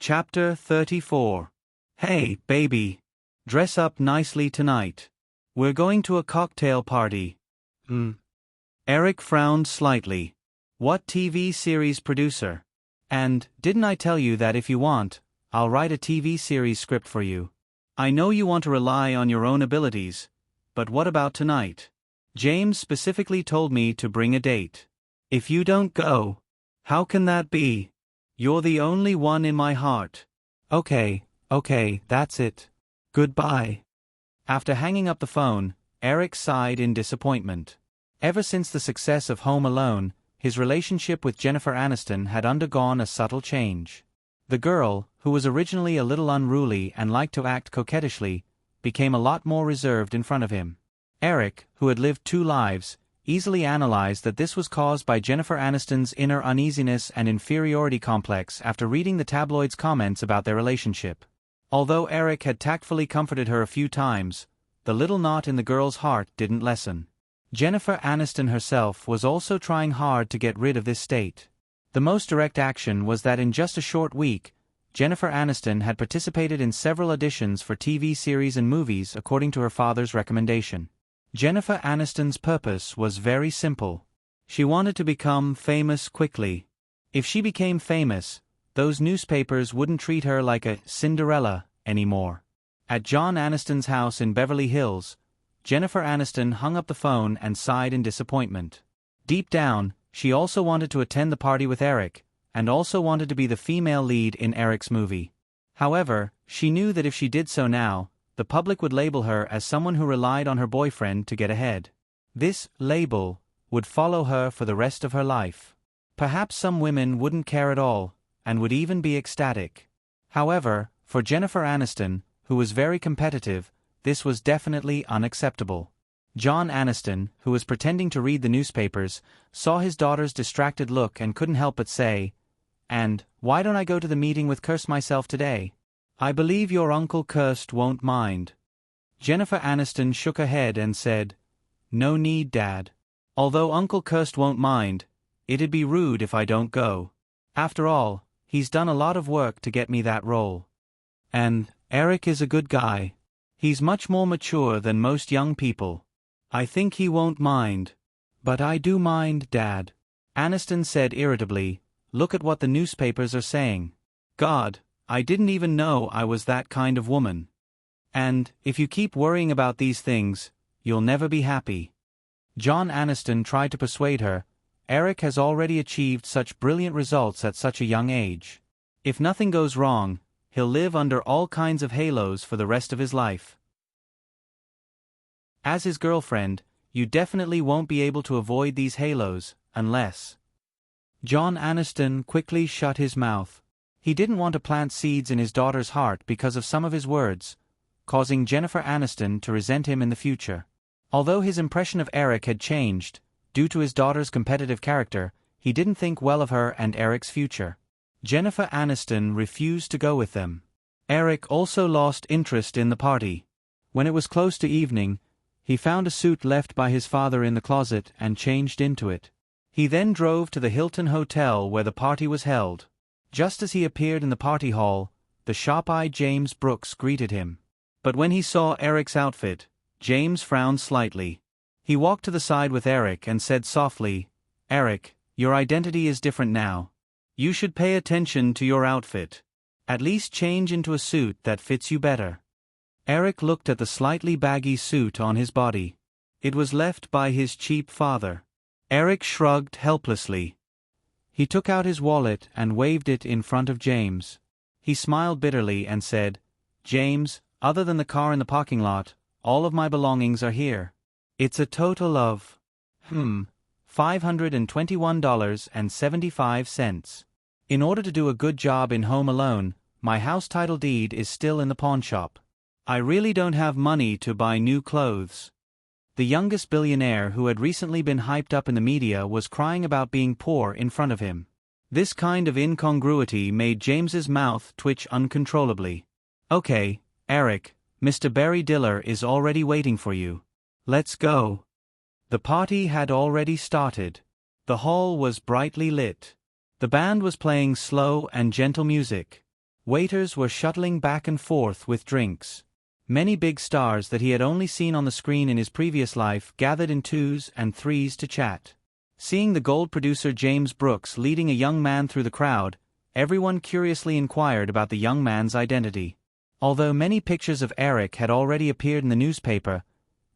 Chapter 34. Hey, baby. Dress up nicely tonight. We're going to a cocktail party. Eric frowned slightly. What TV series producer? And, didn't I tell you that if you want, I'll write a TV series script for you? I know you want to rely on your own abilities, but what about tonight? James specifically told me to bring a date. If you don't go, how can that be? You're the only one in my heart. Okay, that's it. Goodbye. After hanging up the phone, Eric sighed in disappointment. Ever since the success of Home Alone, his relationship with Jennifer Aniston had undergone a subtle change. The girl, who was originally a little unruly and liked to act coquettishly, became a lot more reserved in front of him. Eric, who had lived two lives, easily analyzed that this was caused by Jennifer Aniston's inner uneasiness and inferiority complex after reading the tabloid's comments about their relationship. Although Eric had tactfully comforted her a few times, the little knot in the girl's heart didn't lessen. Jennifer Aniston herself was also trying hard to get rid of this state. The most direct action was that in just a short week, Jennifer Aniston had participated in several auditions for TV series and movies according to her father's recommendation. Jennifer Aniston's purpose was very simple. She wanted to become famous quickly. If she became famous, those newspapers wouldn't treat her like a Cinderella anymore. At John Aniston's house in Beverly Hills, Jennifer Aniston hung up the phone and sighed in disappointment. Deep down, she also wanted to attend the party with Eric, and also wanted to be the female lead in Eric's movie. However, she knew that if she did so now, the public would label her as someone who relied on her boyfriend to get ahead. This label would follow her for the rest of her life. Perhaps some women wouldn't care at all, and would even be ecstatic. However, for Jennifer Aniston, who was very competitive, this was definitely unacceptable. John Aniston, who was pretending to read the newspapers, saw his daughter's distracted look and couldn't help but say, "And, why don't I go to the meeting with Kirst myself today? I believe your Uncle Kirst won't mind." Jennifer Aniston shook her head and said, "No need, Dad. Although Uncle Kirst won't mind, it'd be rude if I don't go. After all, he's done a lot of work to get me that role. And, Eric is a good guy. He's much more mature than most young people. I think he won't mind." "But I do mind, Dad," Aniston said irritably. "Look at what the newspapers are saying. God, I didn't even know I was that kind of woman. And, if you keep worrying about these things, you'll never be happy." John Aniston tried to persuade her, "Eric has already achieved such brilliant results at such a young age. If nothing goes wrong, he'll live under all kinds of halos for the rest of his life. As his girlfriend, you definitely won't be able to avoid these halos, unless—" John Aniston quickly shut his mouth. He didn't want to plant seeds in his daughter's heart because of some of his words, causing Jennifer Aniston to resent him in the future. Although his impression of Eric had changed, due to his daughter's competitive character, he didn't think well of her and Eric's future. Jennifer Aniston refused to go with them. Eric also lost interest in the party. When it was close to evening, he found a suit left by his father in the closet and changed into it. He then drove to the Hilton Hotel where the party was held. Just as he appeared in the party hall, the sharp-eyed James Brooks greeted him. But when he saw Eric's outfit, James frowned slightly. He walked to the side with Eric and said softly, "Eric, your identity is different now. You should pay attention to your outfit. At least change into a suit that fits you better." Eric looked at the slightly baggy suit on his body. It was left by his cheap father. Eric shrugged helplessly. He took out his wallet and waved it in front of James. He smiled bitterly and said, "James, other than the car in the parking lot, all of my belongings are here. It's a total of, $521.75. In order to do a good job in Home Alone, my house title deed is still in the pawn shop. I really don't have money to buy new clothes." The youngest billionaire who had recently been hyped up in the media was crying about being poor in front of him. This kind of incongruity made James's mouth twitch uncontrollably. "Okay, Eric, Mr. Barry Diller is already waiting for you. Let's go." The party had already started. The hall was brightly lit. The band was playing slow and gentle music. Waiters were shuttling back and forth with drinks. Many big stars that he had only seen on the screen in his previous life gathered in twos and threes to chat. Seeing the Gold producer James Brooks leading a young man through the crowd, everyone curiously inquired about the young man's identity. Although many pictures of Eric had already appeared in the newspaper,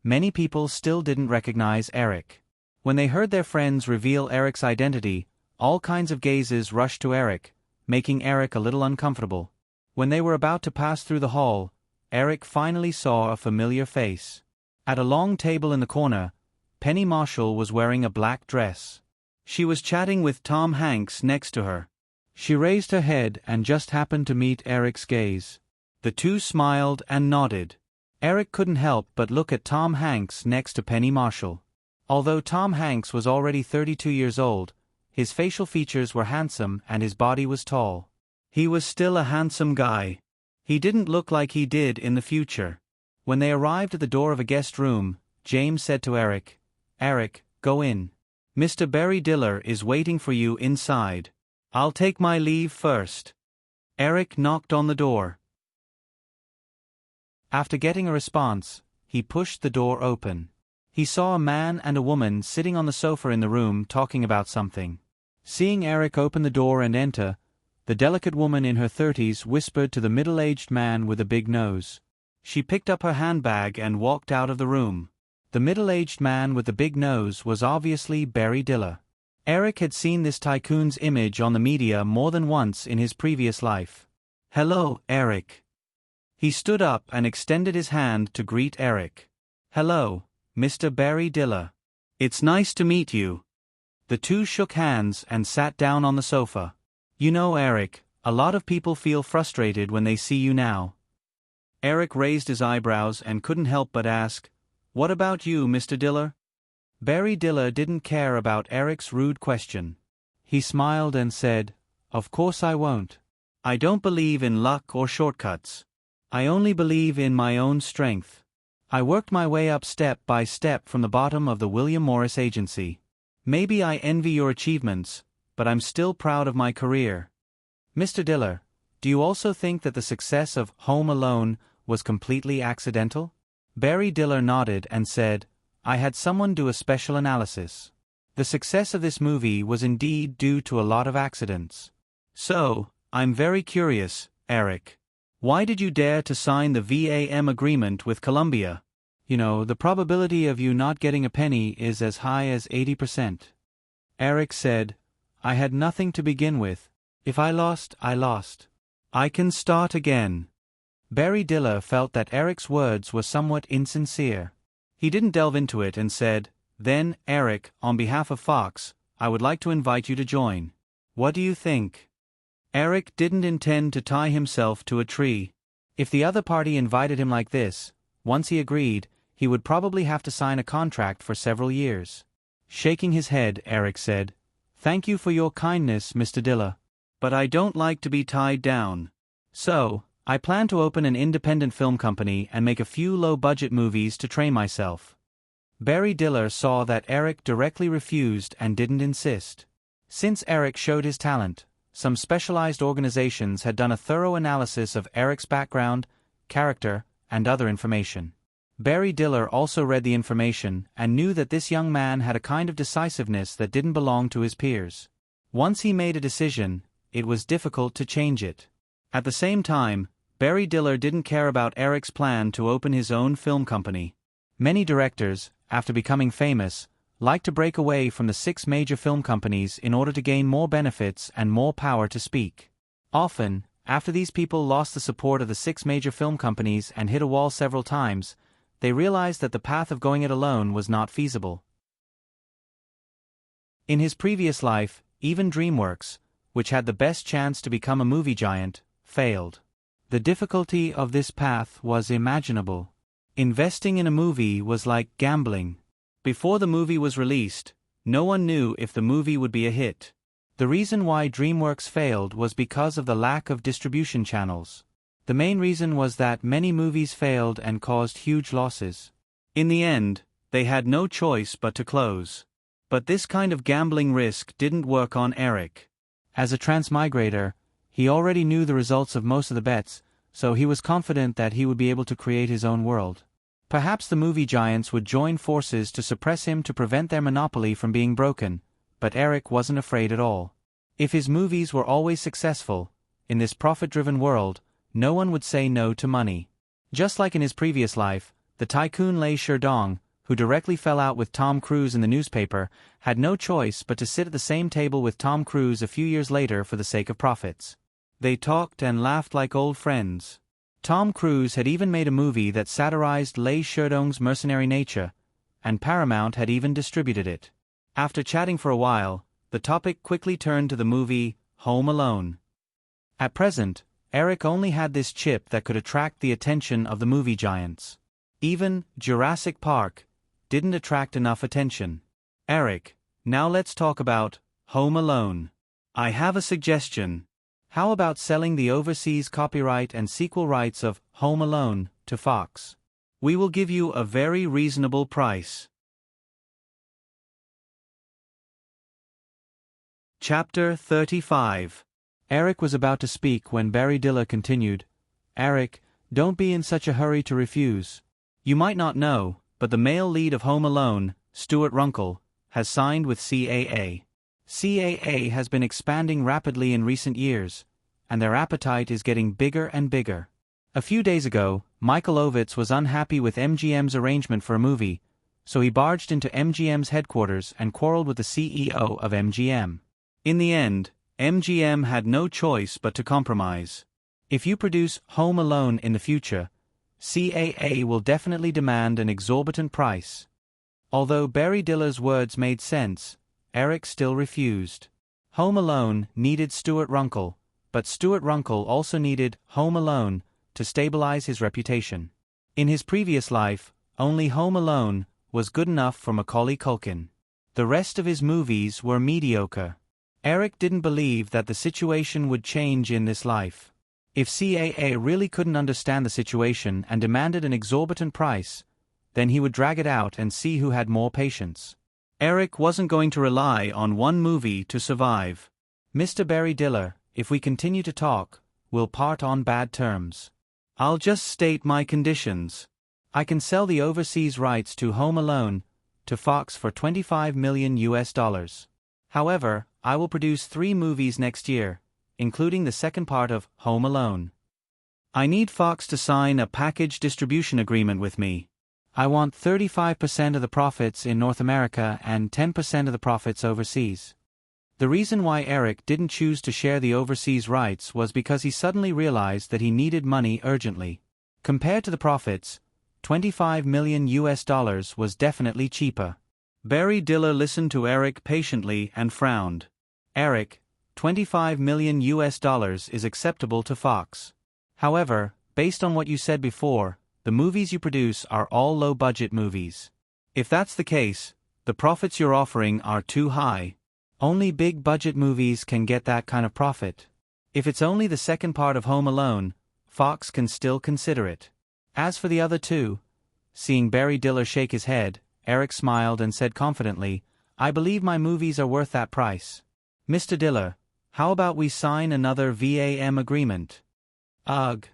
many people still didn't recognize Eric. When they heard their friends reveal Eric's identity, all kinds of gazes rushed to Eric, making Eric a little uncomfortable. When they were about to pass through the hall, Eric finally saw a familiar face. At a long table in the corner, Penny Marshall was wearing a black dress. She was chatting with Tom Hanks next to her. She raised her head and just happened to meet Eric's gaze. The two smiled and nodded. Eric couldn't help but look at Tom Hanks next to Penny Marshall. Although Tom Hanks was already 32 years old, his facial features were handsome and his body was tall. He was still a handsome guy. He didn't look like he did in the future. When they arrived at the door of a guest room, James said to Eric, "Eric, go in. Mr. Barry Diller is waiting for you inside. I'll take my leave first." Eric knocked on the door. After getting a response, he pushed the door open. He saw a man and a woman sitting on the sofa in the room talking about something. Seeing Eric open the door and enter, the delicate woman in her 30s whispered to the middle-aged man with a big nose. She picked up her handbag and walked out of the room. The middle-aged man with the big nose was obviously Barry Diller. Eric had seen this tycoon's image on the media more than once in his previous life. "Hello, Eric." He stood up and extended his hand to greet Eric. "Hello, Mr. Barry Diller. It's nice to meet you." The two shook hands and sat down on the sofa. "You know, Eric, a lot of people feel frustrated when they see you now." Eric raised his eyebrows and couldn't help but ask, "What about you, Mr. Diller?" Barry Diller didn't care about Eric's rude question. He smiled and said, "Of course I won't. I don't believe in luck or shortcuts. I only believe in my own strength. I worked my way up step by step from the bottom of the William Morris Agency. Maybe I envy your achievements, but I'm still proud of my career." "Mr. Diller, do you also think that the success of Home Alone was completely accidental?" Barry Diller nodded and said, "I had someone do a special analysis. The success of this movie was indeed due to a lot of accidents. So, I'm very curious, Eric. Why did you dare to sign the VAM agreement with Columbia? You know, the probability of you not getting a penny is as high as 80%. Eric said, "I had nothing to begin with. If I lost, I lost. I can start again." Barry Diller felt that Eric's words were somewhat insincere. He didn't delve into it and said, "Then, Eric, on behalf of Fox, I would like to invite you to join. What do you think?" Eric didn't intend to tie himself to a tree. If the other party invited him like this, once he agreed, he would probably have to sign a contract for several years. Shaking his head, Eric said, "Thank you for your kindness, Mr. Diller. But I don't like to be tied down. So, I plan to open an independent film company and make a few low-budget movies to train myself." Barry Diller saw that Eric directly refused and didn't insist. Since Eric showed his talent, some specialized organizations had done a thorough analysis of Eric's background, character, and other information. Barry Diller also read the information and knew that this young man had a kind of decisiveness that didn't belong to his peers. Once he made a decision, it was difficult to change it. At the same time, Barry Diller didn't care about Eric's plan to open his own film company. Many directors, after becoming famous, like to break away from the 6 major film companies in order to gain more benefits and more power to speak. Often, after these people lost the support of the 6 major film companies and hit a wall several times, they realized that the path of going it alone was not feasible. In his previous life, even DreamWorks, which had the best chance to become a movie giant, failed. The difficulty of this path was imaginable. Investing in a movie was like gambling. Before the movie was released, no one knew if the movie would be a hit. The reason why DreamWorks failed was because of the lack of distribution channels. The main reason was that many movies failed and caused huge losses. In the end, they had no choice but to close. But this kind of gambling risk didn't work on Eric. As a transmigrator, He already knew the results of most of the bets, so he was confident that he would be able to create his own world. Perhaps the movie giants would join forces to suppress him to prevent their monopoly from being broken, but Eric wasn't afraid at all. If his movies were always successful, in this profit-driven world, no one would say no to money. Just like in his previous life, the tycoon Lei Sherdong, who directly fell out with Tom Cruise in the newspaper, had no choice but to sit at the same table with Tom Cruise a few years later for the sake of profits. They talked and laughed like old friends. Tom Cruise had even made a movie that satirized Lei Sherdong's mercenary nature, and Paramount had even distributed it. After chatting for a while, the topic quickly turned to the movie Home Alone. At present, Eric only had this chip that could attract the attention of the movie giants. Even Jurassic Park didn't attract enough attention. Eric, now let's talk about Home Alone. I have a suggestion. How about selling the overseas copyright and sequel rights of Home Alone to Fox? We will give you a very reasonable price. Chapter 35. Eric was about to speak when Barry Diller continued, Eric, don't be in such a hurry to refuse. You might not know, but the male lead of Home Alone, Stuart Runkle, has signed with CAA. CAA has been expanding rapidly in recent years, and their appetite is getting bigger and bigger. A few days ago, Michael Ovitz was unhappy with MGM's arrangement for a movie, so he barged into MGM's headquarters and quarreled with the CEO of MGM. In the end, MGM had no choice but to compromise. If you produce Home Alone in the future, CAA will definitely demand an exorbitant price. Although Barry Diller's words made sense, Eric still refused. Home Alone needed Stuart Runkle, but Stuart Runkle also needed Home Alone to stabilize his reputation. In his previous life, only Home Alone was good enough for Macaulay Culkin. The rest of his movies were mediocre. Eric didn't believe that the situation would change in this life. If CAA really couldn't understand the situation and demanded an exorbitant price, then he would drag it out and see who had more patience. Eric wasn't going to rely on one movie to survive. Mr. Barry Diller, if we continue to talk, we'll part on bad terms. I'll just state my conditions. I can sell the overseas rights to Home Alone to Fox for $25 million. However, I will produce 3 movies next year, including the second part of Home Alone. I need Fox to sign a package distribution agreement with me. I want 35% of the profits in North America and 10% of the profits overseas. The reason why Eric didn't choose to share the overseas rights was because he suddenly realized that he needed money urgently. Compared to the profits, $25 million was definitely cheaper. Barry Diller listened to Eric patiently and frowned. Eric, $25 million is acceptable to Fox. However, based on what you said before, the movies you produce are all low-budget movies. If that's the case, the profits you're offering are too high. Only big-budget movies can get that kind of profit. If it's only the second part of Home Alone, Fox can still consider it. As for the other 2, seeing Barry Diller shake his head, Eric smiled and said confidently, I believe my movies are worth that price. Mr. Diller, how about we sign another VAM agreement? Ugh.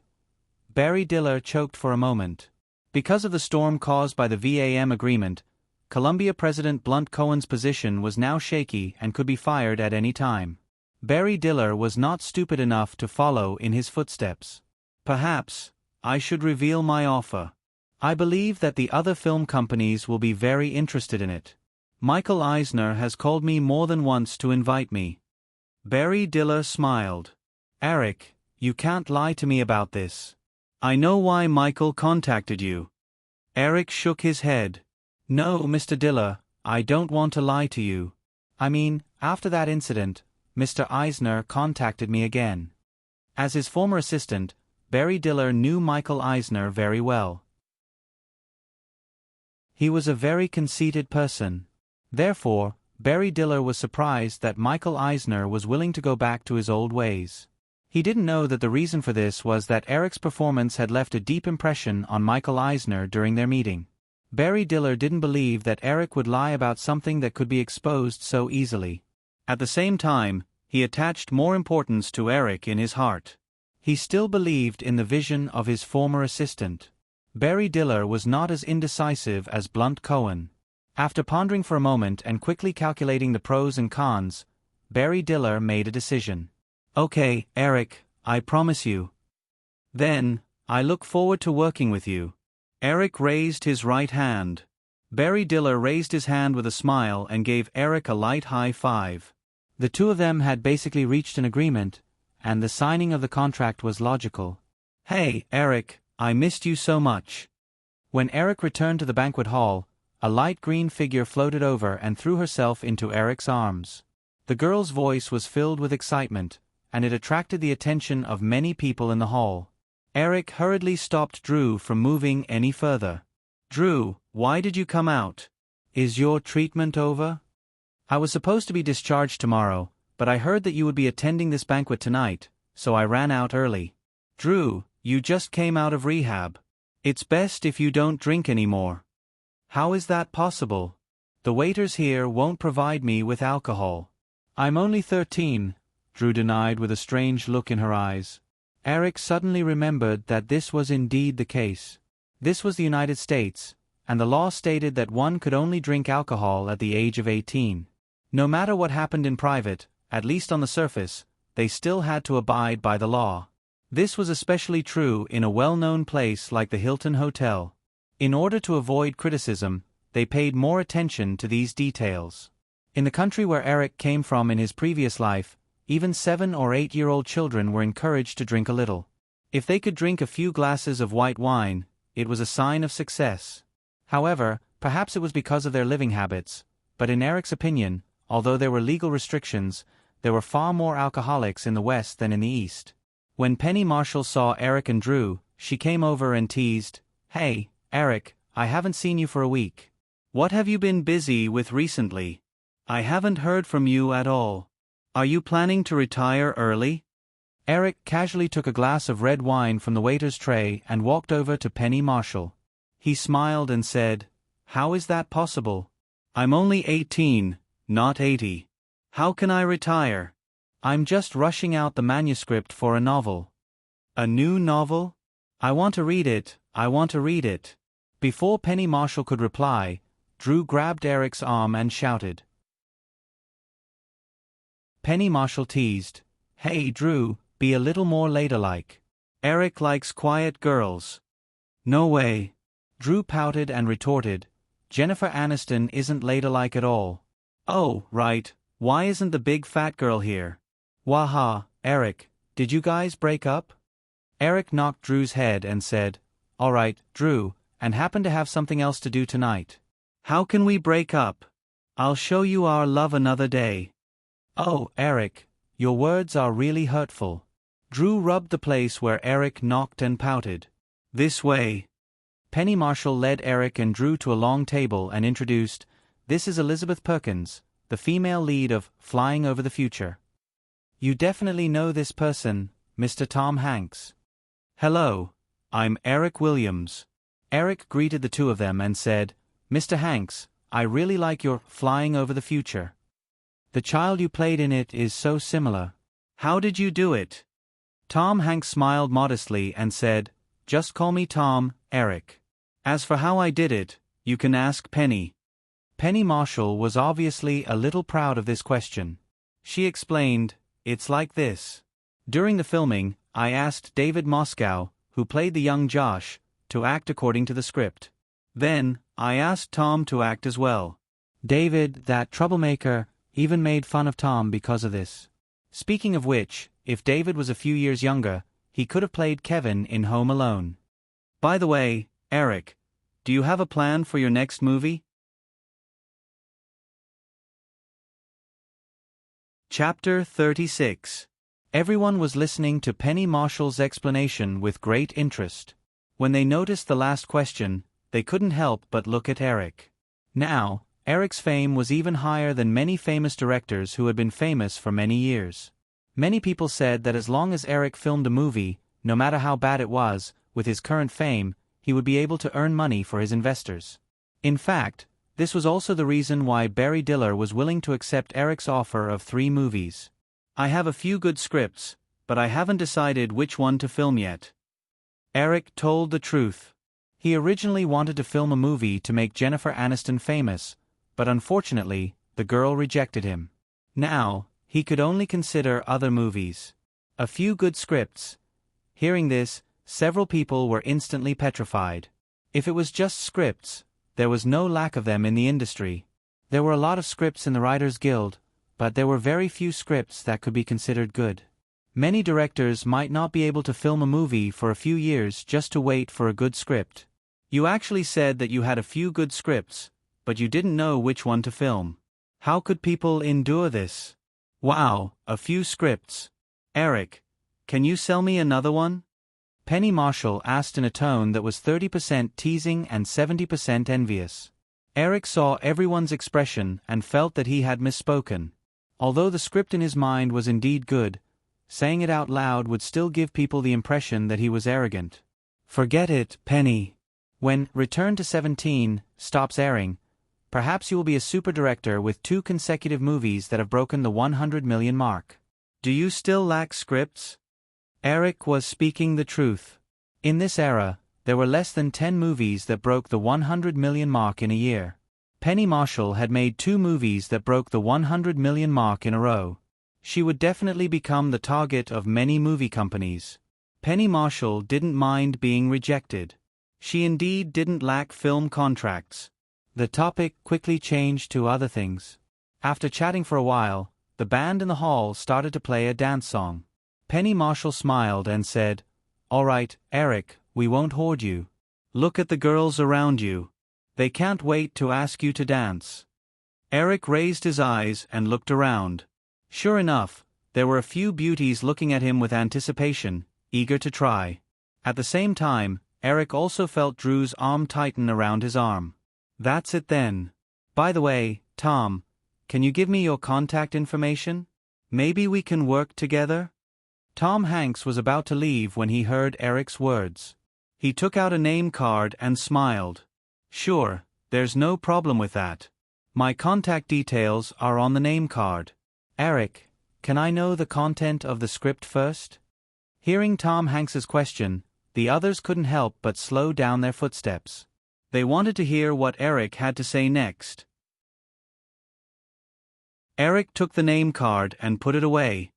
Barry Diller choked for a moment. Because of the storm caused by the VAM agreement, Columbia President Blunt Cohen's position was now shaky and could be fired at any time. Barry Diller was not stupid enough to follow in his footsteps. Perhaps I should reveal my offer. I believe that the other film companies will be very interested in it. Michael Eisner has called me more than once to invite me. Barry Diller smiled. Eric, you can't lie to me about this. I know why Michael contacted you. Eric shook his head. No, Mr. Diller, I don't want to lie to you. I mean, after that incident, Mr. Eisner contacted me again. As his former assistant, Barry Diller knew Michael Eisner very well. He was a very conceited person. Therefore, Barry Diller was surprised that Michael Eisner was willing to go back to his old ways. He didn't know that the reason for this was that Eric's performance had left a deep impression on Michael Eisner during their meeting. Barry Diller didn't believe that Eric would lie about something that could be exposed so easily. At the same time, he attached more importance to Eric in his heart. He still believed in the vision of his former assistant. Barry Diller was not as indecisive as Blunt Cohen. After pondering for a moment and quickly calculating the pros and cons, Barry Diller made a decision. "Okay, Eric, I promise you. Then, I look forward to working with you." Eric raised his right hand. Barry Diller raised his hand with a smile and gave Eric a light high five. The two of them had basically reached an agreement, and the signing of the contract was logical. "Hey, Eric, I missed you so much." When Eric returned to the banquet hall, a light green figure floated over and threw herself into Eric's arms. The girl's voice was filled with excitement, and it attracted the attention of many people in the hall. Eric hurriedly stopped Drew from moving any further. "Drew, why did you come out? Is your treatment over?" "I was supposed to be discharged tomorrow, but I heard that you would be attending this banquet tonight, so I ran out early." "Drew, you just came out of rehab. It's best if you don't drink anymore." "How is that possible? The waiters here won't provide me with alcohol." "I'm only 13, Drew denied with a strange look in her eyes. Eric suddenly remembered that this was indeed the case. This was the United States, and the law stated that one could only drink alcohol at the age of 18. No matter what happened in private, at least on the surface, they still had to abide by the law. This was especially true in a well-known place like the Hilton Hotel. In order to avoid criticism, they paid more attention to these details. In the country where Eric came from in his previous life, even 7- or 8-year-old children were encouraged to drink a little. If they could drink a few glasses of white wine, it was a sign of success. However, perhaps it was because of their living habits, but in Eric's opinion, although there were legal restrictions, there were far more alcoholics in the West than in the East. When Penny Marshall saw Eric and Drew, she came over and teased, "Hey, Eric, I haven't seen you for a week. What have you been busy with recently? I haven't heard from you at all. Are you planning to retire early?" Eric casually took a glass of red wine from the waiter's tray and walked over to Penny Marshall. He smiled and said, "How is that possible? I'm only 18, not 80. How can I retire? I'm just rushing out the manuscript for a novel." "A new novel? I want to read it, I want to read it." Before Penny Marshall could reply, Drew grabbed Eric's arm and shouted. Penny Marshall teased, "Hey Drew, be a little more ladylike. Eric likes quiet girls." "No way." Drew pouted and retorted, "Jennifer Aniston isn't ladylike at all." "Oh, right, why isn't the big fat girl here?" "Waha, Eric, did you guys break up?" Eric knocked Drew's head and said, "All right, Drew, and happen to have something else to do tonight." "How can we break up? I'll show you our love another day." "Oh, Eric, your words are really hurtful." Drew rubbed the place where Eric knocked and pouted. "This way." Penny Marshall led Eric and Drew to a long table and introduced, "This is Elizabeth Perkins, the female lead of Flying Over the Future. You definitely know this person, Mr. Tom Hanks." "Hello, I'm Eric Williams." Eric greeted the two of them and said, "Mr. Hanks, I really like your Flying Over the Future. The child you played in it is so similar. How did you do it?" Tom Hanks smiled modestly and said, "Just call me Tom, Eric. As for how I did it, you can ask Penny." Penny Marshall was obviously a little proud of this question. She explained, "It's like this. During the filming, I asked David Moscow, who played the young Josh, to act according to the script. Then, I asked Tom to act as well. David, that troublemaker, even made fun of Tom because of this. Speaking of which, if David was a few years younger, he could have played Kevin in Home Alone. By the way, Eric, do you have a plan for your next movie?" Chapter 36. Everyone was listening to Penny Marshall's explanation with great interest. When they noticed the last question, they couldn't help but look at Eric. Now, Eric's fame was even higher than many famous directors who had been famous for many years. Many people said that as long as Eric filmed a movie, no matter how bad it was, with his current fame, he would be able to earn money for his investors. In fact, this was also the reason why Barry Diller was willing to accept Eric's offer of 3 movies. I have a few good scripts, but I haven't decided which one to film yet. Eric told the truth. He originally wanted to film a movie to make Jennifer Aniston famous, but unfortunately, the girl rejected him. Now, he could only consider other movies. A few good scripts. Hearing this, several people were instantly petrified. If it was just scripts, there was no lack of them in the industry. There were a lot of scripts in the Writers Guild, but there were very few scripts that could be considered good. Many directors might not be able to film a movie for a few years just to wait for a good script. You actually said that you had a few good scripts, but you didn't know which one to film. How could people endure this? Wow, a few scripts. Eric, can you sell me another one? Penny Marshall asked in a tone that was 30% teasing and 70% envious. Eric saw everyone's expression and felt that he had misspoken. Although the script in his mind was indeed good, saying it out loud would still give people the impression that he was arrogant. Forget it, Penny. When Return to 17 stops airing, perhaps you will be a super director with 2 consecutive movies that have broken the 100 million mark. Do you still lack scripts? Eric was speaking the truth. In this era, there were less than 10 movies that broke the 100 million mark in a year. Penny Marshall had made 2 movies that broke the 100 million mark in a row. She would definitely become the target of many movie companies. Penny Marshall didn't mind being rejected. She indeed didn't lack film contracts. The topic quickly changed to other things. After chatting for a while, the band in the hall started to play a dance song. Penny Marshall smiled and said, "All right, Eric, we won't hoard you. Look at the girls around you. They can't wait to ask you to dance." Eric raised his eyes and looked around. Sure enough, there were a few beauties looking at him with anticipation, eager to try. At the same time, Eric also felt Drew's arm tighten around his arm. That's it then. By the way, Tom, can you give me your contact information? Maybe we can work together? Tom Hanks was about to leave when he heard Eric's words. He took out a name card and smiled. Sure, there's no problem with that. My contact details are on the name card. Eric, can I know the content of the script first? Hearing Tom Hanks's question, the others couldn't help but slow down their footsteps. They wanted to hear what Eric had to say next. Eric took the name card and put it away.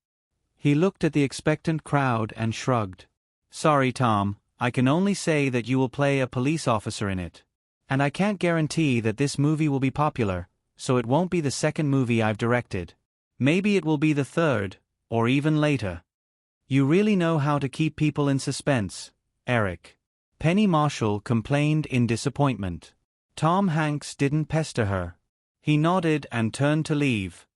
He looked at the expectant crowd and shrugged. Sorry, Tom, I can only say that you will play a police officer in it. And I can't guarantee that this movie will be popular, so it won't be the second movie I've directed. Maybe it will be the third, or even later. You really know how to keep people in suspense, Eric. Penny Marshall complained in disappointment. Tom Hanks didn't pester her. He nodded and turned to leave.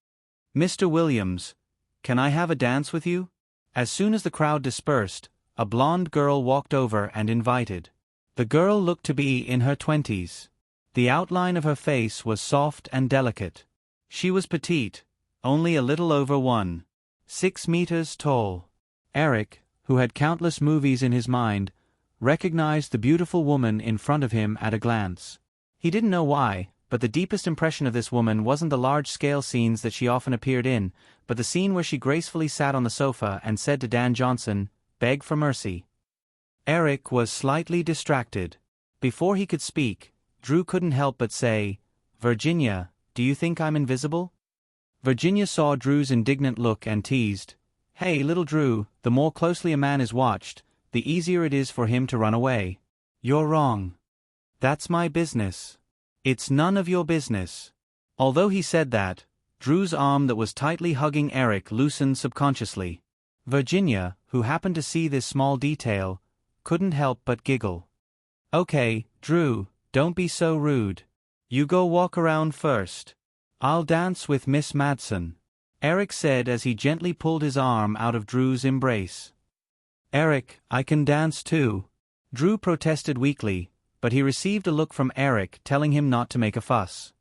Mr. Williams, can I have a dance with you? As soon as the crowd dispersed, a blonde girl walked over and invited. The girl looked to be in her 20s. The outline of her face was soft and delicate. She was petite, only a little over 1.6 meters tall. Eric, who had countless movies in his mind, recognized the beautiful woman in front of him at a glance. He didn't know why, but the deepest impression of this woman wasn't the large-scale scenes that she often appeared in, but the scene where she gracefully sat on the sofa and said to Dan Johnson, "Beg for mercy." Eric was slightly distracted. Before he could speak, Drew couldn't help but say, "Virginia, do you think I'm invisible?" Virginia saw Drew's indignant look and teased, "Hey, little Drew, the more closely a man is watched, the easier it is for him to run away." "You're wrong. That's my business." "It's none of your business." Although he said that, Drew's arm that was tightly hugging Eric loosened subconsciously. Virginia, who happened to see this small detail, couldn't help but giggle. "Okay, Drew, don't be so rude. You go walk around first. I'll dance with Miss Madsen," Eric said as he gently pulled his arm out of Drew's embrace. "Eric, I can dance too." Drew protested weakly, but he received a look from Eric telling him not to make a fuss.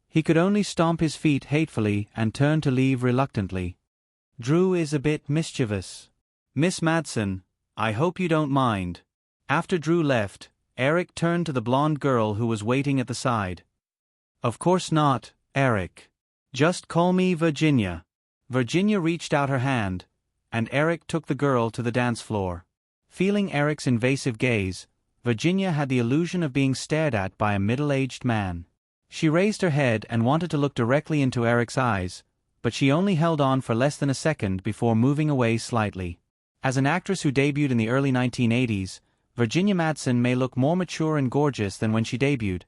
He could only stomp his feet hatefully and turn to leave reluctantly. Drew is a bit mischievous. "Miss Madsen, I hope you don't mind." After Drew left, Eric turned to the blonde girl who was waiting at the side. "Of course not, Eric. Just call me Virginia." Virginia reached out her hand, and Eric took the girl to the dance floor. Feeling Eric's invasive gaze, Virginia had the illusion of being stared at by a middle-aged man. She raised her head and wanted to look directly into Eric's eyes, but she only held on for less than a second before moving away slightly. As an actress who debuted in the early 1980s, Virginia Madsen may look more mature and gorgeous than when she debuted,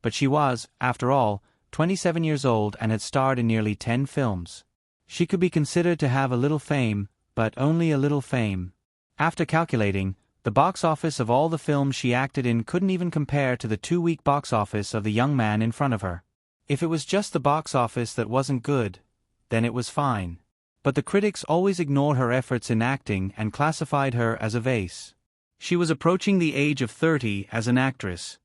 but she was, after all, 27 years old and had starred in nearly 10 films. She could be considered to have a little fame, but only a little fame. After calculating, the box office of all the films she acted in couldn't even compare to the 2-week box office of the young man in front of her. If it was just the box office that wasn't good, then it was fine. But the critics always ignored her efforts in acting and classified her as a vase. She was approaching the age of 30 as an actress.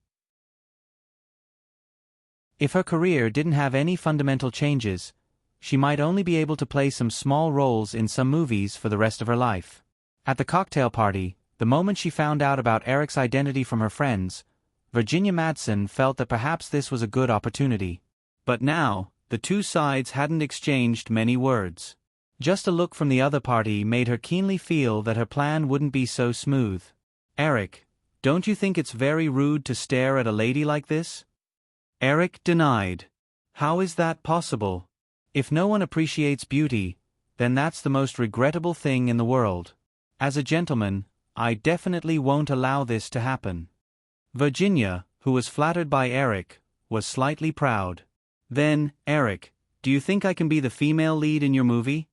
If her career didn't have any fundamental changes, she might only be able to play some small roles in some movies for the rest of her life. At the cocktail party, the moment she found out about Eric's identity from her friends, Virginia Madsen felt that perhaps this was a good opportunity. But now, the two sides hadn't exchanged many words. Just a look from the other party made her keenly feel that her plan wouldn't be so smooth. "Eric, don't you think it's very rude to stare at a lady like this?" Eric denied. "How is that possible? If no one appreciates beauty, then that's the most regrettable thing in the world. As a gentleman, I definitely won't allow this to happen." Virginia, who was flattered by Eric, was slightly proud. "Then, Eric, do you think I can be the female lead in your movie?"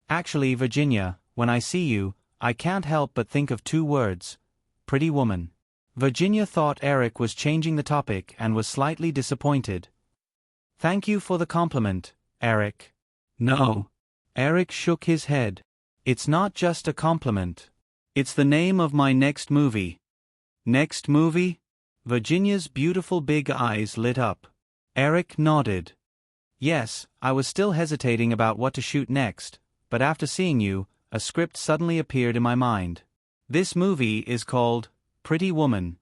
"Actually, Virginia, when I see you, I can't help but think of 2 words. Pretty woman." Virginia thought Eric was changing the topic and was slightly disappointed. "Thank you for the compliment, Eric." "No." Eric shook his head. "It's not just a compliment. It's the name of my next movie." "Next movie?" Virginia's beautiful big eyes lit up. Eric nodded. "Yes, I was still hesitating about what to shoot next, but after seeing you, a script suddenly appeared in my mind. This movie is called Pretty Woman."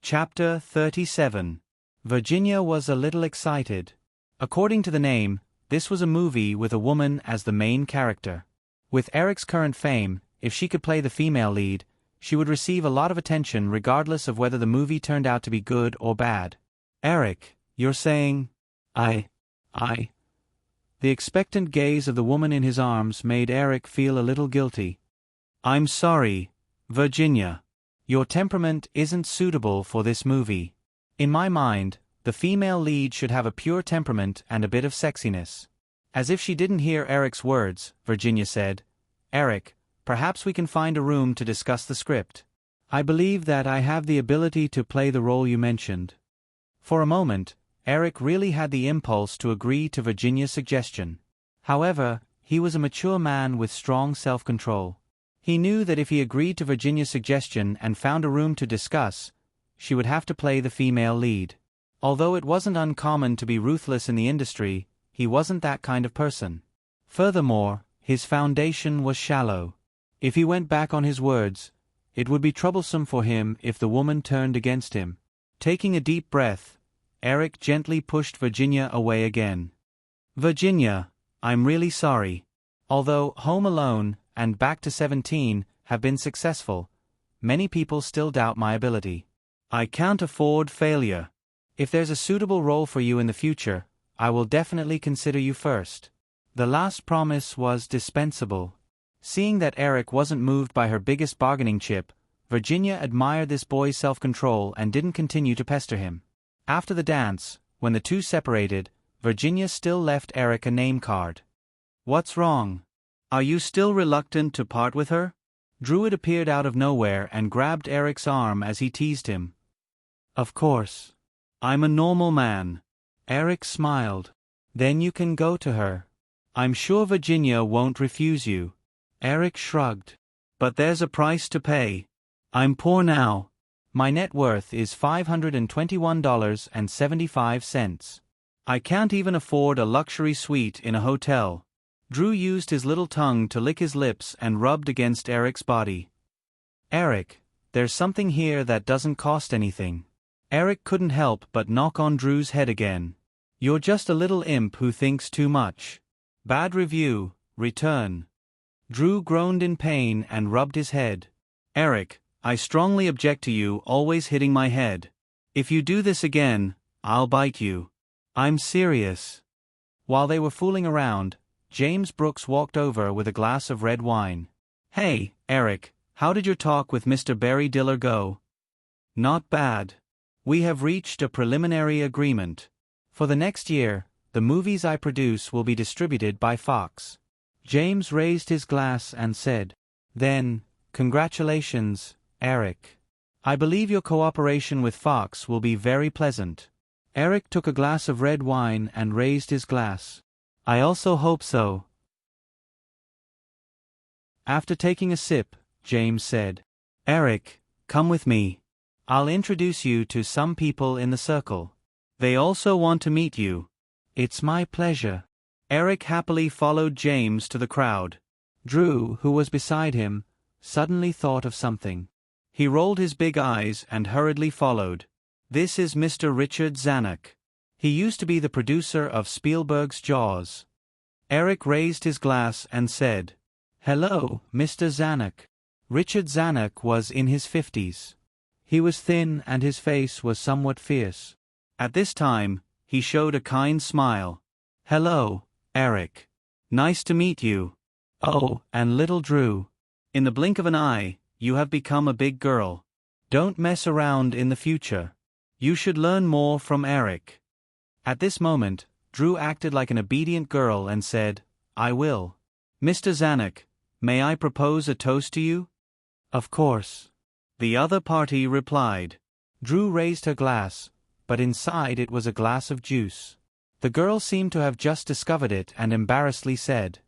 Chapter 37. Virginia was a little excited. According to the name, this was a movie with a woman as the main character. With Eric's current fame, if she could play the female lead, she would receive a lot of attention regardless of whether the movie turned out to be good or bad. "Eric, you're saying..." I. The expectant gaze of the woman in his arms made Eric feel a little guilty. "I'm sorry, Virginia. Your temperament isn't suitable for this movie. In my mind, the female lead should have a pure temperament and a bit of sexiness." As if she didn't hear Eric's words, Virginia said, "Eric, perhaps we can find a room to discuss the script. I believe that I have the ability to play the role you mentioned." For a moment, Eric really had the impulse to agree to Virginia's suggestion. However, he was a mature man with strong self-control. He knew that if he agreed to Virginia's suggestion and found a room to discuss, she would have to play the female lead. Although it wasn't uncommon to be ruthless in the industry, he wasn't that kind of person. Furthermore, his foundation was shallow. If he went back on his words, it would be troublesome for him if the woman turned against him. Taking a deep breath, Eric gently pushed Virginia away again. "Virginia, I'm really sorry. Although Home Alone and Back to 17 have been successful, many people still doubt my ability. I can't afford failure. If there's a suitable role for you in the future, I will definitely consider you first." The last promise was dispensable. Seeing that Eric wasn't moved by her biggest bargaining chip, Virginia admired this boy's self-control and didn't continue to pester him. After the dance, when the two separated, Virginia still left Eric a name card. "What's wrong? Are you still reluctant to part with her?" Druid appeared out of nowhere and grabbed Eric's arm as he teased him. "Of course. I'm a normal man." Eric smiled. "Then you can go to her. I'm sure Virginia won't refuse you." Eric shrugged. "But there's a price to pay. I'm poor now. My net worth is $521.75. I can't even afford a luxury suite in a hotel." Drew used his little tongue to lick his lips and rubbed against Eric's body. "Eric, there's something here that doesn't cost anything. Eric couldn't help but knock on Drew's head again. You're just a little imp who thinks too much. Bad review, return. Drew groaned in pain and rubbed his head. Eric, I strongly object to you always hitting my head. If you do this again, I'll bite you. I'm serious. While they were fooling around, James Brooks walked over with a glass of red wine. Hey, Eric, how did your talk with Mr. Barry Diller go? Not bad. We have reached a preliminary agreement. For the next year, the movies I produce will be distributed by Fox. James raised his glass and said, Then, congratulations, Eric. I believe your cooperation with Fox will be very pleasant. Eric took a glass of red wine and raised his glass. I also hope so. After taking a sip, James said, Eric, come with me. I'll introduce you to some people in the circle. They also want to meet you. It's my pleasure. Eric happily followed James to the crowd. Drew, who was beside him, suddenly thought of something. He rolled his big eyes and hurriedly followed. This is Mr. Richard Zanuck. He used to be the producer of Spielberg's Jaws. Eric raised his glass and said, Hello, Mr. Zanuck. Richard Zanuck was in his 50s. He was thin and his face was somewhat fierce. At this time, he showed a kind smile. Hello, Eric. Nice to meet you. Oh, and little Drew. In the blink of an eye, you have become a big girl. Don't mess around in the future. You should learn more from Eric. At this moment, Drew acted like an obedient girl and said, I will. Mr. Zanuck, may I propose a toast to you? Of course. The other party replied. Drew raised her glass, but inside it was a glass of juice. The girl seemed to have just discovered it and embarrassedly said,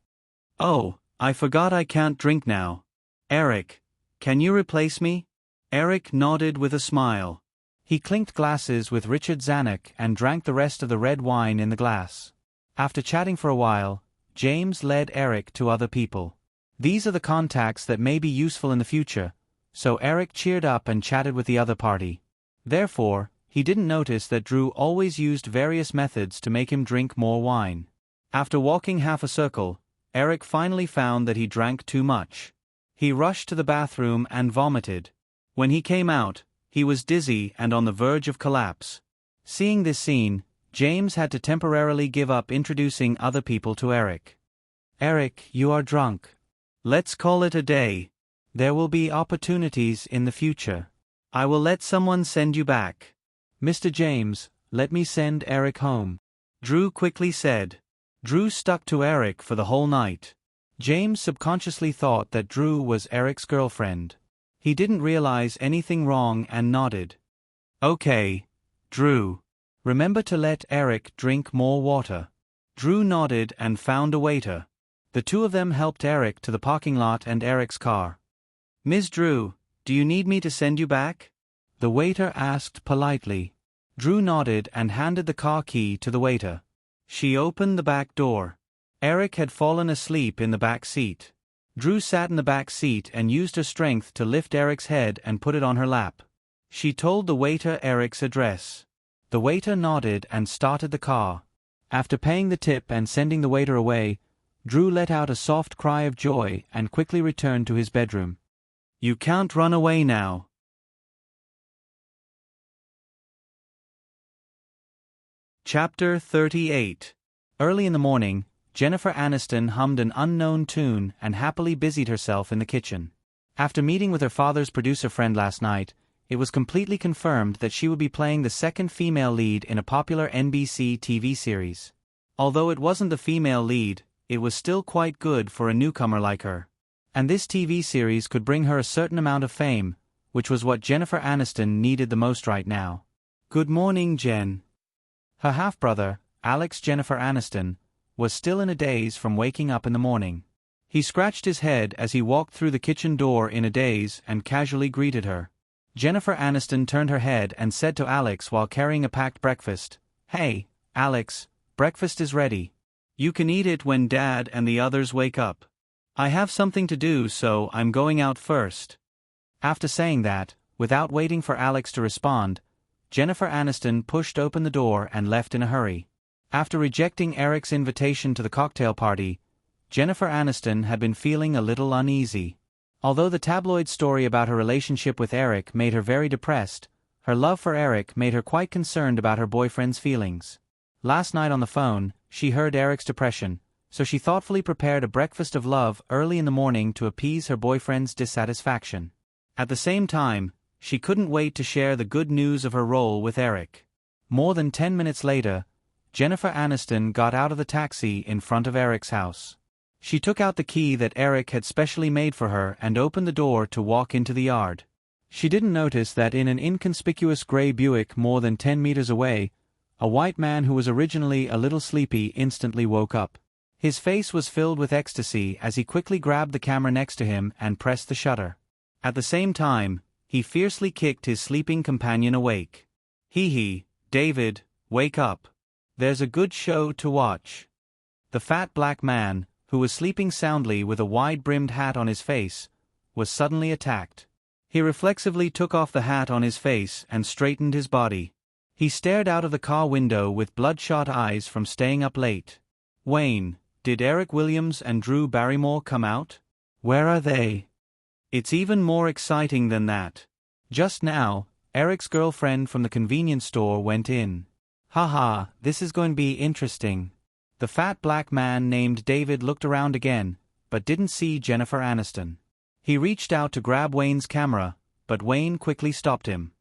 Oh, I forgot I can't drink now. Eric, can you replace me? Eric nodded with a smile. He clinked glasses with Richard Zanuck and drank the rest of the red wine in the glass. After chatting for a while, James led Eric to other people. These are the contacts that may be useful in the future, so Eric cheered up and chatted with the other party. Therefore, he didn't notice that Drew always used various methods to make him drink more wine. After walking half a circle, Eric finally found that he drank too much. He rushed to the bathroom and vomited. When he came out, he was dizzy and on the verge of collapse. Seeing this scene, James had to temporarily give up introducing other people to Eric. Eric, you are drunk. Let's call it a day. There will be opportunities in the future. I will let someone send you back. Mr. James, let me send Eric home. Drew quickly said. Drew stuck to Eric for the whole night. James subconsciously thought that Drew was Eric's girlfriend. He didn't realize anything wrong and nodded. Okay, Drew. Remember to let Eric drink more water. Drew nodded and found a waiter. The two of them helped Eric to the parking lot and Eric's car. Ms. Drew, do you need me to send you back? The waiter asked politely. Drew nodded and handed the car key to the waiter. She opened the back door. Eric had fallen asleep in the back seat. Drew sat in the back seat and used her strength to lift Eric's head and put it on her lap. She told the waiter Eric's address. The waiter nodded and started the car. After paying the tip and sending the waiter away, Drew let out a soft cry of joy and quickly returned to his bedroom. You can't run away now. Chapter 38. Early in the morning, Jennifer Aniston hummed an unknown tune and happily busied herself in the kitchen. After meeting with her father's producer friend last night, it was completely confirmed that she would be playing the second female lead in a popular NBC TV series. Although it wasn't the female lead, it was still quite good for a newcomer like her. And this TV series could bring her a certain amount of fame, which was what Jennifer Aniston needed the most right now. Good morning, Jen. Her half-brother, Alex Jennifer Aniston, was still in a daze from waking up in the morning. He scratched his head as he walked through the kitchen door in a daze and casually greeted her. Jennifer Aniston turned her head and said to Alex while carrying a packed breakfast, Hey, Alex, breakfast is ready. You can eat it when Dad and the others wake up. I have something to do, so I'm going out first. After saying that, without waiting for Alex to respond, Jennifer Aniston pushed open the door and left in a hurry. After rejecting Eric's invitation to the cocktail party, Jennifer Aniston had been feeling a little uneasy. Although the tabloid story about her relationship with Eric made her very depressed, her love for Eric made her quite concerned about her boyfriend's feelings. Last night on the phone, she heard Eric's depression, so she thoughtfully prepared a breakfast of love early in the morning to appease her boyfriend's dissatisfaction. At the same time, she couldn't wait to share the good news of her role with Eric. More than 10 minutes later, Jennifer Aniston got out of the taxi in front of Eric's house. She took out the key that Eric had specially made for her and opened the door to walk into the yard. She didn't notice that in an inconspicuous gray Buick more than 10 meters away, a white man who was originally a little sleepy instantly woke up. His face was filled with ecstasy as he quickly grabbed the camera next to him and pressed the shutter. At the same time, he fiercely kicked his sleeping companion awake. Hee, David, wake up. There's a good show to watch. The fat black man, who was sleeping soundly with a wide-brimmed hat on his face, was suddenly attacked. He reflexively took off the hat on his face and straightened his body. He stared out of the car window with bloodshot eyes from staying up late. Wayne, did Eric Williams and Drew Barrymore come out? Where are they? It's even more exciting than that. Just now, Eric's girlfriend from the convenience store went in. Haha, this is going to be interesting. The fat black man named David looked around again, but didn't see Jennifer Aniston. He reached out to grab Wayne's camera, but Wayne quickly stopped him.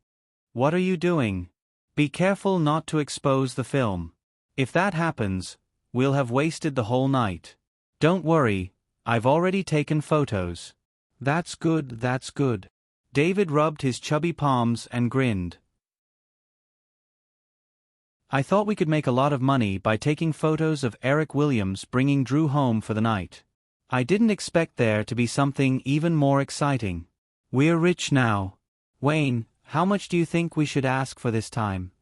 What are you doing? Be careful not to expose the film. If that happens, we'll have wasted the whole night. Don't worry, I've already taken photos. That's good, that's good. David rubbed his chubby palms and grinned. I thought we could make a lot of money by taking photos of Eric Williams bringing Drew home for the night. I didn't expect there to be something even more exciting. We're rich now. Wayne, how much do you think we should ask for this time?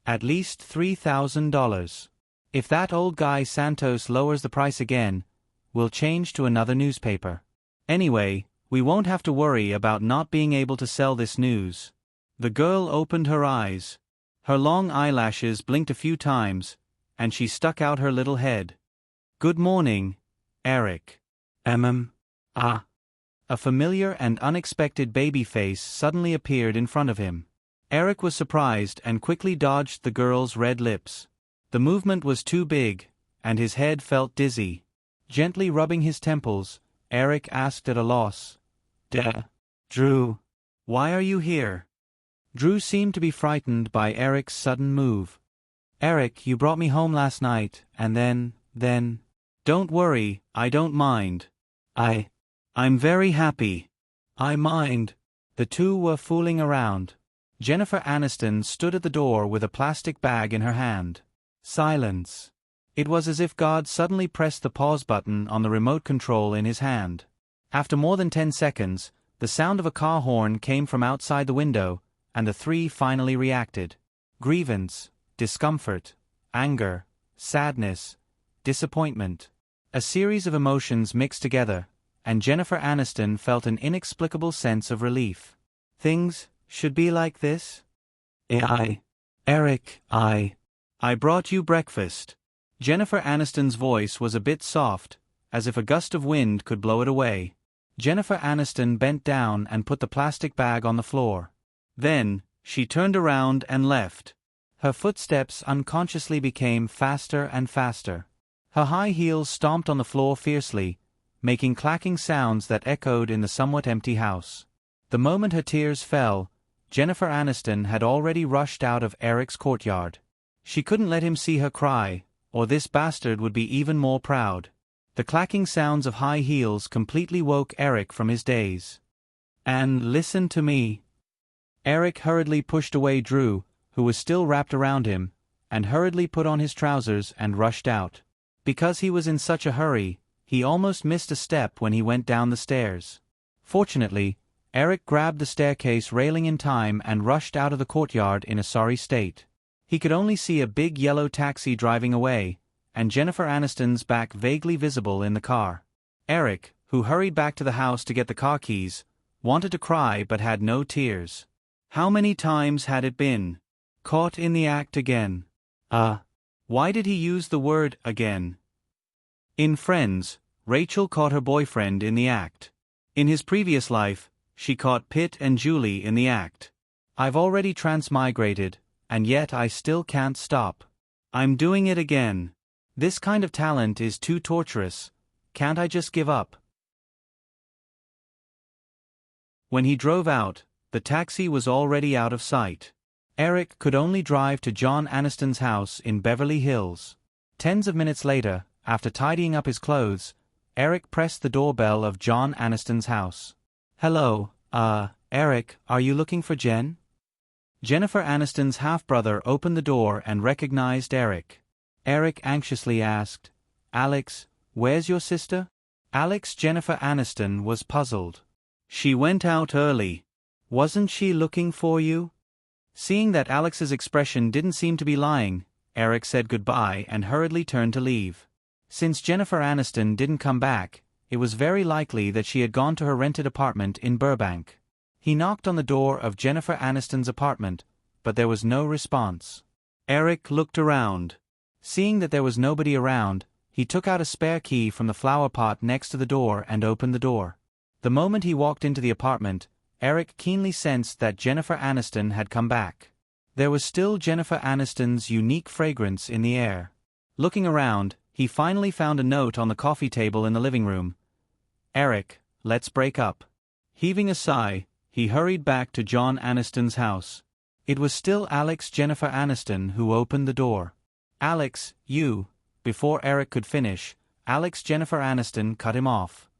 At least $3,000. If that old guy Santos lowers the price again, we'll change to another newspaper. Anyway, we won't have to worry about not being able to sell this news. The girl opened her eyes. Her long eyelashes blinked a few times, and she stuck out her little head. Good morning, Eric. A familiar and unexpected baby face suddenly appeared in front of him. Eric was surprised and quickly dodged the girl's red lips. The movement was too big, and his head felt dizzy. Gently rubbing his temples, Eric asked at a loss, Drew, why are you here? Drew seemed to be frightened by Eric's sudden move. Eric, you brought me home last night, and then... Don't worry, I don't mind. I'm very happy. I mind. The two were fooling around. Jennifer Aniston stood at the door with a plastic bag in her hand. Silence. It was as if God suddenly pressed the pause button on the remote control in his hand. After more than 10 seconds, the sound of a car horn came from outside the window, and the three finally reacted. Grievance, discomfort, anger, sadness, disappointment. A series of emotions mixed together, and Jennifer Aniston felt an inexplicable sense of relief. Things should be like this? Eric, I brought you breakfast. Jennifer Aniston's voice was a bit soft, as if a gust of wind could blow it away. Jennifer Aniston bent down and put the plastic bag on the floor. Then, she turned around and left. Her footsteps unconsciously became faster and faster. Her high heels stomped on the floor fiercely, making clacking sounds that echoed in the somewhat empty house. The moment her tears fell, Jennifer Aniston had already rushed out of Eric's courtyard. She couldn't let him see her cry, or this bastard would be even more proud. The clacking sounds of high heels completely woke Eric from his daze. And listen to me. Eric hurriedly pushed away Drew, who was still wrapped around him, and hurriedly put on his trousers and rushed out. Because he was in such a hurry, he almost missed a step when he went down the stairs. Fortunately, Eric grabbed the staircase railing in time and rushed out of the courtyard in a sorry state. He could only see a big yellow taxi driving away, and Jennifer Aniston's back vaguely visible in the car. Eric, who hurried back to the house to get the car keys, wanted to cry but had no tears. How many times had it been? Caught in the act again. Why did he use the word again? In Friends, Rachel caught her boyfriend in the act. In his previous life, she caught Pitt and Julie in the act. I've already transmigrated, and yet I still can't stop. I'm doing it again. This kind of talent is too torturous. Can't I just give up? When he drove out, the taxi was already out of sight. Eric could only drive to John Aniston's house in Beverly Hills. Tens of minutes later, after tidying up his clothes, Eric pressed the doorbell of John Aniston's house. Hello, Eric, are you looking for Jen? Jennifer Aniston's half-brother opened the door and recognized Eric. Eric anxiously asked, Alex, where's your sister? Jennifer Aniston was puzzled. She went out early. Wasn't she looking for you? Seeing that Alex's expression didn't seem to be lying, Eric said goodbye and hurriedly turned to leave. Since Jennifer Aniston didn't come back, it was very likely that she had gone to her rented apartment in Burbank. He knocked on the door of Jennifer Aniston's apartment, but there was no response. Eric looked around. Seeing that there was nobody around, he took out a spare key from the flower pot next to the door and opened the door. The moment he walked into the apartment, Eric keenly sensed that Jennifer Aniston had come back. There was still Jennifer Aniston's unique fragrance in the air. Looking around, he finally found a note on the coffee table in the living room. Eric, let's break up. Heaving a sigh, he hurried back to John Aniston's house. It was still Jennifer Aniston who opened the door. Alex, you. Before Eric could finish, Jennifer Aniston cut him off.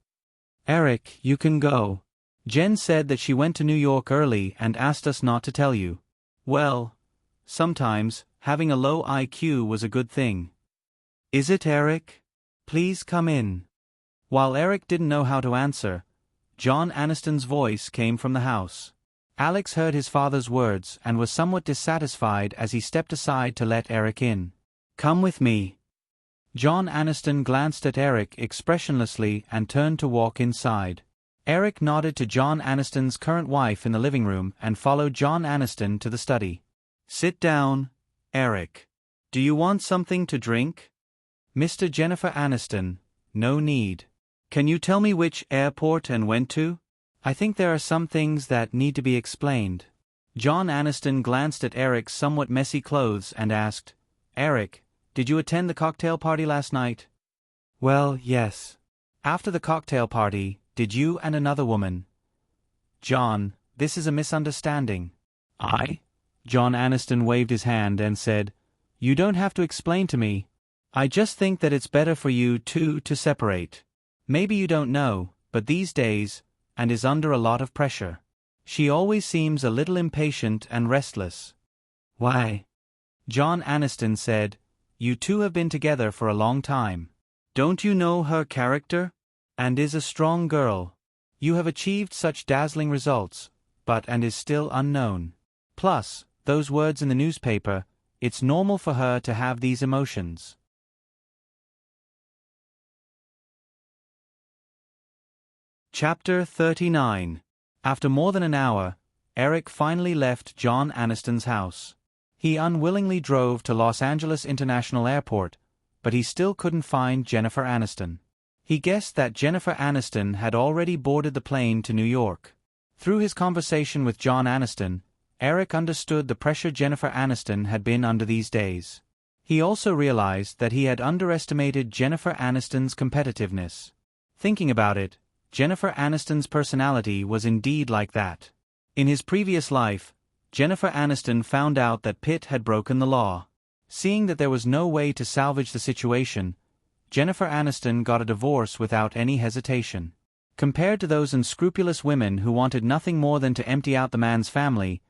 Eric, you can go. Jen said that she went to New York early and asked us not to tell you. Well, sometimes, having a low IQ was a good thing. Is it, Eric? Please come in. While Eric didn't know how to answer, John Aniston's voice came from the house. Alex heard his father's words and was somewhat dissatisfied as he stepped aside to let Eric in. Come with me. John Aniston glanced at Eric expressionlessly and turned to walk inside. Eric nodded to John Aniston's current wife in the living room and followed John Aniston to the study. Sit down, Eric. Do you want something to drink? Mr. Jennifer Aniston, no need. Can you tell me which airport and went to? I think there are some things that need to be explained. John Aniston glanced at Eric's somewhat messy clothes and asked, Eric, did you attend the cocktail party last night? Well, yes. After the cocktail party, did you and another woman? John, this is a misunderstanding. John Aniston waved his hand and said, You don't have to explain to me. I just think that it's better for you two to separate. Maybe you don't know, but these days, and is under a lot of pressure. She always seems a little impatient and restless. Why? John Aniston said, You two have been together for a long time. Don't you know her character? And is a strong girl. You have achieved such dazzling results, and is still unknown. Plus, those words in the newspaper, it's normal for her to have these emotions. Chapter 39. After more than an hour, Eric finally left John Aniston's house. He unwillingly drove to Los Angeles International Airport, but he still couldn't find Jennifer Aniston. He guessed that Jennifer Aniston had already boarded the plane to New York. Through his conversation with John Aniston, Eric understood the pressure Jennifer Aniston had been under these days. He also realized that he had underestimated Jennifer Aniston's competitiveness. Thinking about it, Jennifer Aniston's personality was indeed like that. In his previous life, Jennifer Aniston found out that Pitt had broken the law. Seeing that there was no way to salvage the situation, Jennifer Aniston got a divorce without any hesitation. Compared to those unscrupulous women who wanted nothing more than to empty out the man's family,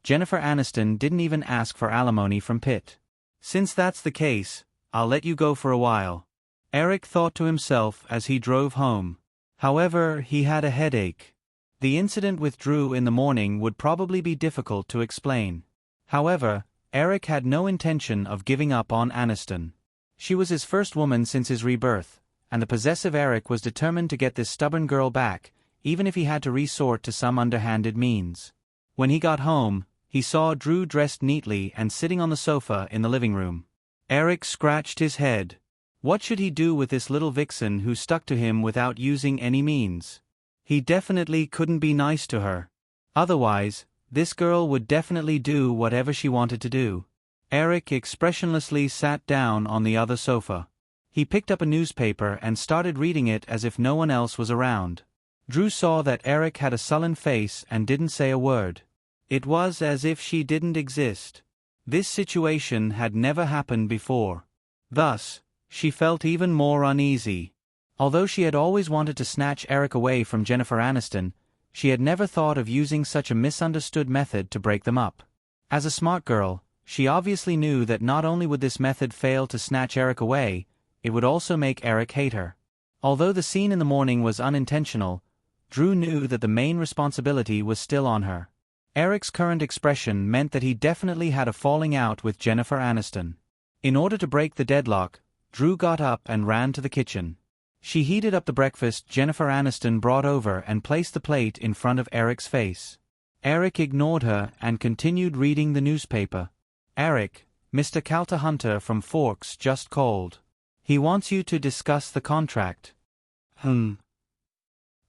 Jennifer Aniston didn't even ask for alimony from Pitt. Since that's the case, I'll let you go for a while, Eric thought to himself as he drove home. However, he had a headache. The incident with Drew in the morning would probably be difficult to explain. However, Eric had no intention of giving up on Aniston. She was his first woman since his rebirth, and the possessive Eric was determined to get this stubborn girl back, even if he had to resort to some underhanded means. When he got home, he saw Drew dressed neatly and sitting on the sofa in the living room. Eric scratched his head. What should he do with this little vixen who stuck to him without using any means? He definitely couldn't be nice to her. Otherwise, this girl would definitely do whatever she wanted to do. Eric expressionlessly sat down on the other sofa. He picked up a newspaper and started reading it as if no one else was around. Drew saw that Eric had a sullen face and didn't say a word. It was as if she didn't exist. This situation had never happened before. Thus, she felt even more uneasy. Although she had always wanted to snatch Eric away from Jennifer Aniston, she had never thought of using such a misunderstood method to break them up. As a smart girl, she obviously knew that not only would this method fail to snatch Eric away, it would also make Eric hate her. Although the scene in the morning was unintentional, Drew knew that the main responsibility was still on her. Eric's current expression meant that he definitely had a falling out with Jennifer Aniston. In order to break the deadlock, Drew got up and ran to the kitchen. She heated up the breakfast Jennifer Aniston brought over and placed the plate in front of Eric's face. Eric ignored her and continued reading the newspaper. "Eric, Mr. Calter-Hunter from Forks just called. He wants you to discuss the contract."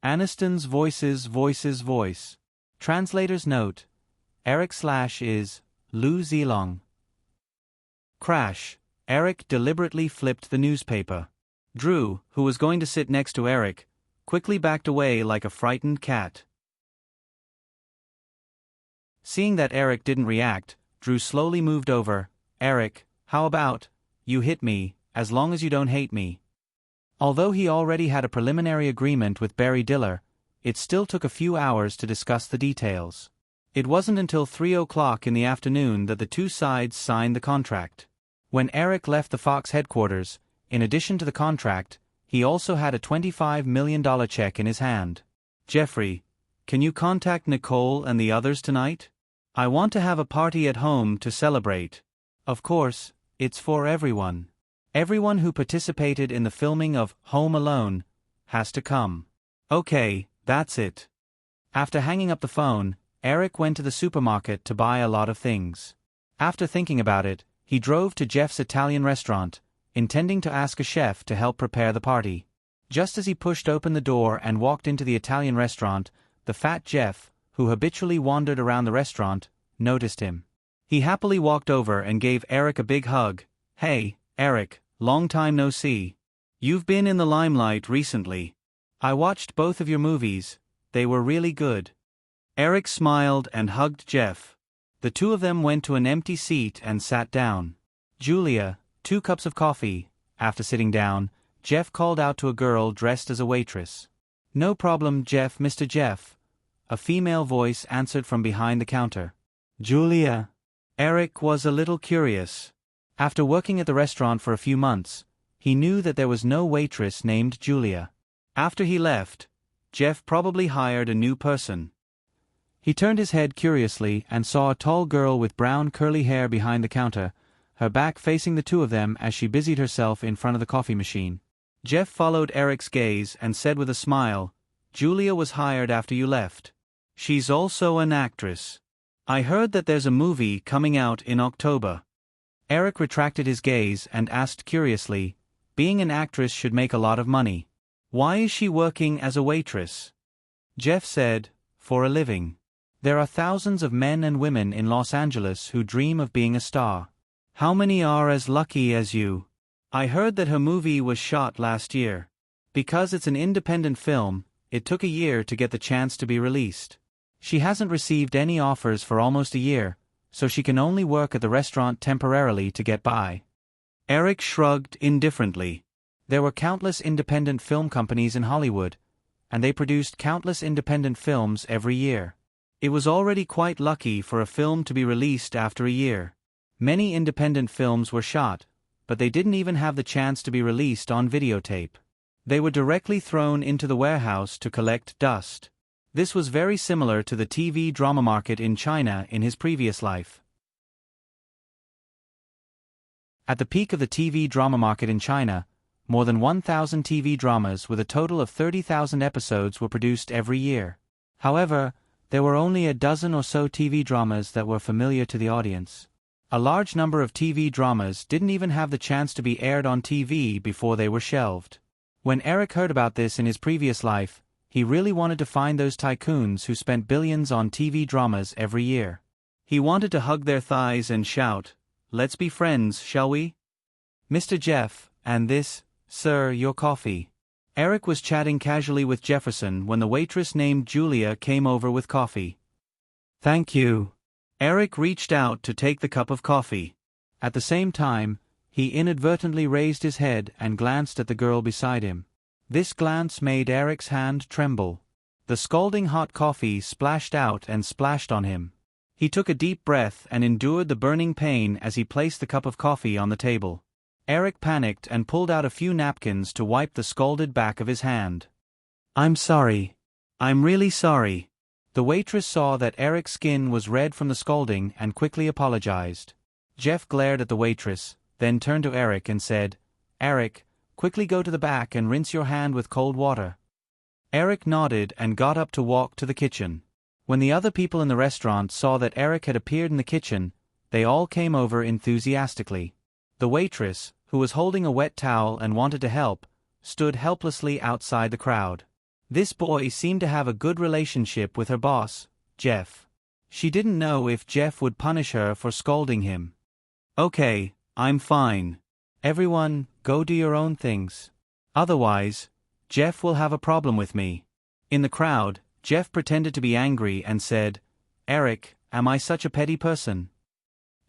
Aniston's voice. Translator's note. Eric / is Lu Zilong. Crash. Eric deliberately flipped the newspaper. Drew, who was going to sit next to Eric, quickly backed away like a frightened cat. Seeing that Eric didn't react, Drew slowly moved over. "Eric, how about, you hit me, as long as you don't hate me." Although he already had a preliminary agreement with Barry Diller, it still took a few hours to discuss the details. It wasn't until 3 o'clock in the afternoon that the two sides signed the contract. When Eric left the Fox headquarters, in addition to the contract, he also had a $25 million check in his hand. "Jeffrey, can you contact Nicole and the others tonight? I want to have a party at home to celebrate. Of course, it's for everyone. Everyone who participated in the filming of Home Alone has to come." "Okay, that's it." After hanging up the phone, Eric went to the supermarket to buy a lot of things. After thinking about it, he drove to Jeff's Italian restaurant, intending to ask a chef to help prepare the party. Just as he pushed open the door and walked into the Italian restaurant, the fat Jeff, who habitually wandered around the restaurant, noticed him. He happily walked over and gave Eric a big hug. "Hey, Eric, long time no see. You've been in the limelight recently. I watched both of your movies, they were really good." Eric smiled and hugged Jeff. The two of them went to an empty seat and sat down. "Julia, 2 cups of coffee." After sitting down, Jeff called out to a girl dressed as a waitress. "No problem, Jeff, Mr. Jeff." A female voice answered from behind the counter. "Julia." Eric was a little curious. After working at the restaurant for a few months, he knew that there was no waitress named Julia. After he left, Jeff probably hired a new person. He turned his head curiously and saw a tall girl with brown curly hair behind the counter, her back facing the two of them as she busied herself in front of the coffee machine. Jeff followed Eric's gaze and said with a smile, "Julia was hired after you left. She's also an actress. I heard that there's a movie coming out in October." Eric retracted his gaze and asked curiously, "Being an actress should make a lot of money. Why is she working as a waitress?" Jeff said, "For a living. There are thousands of men and women in Los Angeles who dream of being a star. How many are as lucky as you? I heard that her movie was shot last year. Because it's an independent film, it took a year to get the chance to be released. She hasn't received any offers for almost a year, so she can only work at the restaurant temporarily to get by." Eric shrugged indifferently. There were countless independent film companies in Hollywood, and they produced countless independent films every year. It was already quite lucky for a film to be released after a year. Many independent films were shot, but they didn't even have the chance to be released on videotape. They were directly thrown into the warehouse to collect dust. This was very similar to the TV drama market in China in his previous life. At the peak of the TV drama market in China, more than 1,000 TV dramas with a total of 30,000 episodes were produced every year. However, There were only a dozen or so TV dramas that were familiar to the audience. A large number of TV dramas didn't even have the chance to be aired on TV before they were shelved. When Eric heard about this in his previous life, he really wanted to find those tycoons who spent billions on TV dramas every year. He wanted to hug their thighs and shout, "Let's be friends, shall we? Mr. Jeff, and this, sir, your coffee." Eric was chatting casually with Jefferson when the waitress named Julia came over with coffee. "Thank you." Eric reached out to take the cup of coffee. At the same time, he inadvertently raised his head and glanced at the girl beside him. This glance made Eric's hand tremble. The scalding hot coffee splashed out and splashed on him. He took a deep breath and endured the burning pain as he placed the cup of coffee on the table. Eric panicked and pulled out a few napkins to wipe the scalded back of his hand. "I'm sorry. I'm really sorry." The waitress saw that Eric's skin was red from the scalding and quickly apologized. Jeff glared at the waitress, then turned to Eric and said, "Eric, quickly go to the back and rinse your hand with cold water." Eric nodded and got up to walk to the kitchen. When the other people in the restaurant saw that Eric had appeared in the kitchen, they all came over enthusiastically. The waitress, who was holding a wet towel and wanted to help, stood helplessly outside the crowd. This boy seemed to have a good relationship with her boss, Jeff. She didn't know if Jeff would punish her for scolding him. "Okay, I'm fine. Everyone, go do your own things. Otherwise, Jeff will have a problem with me." In the crowd, Jeff pretended to be angry and said, "Eric, am I such a petty person?"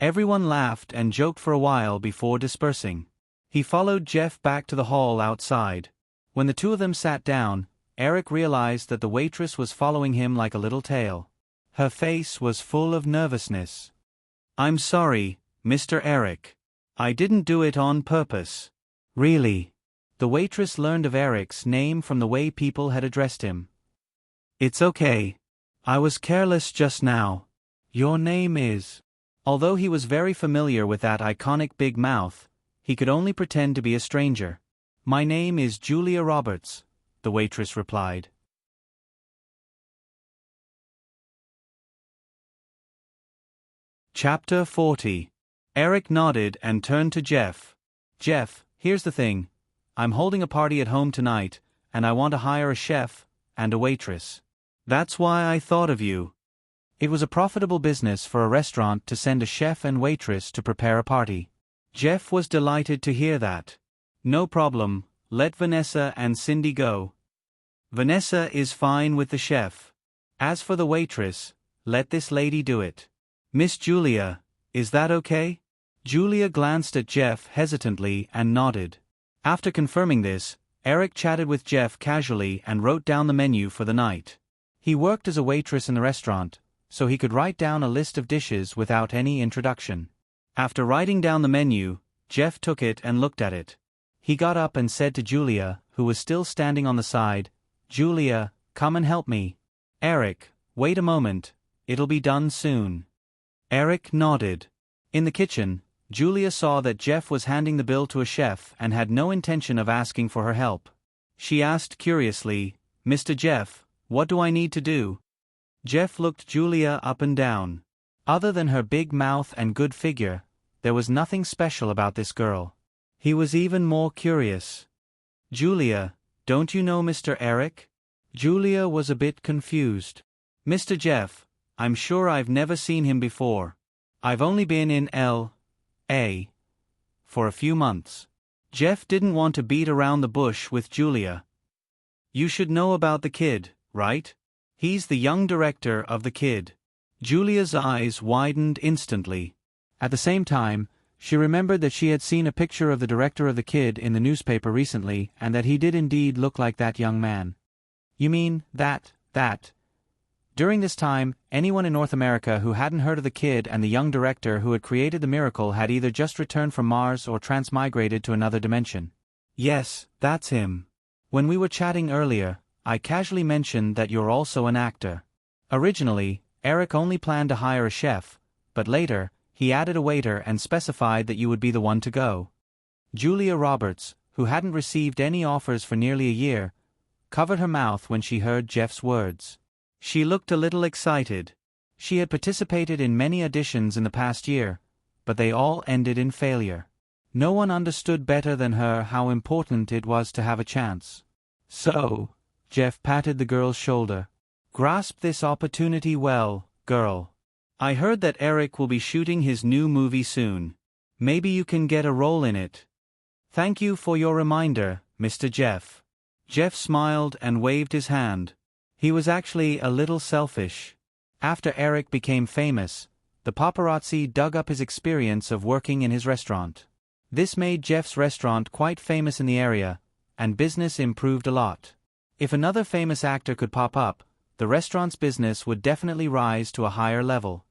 Everyone laughed and joked for a while before dispersing. He followed Jeff back to the hall outside. When the two of them sat down, Eric realized that the waitress was following him like a little tail. Her face was full of nervousness. "I'm sorry, Mr. Eric. I didn't do it on purpose." "Really?" The waitress learned of Eric's name from the way people had addressed him. "It's okay. I was careless just now. Your name is..." Although he was very familiar with that iconic big mouth, he could only pretend to be a stranger. "My name is Julia Roberts," the waitress replied. Chapter 40. Eric nodded and turned to Jeff. "Jeff, here's the thing. I'm holding a party at home tonight, and I want to hire a chef and a waitress. That's why I thought of you." It was a profitable business for a restaurant to send a chef and waitress to prepare a party. Jeff was delighted to hear that. "No problem, let Vanessa and Cindy go. Vanessa is fine with the chef. As for the waitress, let this lady do it. Miss Julia, is that okay?" Julia glanced at Jeff hesitantly and nodded. After confirming this, Eric chatted with Jeff casually and wrote down the menu for the night. He worked as a waitress in the restaurant, so he could write down a list of dishes without any introduction. After writing down the menu, Jeff took it and looked at it. He got up and said to Julia, who was still standing on the side, "Julia, come and help me." "Eric, wait a moment, it'll be done soon." Eric nodded. In the kitchen, Julia saw that Jeff was handing the bill to a chef and had no intention of asking for her help. She asked curiously, "Mr. Jeff, what do I need to do?" Jeff looked Julia up and down. Other than her big mouth and good figure, there was nothing special about this girl. He was even more curious. "Julia, don't you know Mr. Eric?" Julia was a bit confused. "Mr. Jeff, I'm sure I've never seen him before. I've only been in L.A. for a few months." Jeff didn't want to beat around the bush with Julia. "You should know about the kid, right? He's the young director of the kid." Julia's eyes widened instantly. At the same time, she remembered that she had seen a picture of the director of the kid in the newspaper recently and that he did indeed look like that young man. "You mean that. During this time, anyone in North America who hadn't heard of the kid and the young director who had created the miracle had either just returned from Mars or transmigrated to another dimension. "Yes, that's him. When we were chatting earlier, I casually mentioned that you're also an actor." Originally, Eric only planned to hire a chef, but later, he added a waiter and specified that you would be the one to go. Julia Roberts, who hadn't received any offers for nearly a year, covered her mouth when she heard Jeff's words. She looked a little excited. She had participated in many auditions in the past year, but they all ended in failure. No one understood better than her how important it was to have a chance. So, Jeff patted the girl's shoulder. Grasp this opportunity well, girl. I heard that Eric will be shooting his new movie soon. Maybe you can get a role in it. Thank you for your reminder, Mr. Jeff. Jeff smiled and waved his hand. He was actually a little selfish. After Eric became famous, the paparazzi dug up his experience of working in his restaurant. This made Jeff's restaurant quite famous in the area, and business improved a lot. If another famous actor could pop up, the restaurant's business would definitely rise to a higher level.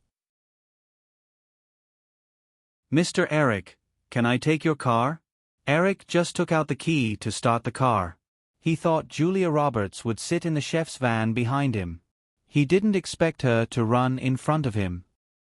Mr. Eric, can I take your car? Eric just took out the key to start the car. He thought Julia Roberts would sit in the chef's van behind him. He didn't expect her to run in front of him.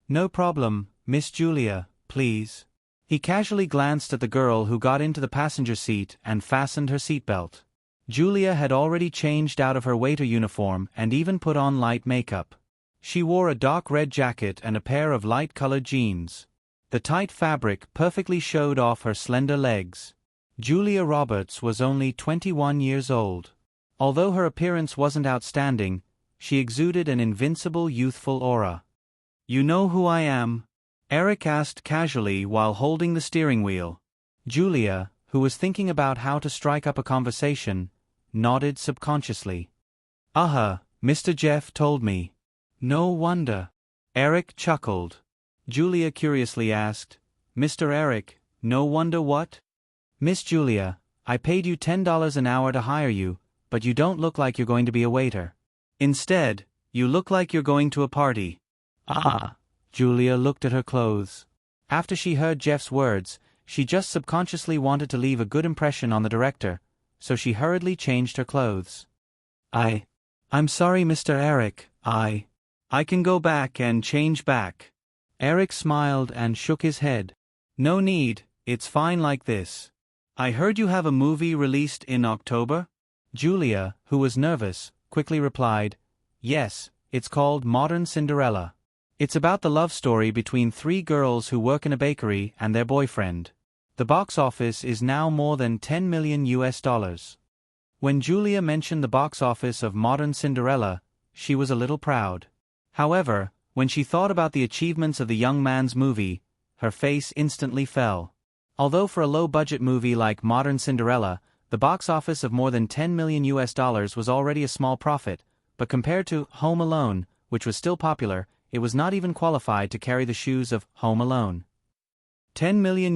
No problem, Miss Julia, please. He casually glanced at the girl who got into the passenger seat and fastened her seatbelt. Julia had already changed out of her waiter uniform and even put on light makeup. She wore a dark red jacket and a pair of light-colored jeans. The tight fabric perfectly showed off her slender legs. Julia Roberts was only 21 years old. Although her appearance wasn't outstanding, she exuded an invincible youthful aura. You know who I am? Eric asked casually while holding the steering wheel. Julia, who was thinking about how to strike up a conversation, nodded subconsciously. Mr. Jeff told me. No wonder. Eric chuckled. Julia curiously asked, Mr. Eric, no wonder what? Miss Julia, I paid you $10 an hour to hire you, but you don't look like you're going to be a waiter. Instead, you look like you're going to a party. Julia looked at her clothes. After she heard Jeff's words, she just subconsciously wanted to leave a good impression on the director, so she hurriedly changed her clothes. I'm sorry, Mr. Eric, I can go back and change back. Eric smiled and shook his head. No need, it's fine like this. I heard you have a movie released in October? Julia, who was nervous, quickly replied, Yes, it's called Modern Cinderella. It's about the love story between three girls who work in a bakery and their boyfriend. The box office is now more than $10 million. When Julia mentioned the box office of Modern Cinderella, she was a little proud. However, when she thought about the achievements of the young man's movie, her face instantly fell. Although for a low-budget movie like Modern Cinderella, the box office of more than $10 million was already a small profit, but compared to Home Alone, which was still popular, it was not even qualified to carry the shoes of Home Alone. $10 million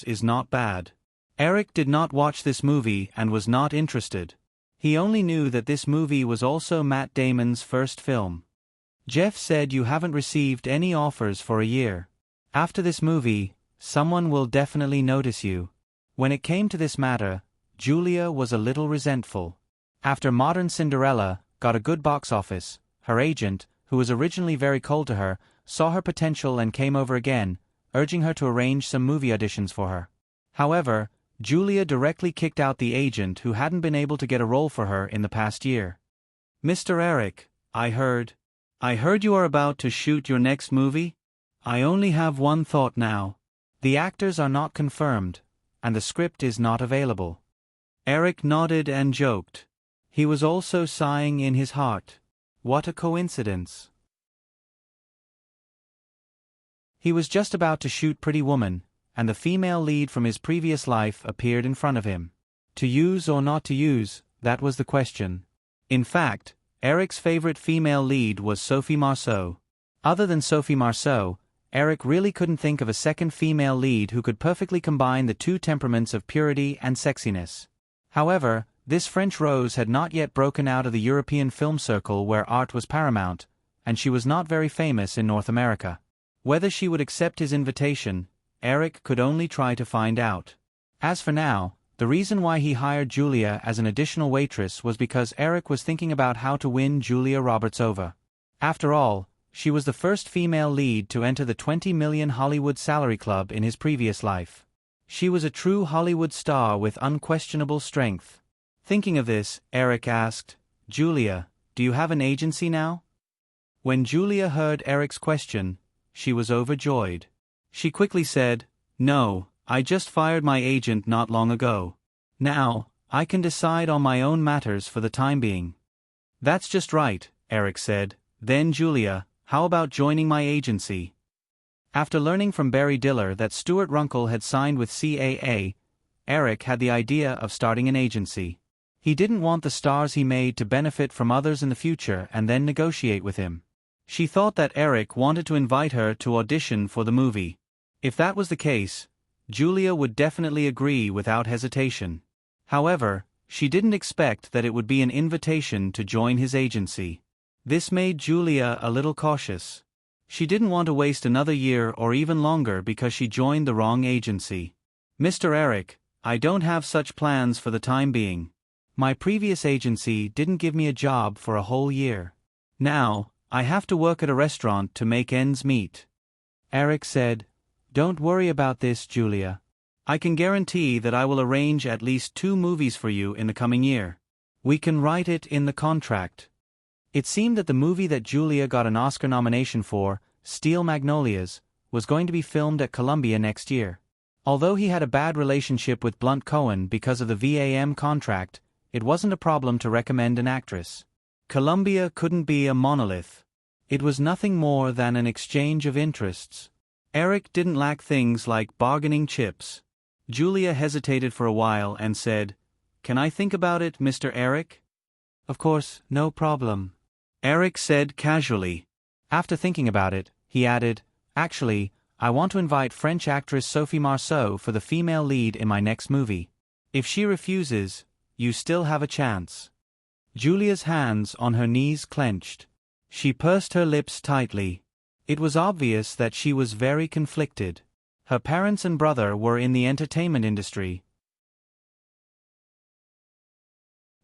is not bad. Eric did not watch this movie and was not interested. He only knew that this movie was also Matt Damon's first film. Jeff said you haven't received any offers for a year. After this movie, someone will definitely notice you. When it came to this matter, Julia was a little resentful. After Modern Cinderella got a good box office, her agent, who was originally very cold to her, saw her potential and came over again, urging her to arrange some movie auditions for her. However, Julia directly kicked out the agent who hadn't been able to get a role for her in the past year. Mr. Eric, I heard you are about to shoot your next movie? I only have one thought now. The actors are not confirmed, and the script is not available. Eric nodded and joked. He was also sighing in his heart. What a coincidence. He was just about to shoot Pretty Woman, and the female lead from his previous life appeared in front of him. To use or not to use, that was the question. In fact, Eric's favorite female lead was Sophie Marceau. Other than Sophie Marceau, Eric really couldn't think of a second female lead who could perfectly combine the two temperaments of purity and sexiness. However, this French rose had not yet broken out of the European film circle where art was paramount, and she was not very famous in North America. Whether she would accept his invitation, Eric could only try to find out. As for now, the reason why he hired Julia as an additional waitress was because Eric was thinking about how to win Julia Roberts over. After all, she was the first female lead to enter the 20 million Hollywood salary club in his previous life. She was a true Hollywood star with unquestionable strength. Thinking of this, Eric asked, Julia, do you have an agency now? When Julia heard Eric's question, she was overjoyed. She quickly said, "No, I just fired my agent not long ago. Now, I can decide on my own matters for the time being." "That's just right," Eric said. "Then Julia, how about joining my agency?" After learning from Barry Diller that Stuart Runkle had signed with CAA, Eric had the idea of starting an agency. He didn't want the stars he made to benefit from others in the future and then negotiate with him. She thought that Eric wanted to invite her to audition for the movie. If that was the case, Julia would definitely agree without hesitation. However, she didn't expect that it would be an invitation to join his agency. This made Julia a little cautious. She didn't want to waste another year or even longer because she joined the wrong agency. "Mr. Eric, I don't have such plans for the time being. My previous agency didn't give me a job for a whole year. Now, I have to work at a restaurant to make ends meet." Eric said, "Don't worry about this, Julia. I can guarantee that I will arrange at least 2 movies for you in the coming year. We can write it in the contract." It seemed that the movie that Julia got an Oscar nomination for, Steel Magnolias, was going to be filmed at Columbia next year. Although he had a bad relationship with Blunt Cohen because of the VAM contract, it wasn't a problem to recommend an actress. Columbia couldn't be a monolith. It was nothing more than an exchange of interests. Eric didn't lack things like bargaining chips. Julia hesitated for a while and said, "Can I think about it, Mr. Eric?" "Of course, no problem," Eric said casually. After thinking about it, he added, "Actually, I want to invite French actress Sophie Marceau for the female lead in my next movie. If she refuses, you still have a chance." Julia's hands on her knees clenched. She pursed her lips tightly. It was obvious that she was very conflicted. Her parents and brother were in the entertainment industry.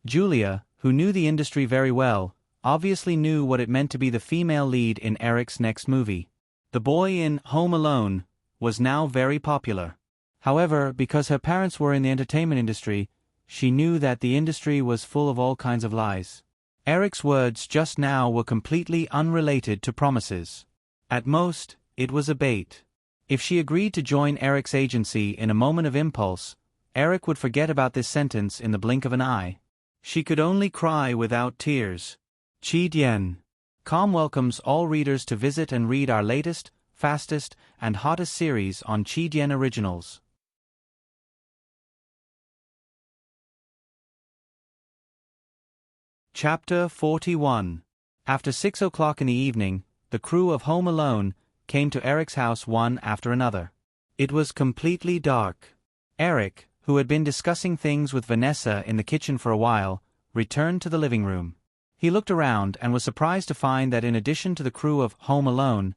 Julia, who knew the industry very well, obviously knew what it meant to be the female lead in Eric's next movie. The boy in Home Alone was now very popular. However, because her parents were in the entertainment industry, she knew that the industry was full of all kinds of lies. Eric's words just now were completely unrelated to promises. At most, it was a bait. If she agreed to join Eric's agency in a moment of impulse, Eric would forget about this sentence in the blink of an eye. She could only cry without tears. Chi Dian. Com welcomes all readers to visit and read our latest, fastest, and hottest series on Chi Dian Originals. Chapter 41. After 6 o'clock in the evening, the crew of Home Alone came to Eric's house one after another. It was completely dark. Eric, who had been discussing things with Vanessa in the kitchen for a while, returned to the living room. He looked around and was surprised to find that in addition to the crew of Home Alone,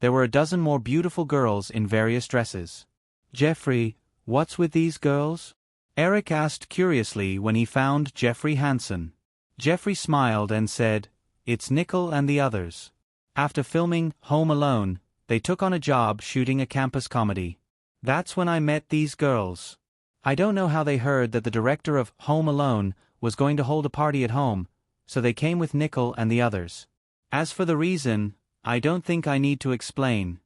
there were a dozen more beautiful girls in various dresses. "Jeffrey, what's with these girls?" Eric asked curiously when he found Jeffrey Hansen. Jeffrey smiled and said, "It's Nickel and the others. After filming Home Alone, they took on a job shooting a campus comedy. That's when I met these girls. I don't know how they heard that the director of Home Alone was going to hold a party at home, so they came with Nickel and the others. As for the reason, I don't think I need to explain."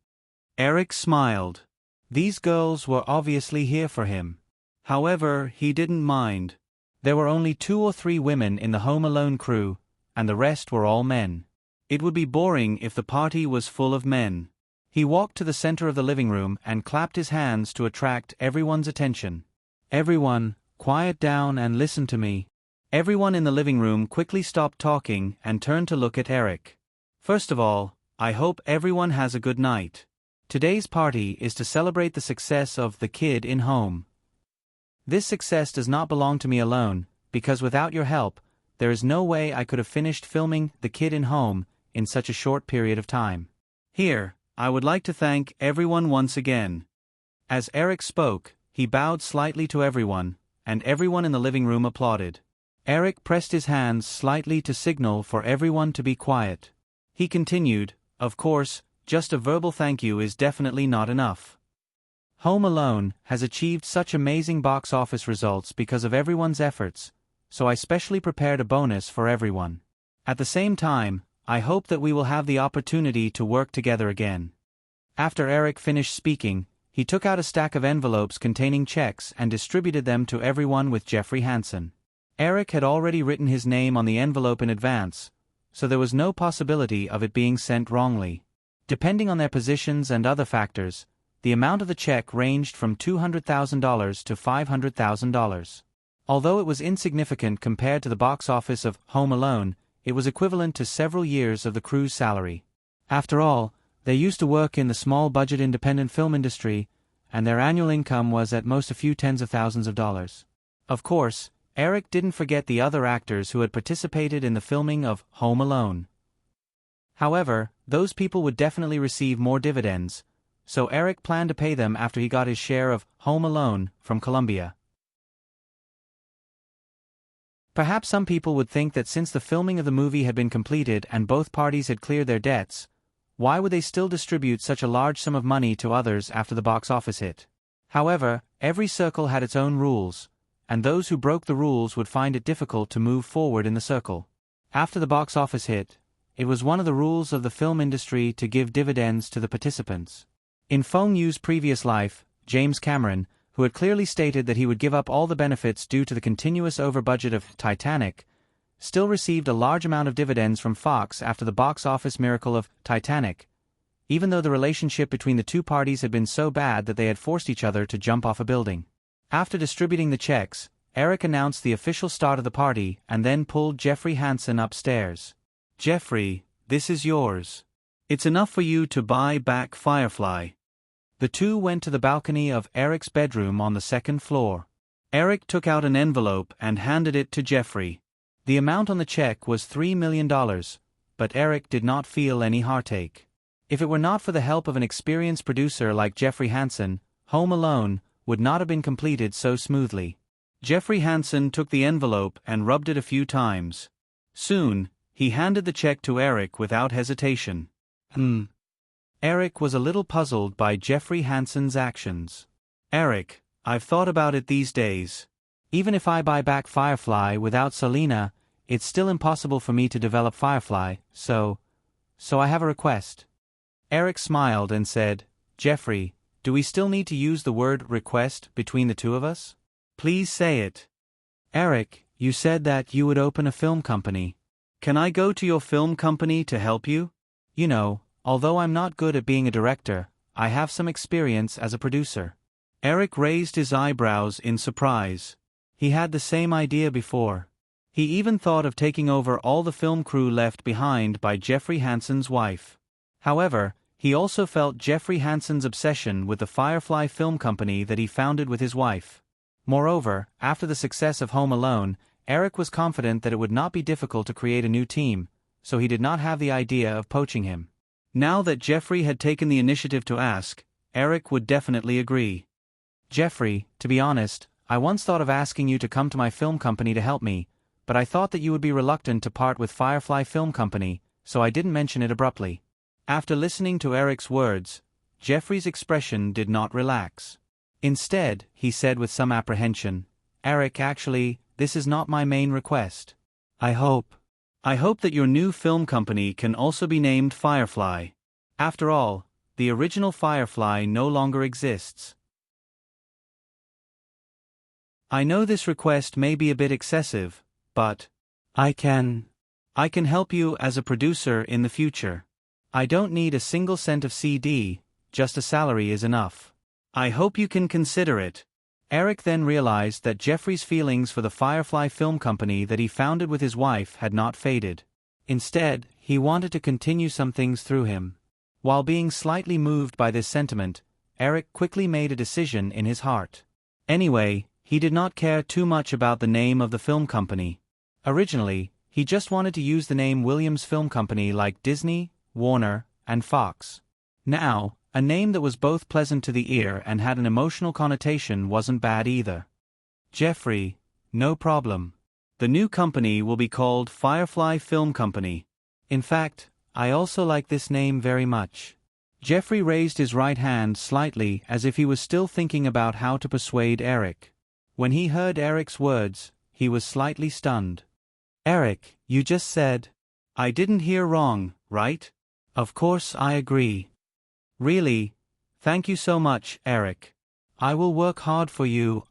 Eric smiled. These girls were obviously here for him. However, he didn't mind. There were only 2 or 3 women in the Home Alone crew, and the rest were all men. It would be boring if the party was full of men. He walked to the center of the living room and clapped his hands to attract everyone's attention. "Everyone, quiet down and listen to me." Everyone in the living room quickly stopped talking and turned to look at Eric. "First of all, I hope everyone has a good night. Today's party is to celebrate the success of The Kid in Home. This success does not belong to me alone, because without your help, there is no way I could have finished filming The Kid in Home in such a short period of time. Here, I would like to thank everyone once again." As Eric spoke, he bowed slightly to everyone, and everyone in the living room applauded. Eric pressed his hands slightly to signal for everyone to be quiet. He continued, "Of course, just a verbal thank you is definitely not enough. Home Alone has achieved such amazing box office results because of everyone's efforts, so I specially prepared a bonus for everyone. At the same time, I hope that we will have the opportunity to work together again." After Eric finished speaking, he took out a stack of envelopes containing checks and distributed them to everyone with Jeffrey Hansen. Eric had already written his name on the envelope in advance, so there was no possibility of it being sent wrongly. Depending on their positions and other factors, the amount of the check ranged from $200,000 to $500,000. Although it was insignificant compared to the box office of Home Alone, it was equivalent to several years of the crew's salary. After all, they used to work in the small-budget independent film industry, and their annual income was at most a few tens of thousands of dollars. Of course, Eric didn't forget the other actors who had participated in the filming of Home Alone. However, those people would definitely receive more dividends, so Eric planned to pay them after he got his share of Home Alone from Columbia. Perhaps some people would think that since the filming of the movie had been completed and both parties had cleared their debts, why would they still distribute such a large sum of money to others after the box office hit? However, every circle had its own rules, and those who broke the rules would find it difficult to move forward in the circle. After the box office hit, it was one of the rules of the film industry to give dividends to the participants. In Fong Yu's previous life, James Cameron, who had clearly stated that he would give up all the benefits due to the continuous over-budget of Titanic, still received a large amount of dividends from Fox after the box office miracle of Titanic, even though the relationship between the two parties had been so bad that they had forced each other to jump off a building. After distributing the checks, Eric announced the official start of the party and then pulled Jeffrey Hansen upstairs. "Jeffrey, this is yours. It's enough for you to buy back Firefly." The two went to the balcony of Eric's bedroom on the second floor. Eric took out an envelope and handed it to Jeffrey. The amount on the check was $3 million, but Eric did not feel any heartache. If it were not for the help of an experienced producer like Jeffrey Hansen, Home Alone would not have been completed so smoothly. Jeffrey Hansen took the envelope and rubbed it a few times. Soon, he handed the check to Eric without hesitation. Eric was a little puzzled by Jeffrey Hansen's actions. "Eric, I've thought about it these days. Even if I buy back Firefly without Selena, it's still impossible for me to develop Firefly, so I have a request." Eric smiled and said, "Jeffrey, do we still need to use the word request between the two of us? Please say it." "Eric, you said that you would open a film company. Can I go to your film company to help you? You know, although I'm not good at being a director, I have some experience as a producer." Eric raised his eyebrows in surprise. He had the same idea before. He even thought of taking over all the film crew left behind by Jeffrey Hansen's wife. However, he also felt Jeffrey Hansen's obsession with the Firefly Film Company that he founded with his wife. Moreover, after the success of Home Alone, Eric was confident that it would not be difficult to create a new team, so he did not have the idea of poaching him. Now that Jeffrey had taken the initiative to ask, Eric would definitely agree. "Jeffrey, to be honest, I once thought of asking you to come to my film company to help me, but I thought that you would be reluctant to part with Firefly Film Company, so I didn't mention it abruptly." After listening to Eric's words, Jeffrey's expression did not relax. Instead, he said with some apprehension, "Eric, actually, this is not my main request. I hope that your new film company can also be named Firefly. After all, the original Firefly no longer exists." "I know this request may be a bit excessive, but I can help you as a producer in the future. I don't need a single cent of CD, just a salary is enough. I hope you can consider it." Eric then realized that Jeffrey's feelings for the Firefly Film Company that he founded with his wife had not faded. Instead, he wanted to continue some things through him. While being slightly moved by this sentiment, Eric quickly made a decision in his heart. Anyway, he did not care too much about the name of the film company. Originally, he just wanted to use the name Williams Film Company like Disney, Warner, and Fox. Now, a name that was both pleasant to the ear and had an emotional connotation wasn't bad either. "Jeffrey, no problem. The new company will be called Firefly Film Company. In fact, I also like this name very much." Jeffrey raised his right hand slightly as if he was still thinking about how to persuade Eric. When he heard Eric's words, he was slightly stunned. "Eric, you just said..." I didn't hear wrong, right? Of course I agree. Really? Thank you so much, Eric. I will work hard for you,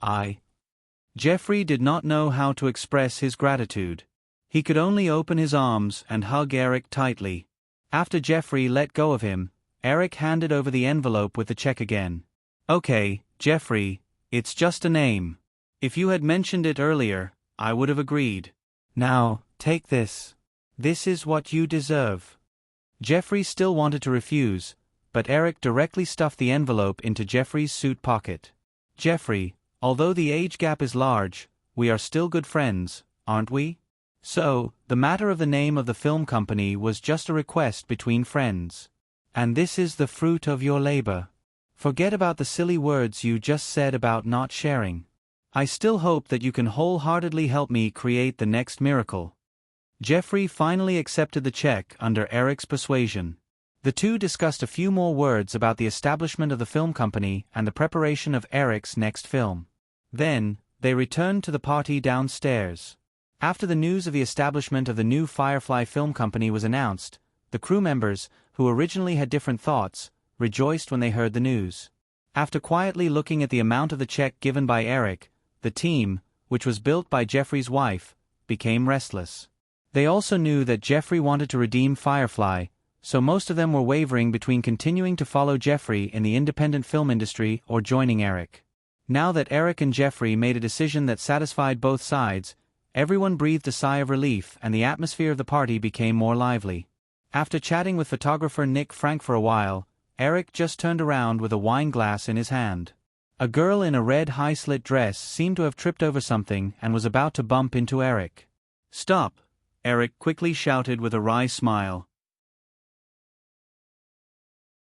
Jeffrey did not know how to express his gratitude. He could only open his arms and hug Eric tightly. After Jeffrey let go of him, Eric handed over the envelope with the check again. Okay, Jeffrey, it's just a name. If you had mentioned it earlier, I would have agreed. Now, take this. This is what you deserve. Jeffrey still wanted to refuse, but Eric directly stuffed the envelope into Jeffrey's suit pocket. Jeffrey, although the age gap is large, we are still good friends, aren't we? So, the matter of the name of the film company was just a request between friends. And this is the fruit of your labor. Forget about the silly words you just said about not sharing. I still hope that you can wholeheartedly help me create the next miracle. Jeffrey finally accepted the check under Eric's persuasion. The two discussed a few more words about the establishment of the film company and the preparation of Eric's next film. Then, they returned to the party downstairs. After the news of the establishment of the new Firefly Film Company was announced, the crew members, who originally had different thoughts, rejoiced when they heard the news. After quietly looking at the amount of the check given by Eric, the team, which was built by Jeffrey's wife, became restless. They also knew that Jeffrey wanted to redeem Firefly, so most of them were wavering between continuing to follow Jeffrey in the independent film industry or joining Eric. Now that Eric and Jeffrey made a decision that satisfied both sides, everyone breathed a sigh of relief and the atmosphere of the party became more lively. After chatting with photographer Nick Frank for a while, Eric just turned around with a wine glass in his hand. A girl in a red high-slit dress seemed to have tripped over something and was about to bump into Eric. "Stop!" Eric quickly shouted with a wry smile.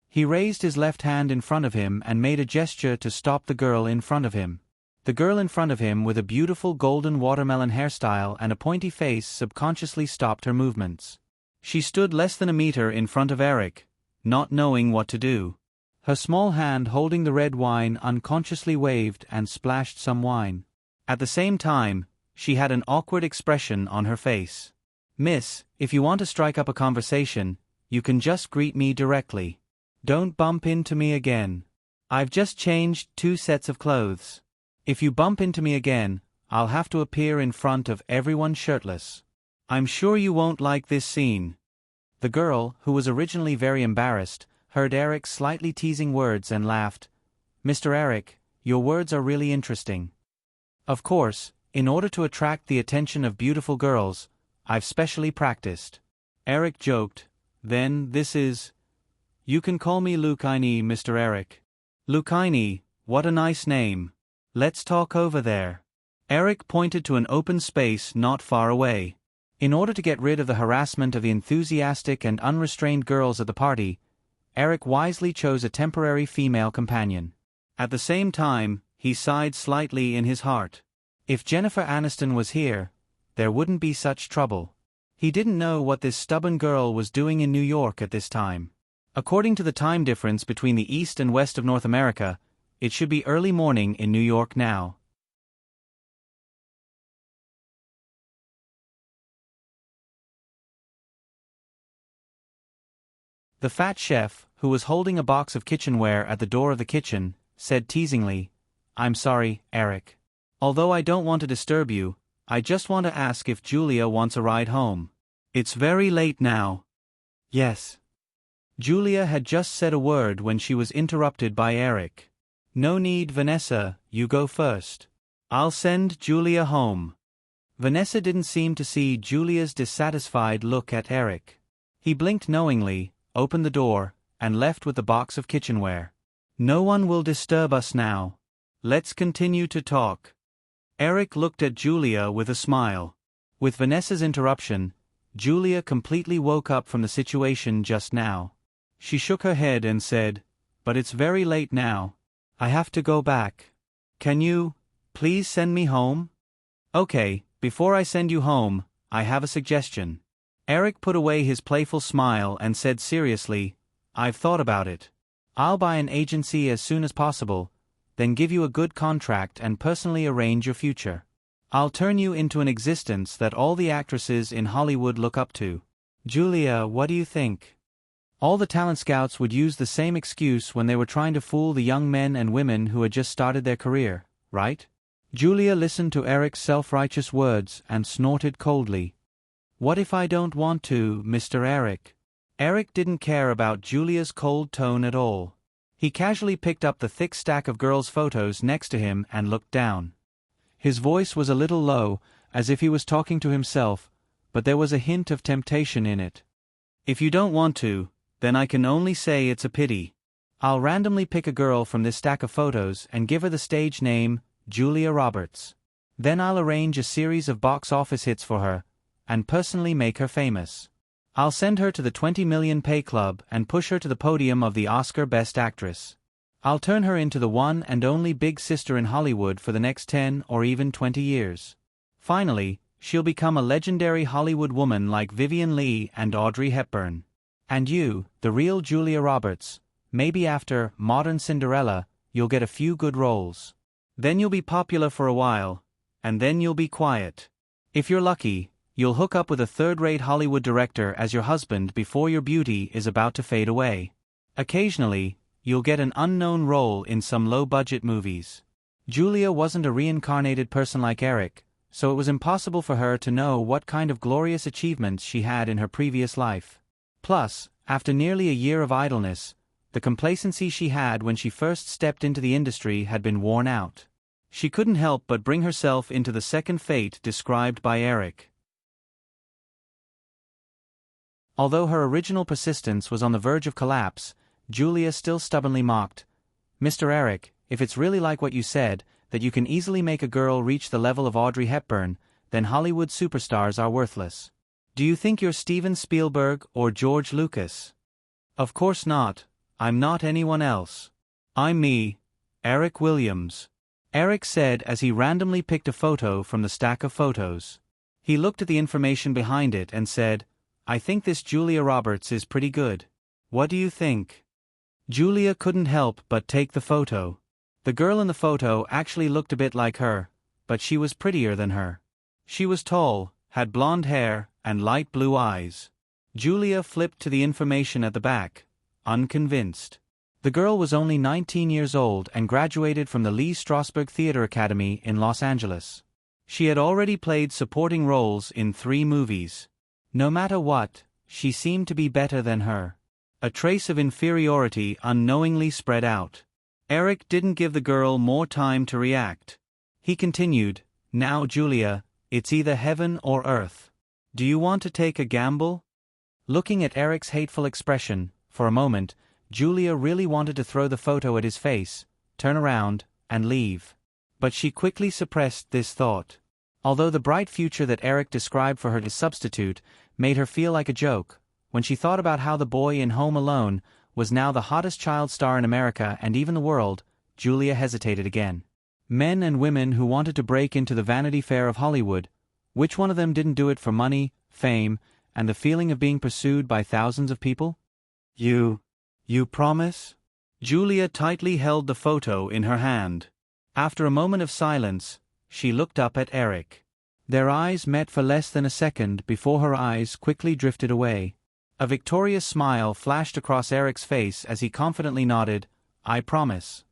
He raised his left hand in front of him and made a gesture to stop the girl in front of him. The girl in front of him with a beautiful golden watermelon hairstyle and a pointy face subconsciously stopped her movements. She stood less than a meter in front of Eric, not knowing what to do. Her small hand holding the red wine unconsciously waved and splashed some wine. At the same time, she had an awkward expression on her face. "Miss, if you want to strike up a conversation, you can just greet me directly. Don't bump into me again. I've just changed 2 sets of clothes. If you bump into me again, I'll have to appear in front of everyone shirtless. I'm sure you won't like this scene." The girl, who was originally very embarrassed, heard Eric's slightly teasing words and laughed. "Mr. Eric, your words are really interesting. Of course, in order to attract the attention of beautiful girls, I've specially practiced." Eric joked, "Then this is... You can call me Lucini, Mr. Eric." "Lucini, what a nice name. Let's talk over there." Eric pointed to an open space not far away. In order to get rid of the harassment of the enthusiastic and unrestrained girls at the party, Eric wisely chose a temporary female companion. At the same time, he sighed slightly in his heart. If Jennifer Aniston was here, there wouldn't be such trouble. He didn't know what this stubborn girl was doing in New York at this time. According to the time difference between the east and west of North America, it should be early morning in New York now. The fat chef, who was holding a box of kitchenware at the door of the kitchen, said teasingly, "I'm sorry, Eric. Although I don't want to disturb you, I just want to ask if Julia wants a ride home. It's very late now." "Yes." Julia had just said a word when she was interrupted by Eric. "No need, Vanessa, you go first. I'll send Julia home." Vanessa didn't seem to see Julia's dissatisfied look at Eric. He blinked knowingly, opened the door, and left with the box of kitchenware. "No one will disturb us now. Let's continue to talk." Eric looked at Julia with a smile. With Vanessa's interruption, Julia completely woke up from the situation just now. She shook her head and said, "But it's very late now. I have to go back. Can you, please send me home?" "Okay, before I send you home, I have a suggestion." Eric put away his playful smile and said seriously, "I've thought about it. I'll buy an agency as soon as possible, then give you a good contract and personally arrange your future. I'll turn you into an existence that all the actresses in Hollywood look up to. Julia, what do you think? All the talent scouts would use the same excuse when they were trying to fool the young men and women who had just started their career, right? Julia listened to Eric's self-righteous words and snorted coldly. What if I don't want to, Mr. Eric? Eric didn't care about Julia's cold tone at all. He casually picked up the thick stack of girls' photos next to him and looked down. His voice was a little low, as if he was talking to himself, but there was a hint of temptation in it. If you don't want to, then I can only say it's a pity. I'll randomly pick a girl from this stack of photos and give her the stage name, Julia Roberts. Then I'll arrange a series of box office hits for her, and personally make her famous. I'll send her to the 20 million pay club and push her to the podium of the Oscar Best Actress. I'll turn her into the one and only big sister in Hollywood for the next 10 or even 20 years. Finally, she'll become a legendary Hollywood woman like Vivien Leigh and Audrey Hepburn. And you, the real Julia Roberts, maybe after Modern Cinderella, you'll get a few good roles. Then you'll be popular for a while, and then you'll be quiet. If you're lucky, you'll hook up with a third-rate Hollywood director as your husband before your beauty is about to fade away. Occasionally, you'll get an unknown role in some low-budget movies. Julia wasn't a reincarnated person like Eric, so it was impossible for her to know what kind of glorious achievements she had in her previous life. Plus, after nearly a year of idleness, the complacency she had when she first stepped into the industry had been worn out. She couldn't help but bring herself into the second fate described by Eric. Although her original persistence was on the verge of collapse, Julia still stubbornly mocked, "Mr. Eric, if it's really like what you said, that you can easily make a girl reach the level of Audrey Hepburn, then Hollywood superstars are worthless. Do you think you're Steven Spielberg or George Lucas? Of course not. I'm not anyone else. I'm me, Eric Williams," Eric said as he randomly picked a photo from the stack of photos. He looked at the information behind it and said, "I think this Julia Roberts is pretty good. What do you think?" Julia couldn't help but take the photo. The girl in the photo actually looked a bit like her, but she was prettier than her. She was tall, had blonde hair, and light blue eyes. Julia flipped to the information at the back, unconvinced. The girl was only 19 years old and graduated from the Lee Strasberg Theater Academy in Los Angeles. She had already played supporting roles in 3 movies. No matter what, she seemed to be better than her. A trace of inferiority unknowingly spread out. Eric didn't give the girl more time to react. He continued, "Now Julia, it's either heaven or earth. Do you want to take a gamble?" Looking at Eric's hateful expression, for a moment, Julia really wanted to throw the photo at his face, turn around, and leave. But she quickly suppressed this thought. Although the bright future that Eric described for her to substitute made her feel like a joke, when she thought about how the boy in Home Alone was now the hottest child star in America and even the world, Julia hesitated again. Men and women who wanted to break into the Vanity Fair of Hollywood, which one of them didn't do it for money, fame, and the feeling of being pursued by thousands of people? You promise?" Julia tightly held the photo in her hand. After a moment of silence, she looked up at Eric. Their eyes met for less than a second before her eyes quickly drifted away. A victorious smile flashed across Eric's face as he confidently nodded, "I promise."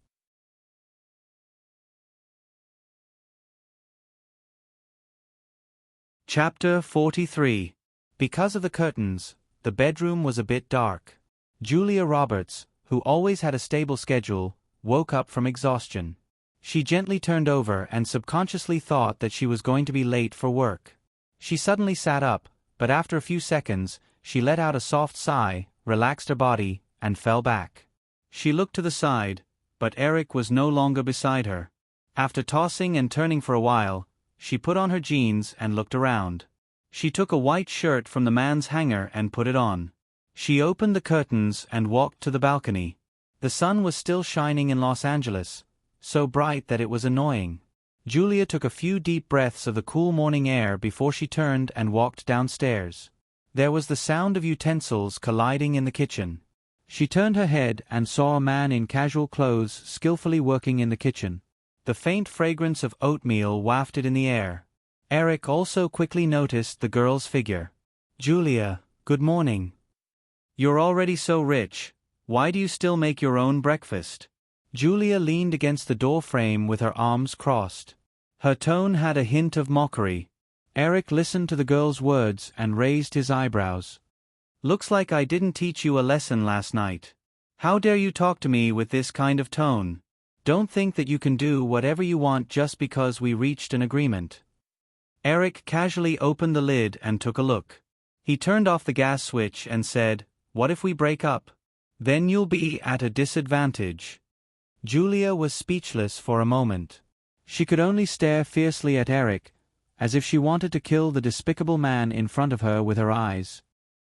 Chapter 43. Because of the curtains, the bedroom was a bit dark. Julia Roberts, who always had a stable schedule, woke up from exhaustion. She gently turned over and subconsciously thought that she was going to be late for work. She suddenly sat up, but after a few seconds, she let out a soft sigh, relaxed her body, and fell back. She looked to the side, but Eric was no longer beside her. After tossing and turning for a while, she put on her jeans and looked around. She took a white shirt from the man's hanger and put it on. She opened the curtains and walked to the balcony. The sun was still shining in Los Angeles, so bright that it was annoying. Julia took a few deep breaths of the cool morning air before she turned and walked downstairs. There was the sound of utensils colliding in the kitchen. She turned her head and saw a man in casual clothes skillfully working in the kitchen. The faint fragrance of oatmeal wafted in the air. Eric also quickly noticed the girl's figure. "Julia, Good morning. You're already so rich, why do you still make your own breakfast? Julia leaned against the door frame with her arms crossed. Her tone had a hint of mockery. Eric listened to the girl's words and raised his eyebrows. Looks like I didn't teach you a lesson last night. How dare you talk to me with this kind of tone? Don't think that you can do whatever you want just because we reached an agreement. Eric casually opened the lid and took a look. He turned off the gas switch and said, "What if we break up? Then you'll be at a disadvantage." Julia was speechless for a moment. She could only stare fiercely at Eric, as if she wanted to kill the despicable man in front of her with her eyes.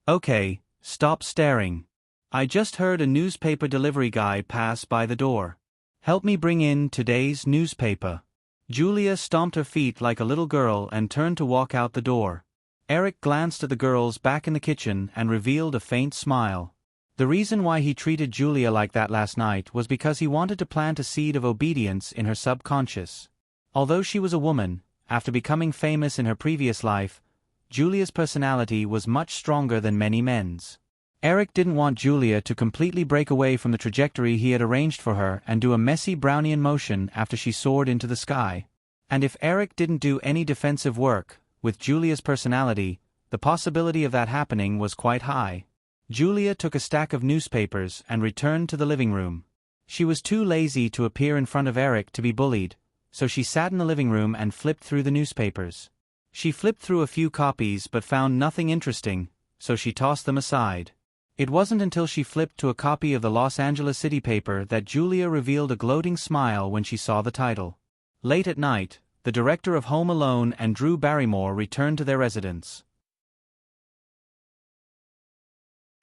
"Okay, stop staring. I just heard a newspaper delivery guy pass by the door. Help me bring in today's newspaper." Julia stomped her feet like a little girl and turned to walk out the door. Eric glanced at the girls back in the kitchen and revealed a faint smile. The reason why he treated Julia like that last night was because he wanted to plant a seed of obedience in her subconscious. Although she was a woman, after becoming famous in her previous life, Julia's personality was much stronger than many men's. Eric didn't want Julia to completely break away from the trajectory he had arranged for her and do a messy Brownian motion after she soared into the sky. And if Eric didn't do any defensive work, with Julia's personality, the possibility of that happening was quite high. Julia took a stack of newspapers and returned to the living room. She was too lazy to appear in front of Eric to be bullied, so she sat in the living room and flipped through the newspapers. She flipped through a few copies but found nothing interesting, so she tossed them aside. It wasn't until she flipped to a copy of the Los Angeles City paper that Julia revealed a gloating smile when she saw the title. Late at night, the director of Home Alone and Drew Barrymore returned to their residence.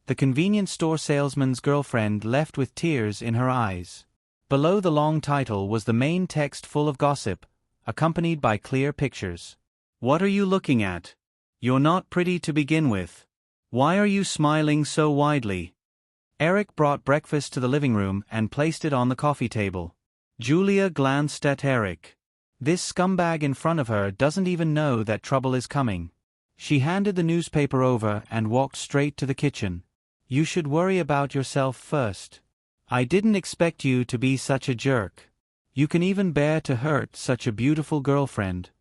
The convenience store salesman's girlfriend left with tears in her eyes. Below the long title was the main text full of gossip, accompanied by clear pictures. "What are you looking at? You're not pretty to begin with. Why are you smiling so widely?" Eric brought breakfast to the living room and placed it on the coffee table. Julia glanced at Eric. This scumbag in front of her doesn't even know that trouble is coming. She handed the newspaper over and walked straight to the kitchen. "You should worry about yourself first. I didn't expect you to be such a jerk. You can even bear to hurt such a beautiful girlfriend."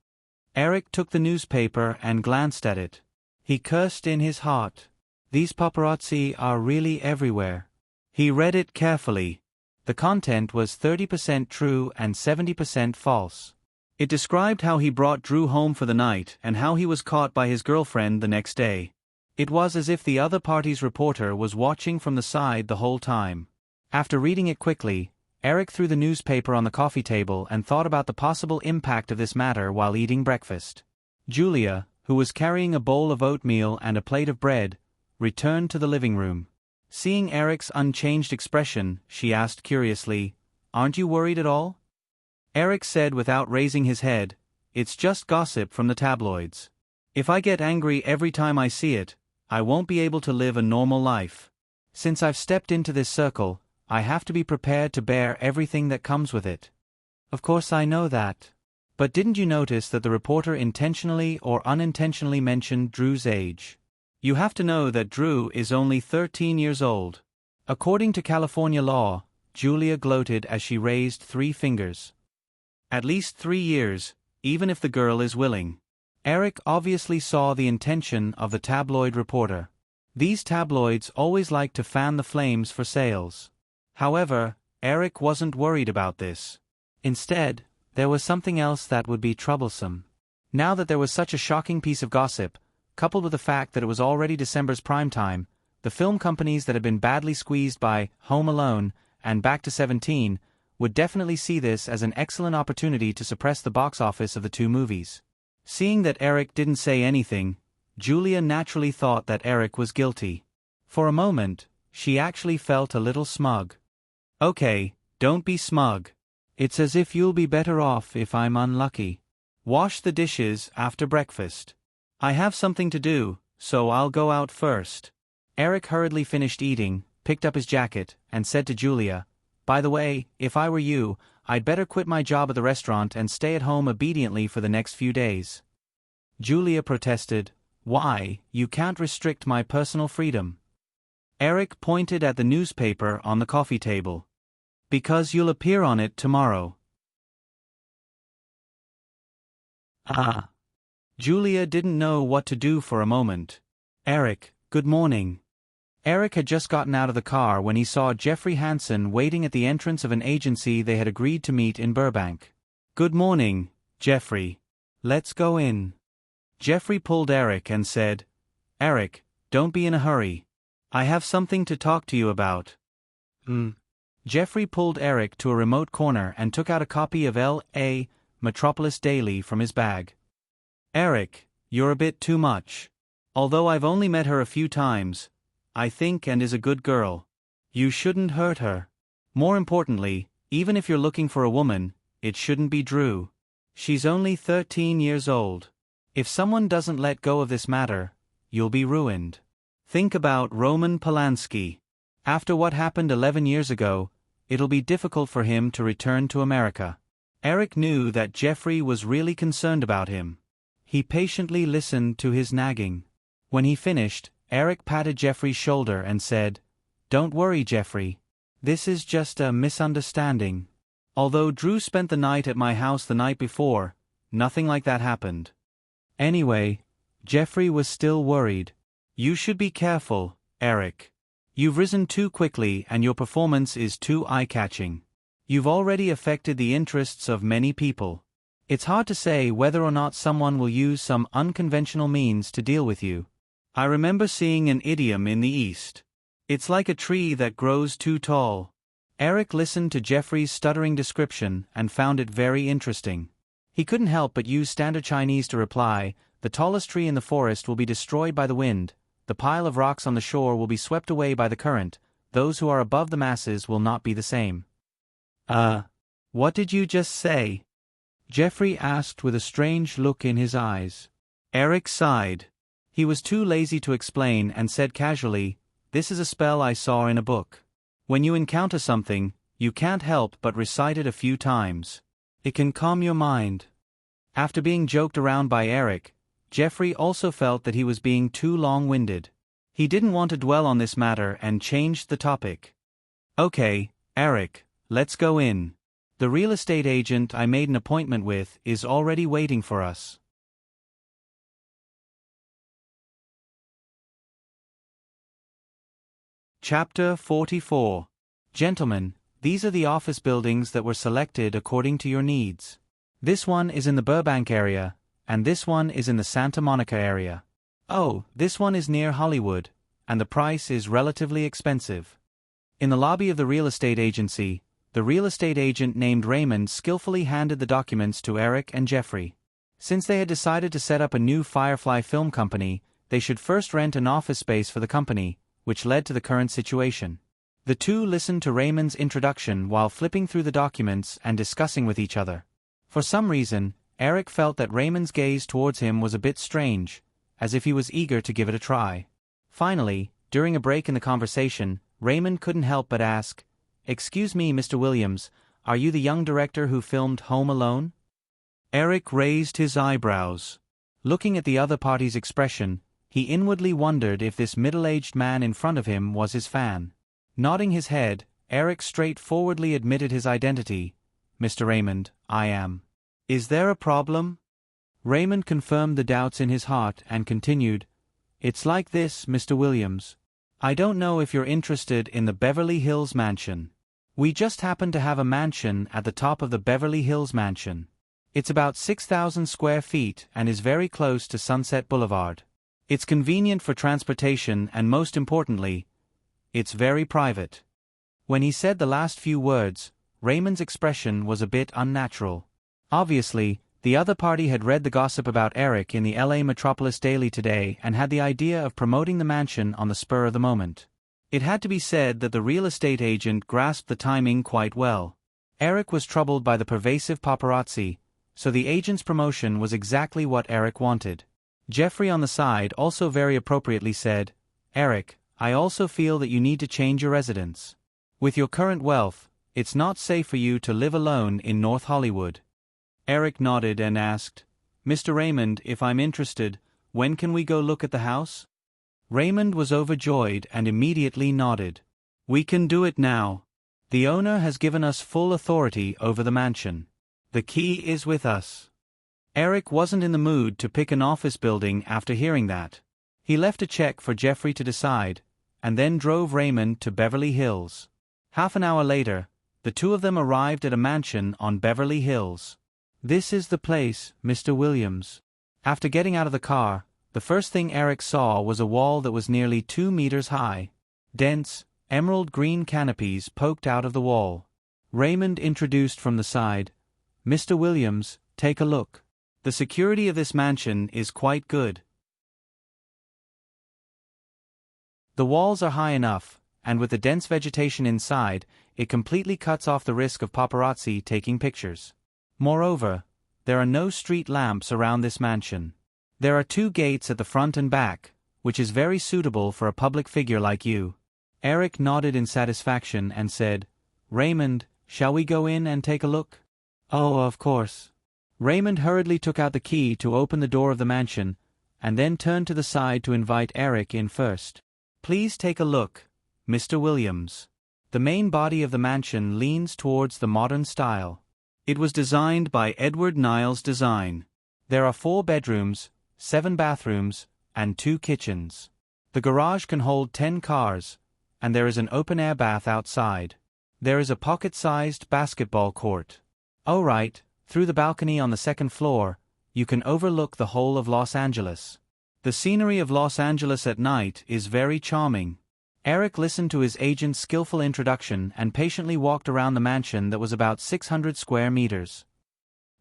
Eric took the newspaper and glanced at it. He cursed in his heart. These paparazzi are really everywhere. He read it carefully. The content was 30% true and 70% false. It described how he brought Drew home for the night and how he was caught by his girlfriend the next day. It was as if the other party's reporter was watching from the side the whole time. After reading it quickly, Eric threw the newspaper on the coffee table and thought about the possible impact of this matter while eating breakfast. Julia, who was carrying a bowl of oatmeal and a plate of bread, returned to the living room. Seeing Eric's unchanged expression, she asked curiously, "Aren't you worried at all?" Eric said without raising his head, "It's just gossip from the tabloids. If I get angry every time I see it, I won't be able to live a normal life. Since I've stepped into this circle, I have to be prepared to bear everything that comes with it." "Of course I know that. But didn't you notice that the reporter intentionally or unintentionally mentioned Drew's age? You have to know that Drew is only 13 years old. According to California law," Julia gloated as she raised 3 fingers. "At least 3 years, even if the girl is willing." Eric obviously saw the intention of the tabloid reporter. These tabloids always like to fan the flames for sales. However, Eric wasn't worried about this. Instead, there was something else that would be troublesome. Now that there was such a shocking piece of gossip, coupled with the fact that it was already December's prime time, the film companies that had been badly squeezed by Home Alone and Back to 17 would definitely see this as an excellent opportunity to suppress the box office of the 2 movies. Seeing that Eric didn't say anything, Julia naturally thought that Eric was guilty. For a moment, she actually felt a little smug. "Okay, don't be smug. It's as if you'll be better off if I'm unlucky. Wash the dishes after breakfast. I have something to do, so I'll go out first." Eric hurriedly finished eating, picked up his jacket, and said to Julia, "By the way, if I were you, I'd better quit my job at the restaurant and stay at home obediently for the next few days." Julia protested, Why, you can't restrict my personal freedom. Eric pointed at the newspaper on the coffee table. Because you'll appear on it tomorrow. Ah. Julia didn't know what to do for a moment. Eric, good morning. Eric had just gotten out of the car when he saw Jeffrey Hansen waiting at the entrance of an agency they had agreed to meet in Burbank. Good morning, Jeffrey. Let's go in. Jeffrey pulled Eric and said, Eric, don't be in a hurry. I have something to talk to you about. Jeffrey pulled Eric to a remote corner and took out a copy of L.A. Metropolis Daily from his bag. Eric, you're a bit too much. Although I've only met her a few times, I think and is a good girl. You shouldn't hurt her. More importantly, even if you're looking for a woman, it shouldn't be Drew. She's only 13 years old. If someone doesn't let go of this matter, you'll be ruined. Think about Roman Polanski. After what happened 11 years ago, it'll be difficult for him to return to America. Eric knew that Jeffrey was really concerned about him. He patiently listened to his nagging. When he finished, Eric patted Jeffrey's shoulder and said, Don't worry, Jeffrey. This is just a misunderstanding. Although Drew spent the night at my house the night before, nothing like that happened. Anyway, Jeffrey was still worried. You should be careful, Eric. You've risen too quickly and your performance is too eye-catching. You've already affected the interests of many people. It's hard to say whether or not someone will use some unconventional means to deal with you. I remember seeing an idiom in the East. It's like a tree that grows too tall. Eric listened to Jeffrey's stuttering description and found it very interesting. He couldn't help but use standard Chinese to reply, The tallest tree in the forest will be destroyed by the wind, the pile of rocks on the shore will be swept away by the current, those who are above the masses will not be the same. What did you just say? Jeffrey asked with a strange look in his eyes. Eric sighed. He was too lazy to explain and said casually, This is a spell I saw in a book. When you encounter something, you can't help but recite it a few times. It can calm your mind. After being joked around by Eric, Jeffrey also felt that he was being too long-winded. He didn't want to dwell on this matter and changed the topic. Okay, Eric, let's go in. The real estate agent I made an appointment with is already waiting for us. Chapter 44. Gentlemen, these are the office buildings that were selected according to your needs. This one is in the Burbank area, and this one is in the Santa Monica area. Oh, this one is near Hollywood, and the price is relatively expensive. In the lobby of the real estate agency, the real estate agent named Raymond skillfully handed the documents to Eric and Jeffrey. Since they had decided to set up a new Firefly film company, they should first rent an office space for the company, which led to the current situation. The two listened to Raymond's introduction while flipping through the documents and discussing with each other. For some reason, Eric felt that Raymond's gaze towards him was a bit strange, as if he was eager to give it a try. Finally, during a break in the conversation, Raymond couldn't help but ask, Excuse me, Mr. Williams, are you the young director who filmed Home Alone? Eric raised his eyebrows. Looking at the other party's expression, he inwardly wondered if this middle-aged man in front of him was his fan. Nodding his head, Eric straightforwardly admitted his identity. Mr. Raymond, I am. Is there a problem? Raymond confirmed the doubts in his heart and continued, It's like this, Mr. Williams. I don't know if you're interested in the Beverly Hills mansion. We just happen to have a mansion at the top of the Beverly Hills mansion. It's about 6,000 square feet and is very close to Sunset Boulevard. It's convenient for transportation and most importantly, it's very private. When he said the last few words, Raymond's expression was a bit unnatural. Obviously, the other party had read the gossip about Eric in the LA Metropolis Daily today and had the idea of promoting the mansion on the spur of the moment. It had to be said that the real estate agent grasped the timing quite well. Eric was troubled by the pervasive paparazzi, so the agent's promotion was exactly what Eric wanted. Jeffrey on the side also very appropriately said, Eric, I also feel that you need to change your residence. With your current wealth, it's not safe for you to live alone in North Hollywood. Eric nodded and asked, Mr. Raymond, if I'm interested, when can we go look at the house? Raymond was overjoyed and immediately nodded. We can do it now. The owner has given us full authority over the mansion. The key is with us. Eric wasn't in the mood to pick an office building after hearing that. He left a check for Jeffrey to decide, and then drove Raymond to Beverly Hills. Half an hour later, the two of them arrived at a mansion on Beverly Hills. This is the place, Mr. Williams. After getting out of the car, the first thing Eric saw was a wall that was nearly 2 meters high. Dense, emerald green canopies poked out of the wall. Raymond introduced from the side, Mr. Williams, take a look. The security of this mansion is quite good. The walls are high enough, and with the dense vegetation inside, it completely cuts off the risk of paparazzi taking pictures. Moreover, there are no street lamps around this mansion. There are 2 gates at the front and back, which is very suitable for a public figure like you. Eric nodded in satisfaction and said, Raymond, shall we go in and take a look? Oh, of course. Raymond hurriedly took out the key to open the door of the mansion, and then turned to the side to invite Eric in first. Please take a look, Mr. Williams. The main body of the mansion leans towards the modern style. It was designed by Edward Niles Design. There are 4 bedrooms, 7 bathrooms, and 2 kitchens. The garage can hold 10 cars, and there is an open-air bath outside. There is a pocket-sized basketball court. Oh right, through the balcony on the 2nd floor, you can overlook the whole of Los Angeles. The scenery of Los Angeles at night is very charming. Eric listened to his agent's skillful introduction and patiently walked around the mansion that was about 600 square meters.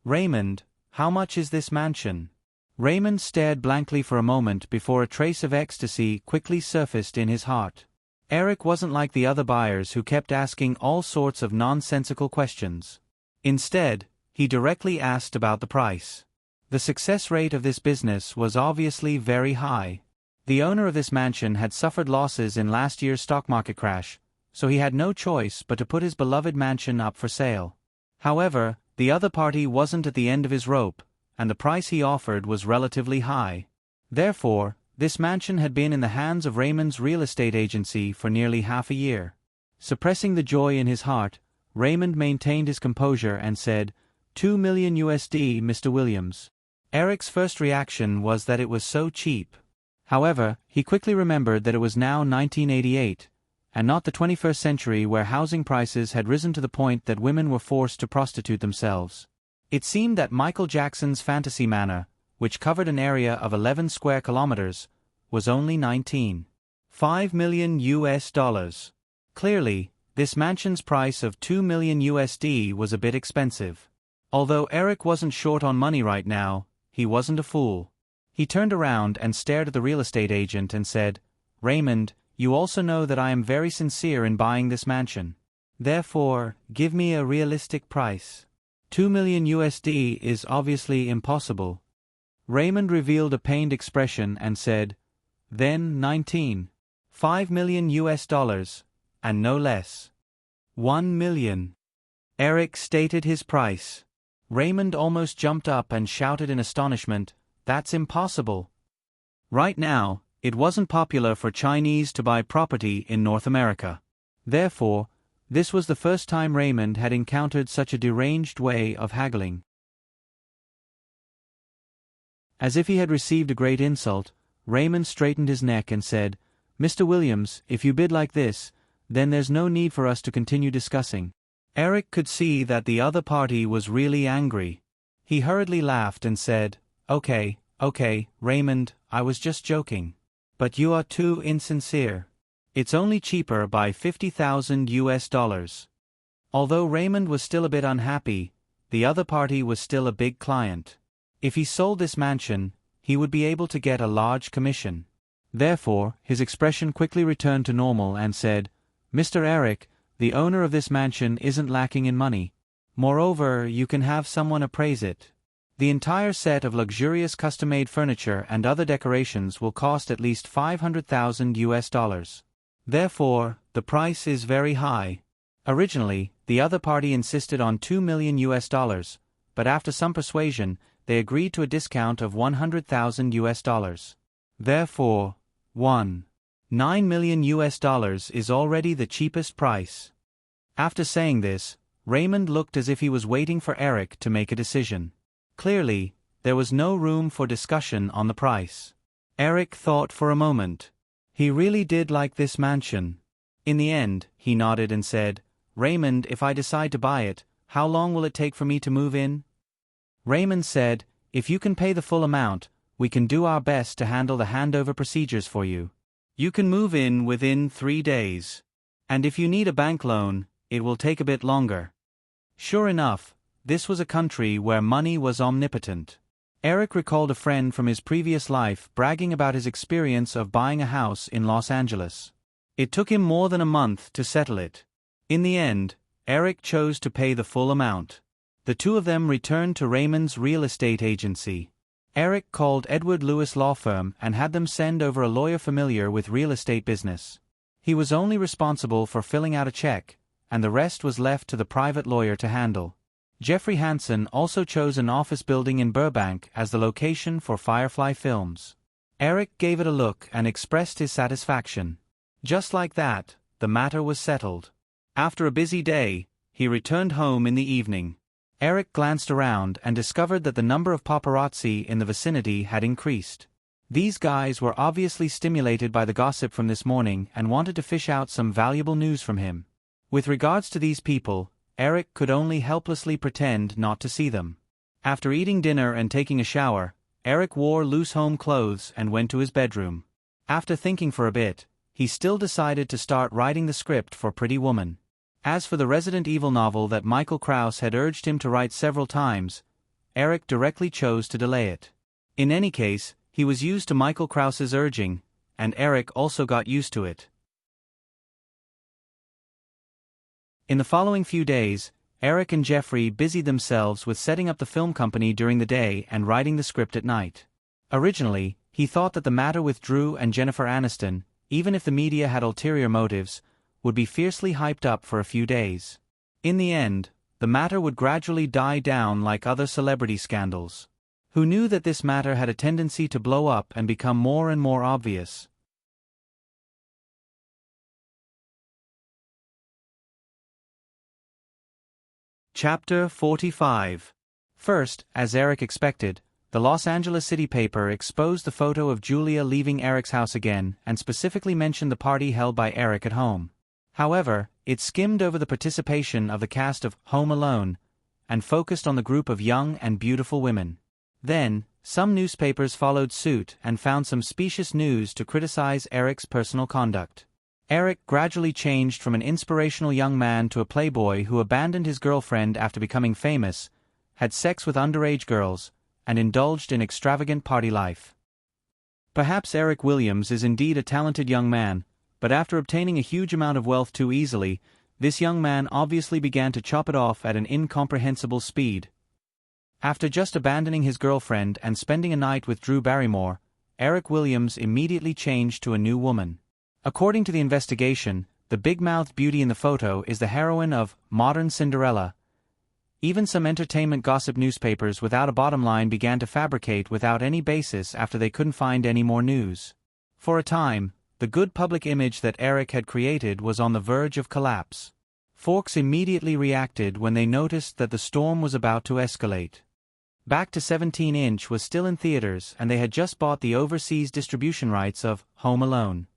Raymond, how much is this mansion? Raymond stared blankly for a moment before a trace of ecstasy quickly surfaced in his heart. Eric wasn't like the other buyers who kept asking all sorts of nonsensical questions. Instead, he directly asked about the price. The success rate of this business was obviously very high. The owner of this mansion had suffered losses in last year's stock market crash, so he had no choice but to put his beloved mansion up for sale. However, the other party wasn't at the end of his rope, and the price he offered was relatively high. Therefore, this mansion had been in the hands of Raymond's real estate agency for nearly half a year. Suppressing the joy in his heart, Raymond maintained his composure and said, $2 million USD, Mr. Williams. Eric's first reaction was that it was so cheap. However, he quickly remembered that it was now 1988, and not the 21st century where housing prices had risen to the point that women were forced to prostitute themselves. It seemed that Michael Jackson's Fantasy Manor, which covered an area of 11 square kilometers, was only $19.5 million US. Clearly, this mansion's price of $2 million USD was a bit expensive. Although Eric wasn't short on money right now, he wasn't a fool. He turned around and stared at the real estate agent and said, Raymond, you also know that I am very sincere in buying this mansion. Therefore, give me a realistic price. $2 million USD is obviously impossible. Raymond revealed a pained expression and said, then $19.5 million US, and no less. $1 million. Eric stated his price. Raymond almost jumped up and shouted in astonishment, that's impossible. Right now, it wasn't popular for Chinese to buy property in North America. Therefore, this was the first time Raymond had encountered such a deranged way of haggling. As if he had received a great insult, Raymond straightened his neck and said, Mr. Williams, if you bid like this, then there's no need for us to continue discussing. Eric could see that the other party was really angry. He hurriedly laughed and said, Okay, Raymond, I was just joking. But you are too insincere. It's only cheaper by $50,000 US. Although Raymond was still a bit unhappy, the other party was still a big client. If he sold this mansion, he would be able to get a large commission. Therefore, his expression quickly returned to normal and said, Mr. Eric, the owner of this mansion isn't lacking in money. Moreover, you can have someone appraise it. The entire set of luxurious custom-made furniture and other decorations will cost at least $500,000 US. Therefore, the price is very high. Originally, the other party insisted on $2 million US, but after some persuasion, they agreed to a discount of $100,000. Therefore, $1.9 million is already the cheapest price. After saying this, Raymond looked as if he was waiting for Eric to make a decision. Clearly, there was no room for discussion on the price. Eric thought for a moment. He really did like this mansion. In the end, he nodded and said, "Raymond, if I decide to buy it, how long will it take for me to move in?" Raymond said, "If you can pay the full amount, we can do our best to handle the handover procedures for you. You can move in within 3 days. And if you need a bank loan, it will take a bit longer." Sure enough, this was a country where money was omnipotent. Eric recalled a friend from his previous life bragging about his experience of buying a house in Los Angeles. It took him more than a month to settle it. In the end, Eric chose to pay the full amount. The two of them returned to Raymond's real estate agency. Eric called Edward Lewis Law Firm and had them send over a lawyer familiar with real estate business. He was only responsible for filling out a check, and the rest was left to the private lawyer to handle. Jeffrey Hansen also chose an office building in Burbank as the location for Firefly Films. Eric gave it a look and expressed his satisfaction. Just like that, the matter was settled. After a busy day, he returned home in the evening. Eric glanced around and discovered that the number of paparazzi in the vicinity had increased. These guys were obviously stimulated by the gossip from this morning and wanted to fish out some valuable news from him. With regards to these people, Eric could only helplessly pretend not to see them. After eating dinner and taking a shower, Eric wore loose home clothes and went to his bedroom. After thinking for a bit, he still decided to start writing the script for Pretty Woman. As for the Resident Evil novel that Michael Krauss had urged him to write several times, Eric directly chose to delay it. In any case, he was used to Michael Krauss's urging, and Eric also got used to it. In the following few days, Eric and Jeffrey busied themselves with setting up the film company during the day and writing the script at night. Originally, he thought that the matter with Drew and Jennifer Aniston, even if the media had ulterior motives, would be fiercely hyped up for a few days. In the end, the matter would gradually die down like other celebrity scandals. Who knew that this matter had a tendency to blow up and become more and more obvious? Chapter 45. First, as Eric expected, the Los Angeles City paper exposed the photo of Julia leaving Eric's house again and specifically mentioned the party held by Eric at home. However, it skimmed over the participation of the cast of Home Alone and focused on the group of young and beautiful women. Then, some newspapers followed suit and found some specious news to criticize Eric's personal conduct. Eric gradually changed from an inspirational young man to a playboy who abandoned his girlfriend after becoming famous, had sex with underage girls, and indulged in extravagant party life. Perhaps Eric Williams is indeed a talented young man, but after obtaining a huge amount of wealth too easily, this young man obviously began to chop it off at an incomprehensible speed. After just abandoning his girlfriend and spending a night with Drew Barrymore, Eric Williams immediately changed to a new woman. According to the investigation, the big-mouthed beauty in the photo is the heroine of Modern Cinderella. Even some entertainment gossip newspapers without a bottom line began to fabricate without any basis after they couldn't find any more news. For a time, the good public image that Eric had created was on the verge of collapse. Folks immediately reacted when they noticed that the storm was about to escalate. Back to 17-inch was still in theaters and they had just bought the overseas distribution rights of Home Alone.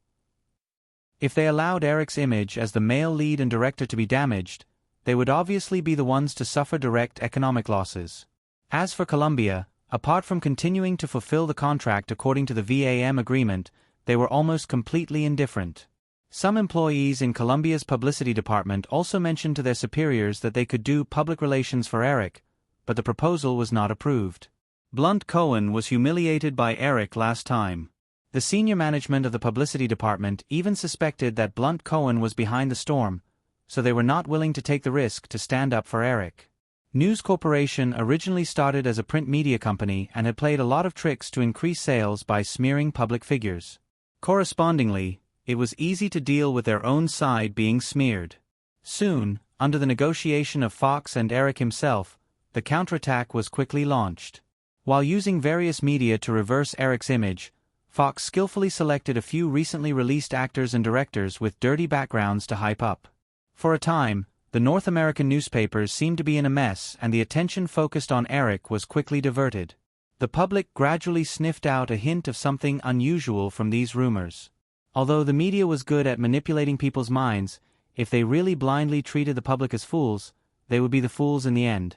If they allowed Eric's image as the male lead and director to be damaged, they would obviously be the ones to suffer direct economic losses. As for Columbia, apart from continuing to fulfill the contract according to the VAM agreement, they were almost completely indifferent. Some employees in Columbia's publicity department also mentioned to their superiors that they could do public relations for Eric, but the proposal was not approved. Blunt Cohen was humiliated by Eric last time. The senior management of the publicity department even suspected that Blunt Cohen was behind the storm, so they were not willing to take the risk to stand up for Eric. News Corporation originally started as a print media company and had played a lot of tricks to increase sales by smearing public figures. Correspondingly, it was easy to deal with their own side being smeared. Soon, under the negotiation of Fox and Eric himself, the counterattack was quickly launched. While using various media to reverse Eric's image, Fox skillfully selected a few recently released actors and directors with dirty backgrounds to hype up. For a time, the North American newspapers seemed to be in a mess and the attention focused on Eric was quickly diverted. The public gradually sniffed out a hint of something unusual from these rumors. Although the media was good at manipulating people's minds, if they really blindly treated the public as fools, they would be the fools in the end.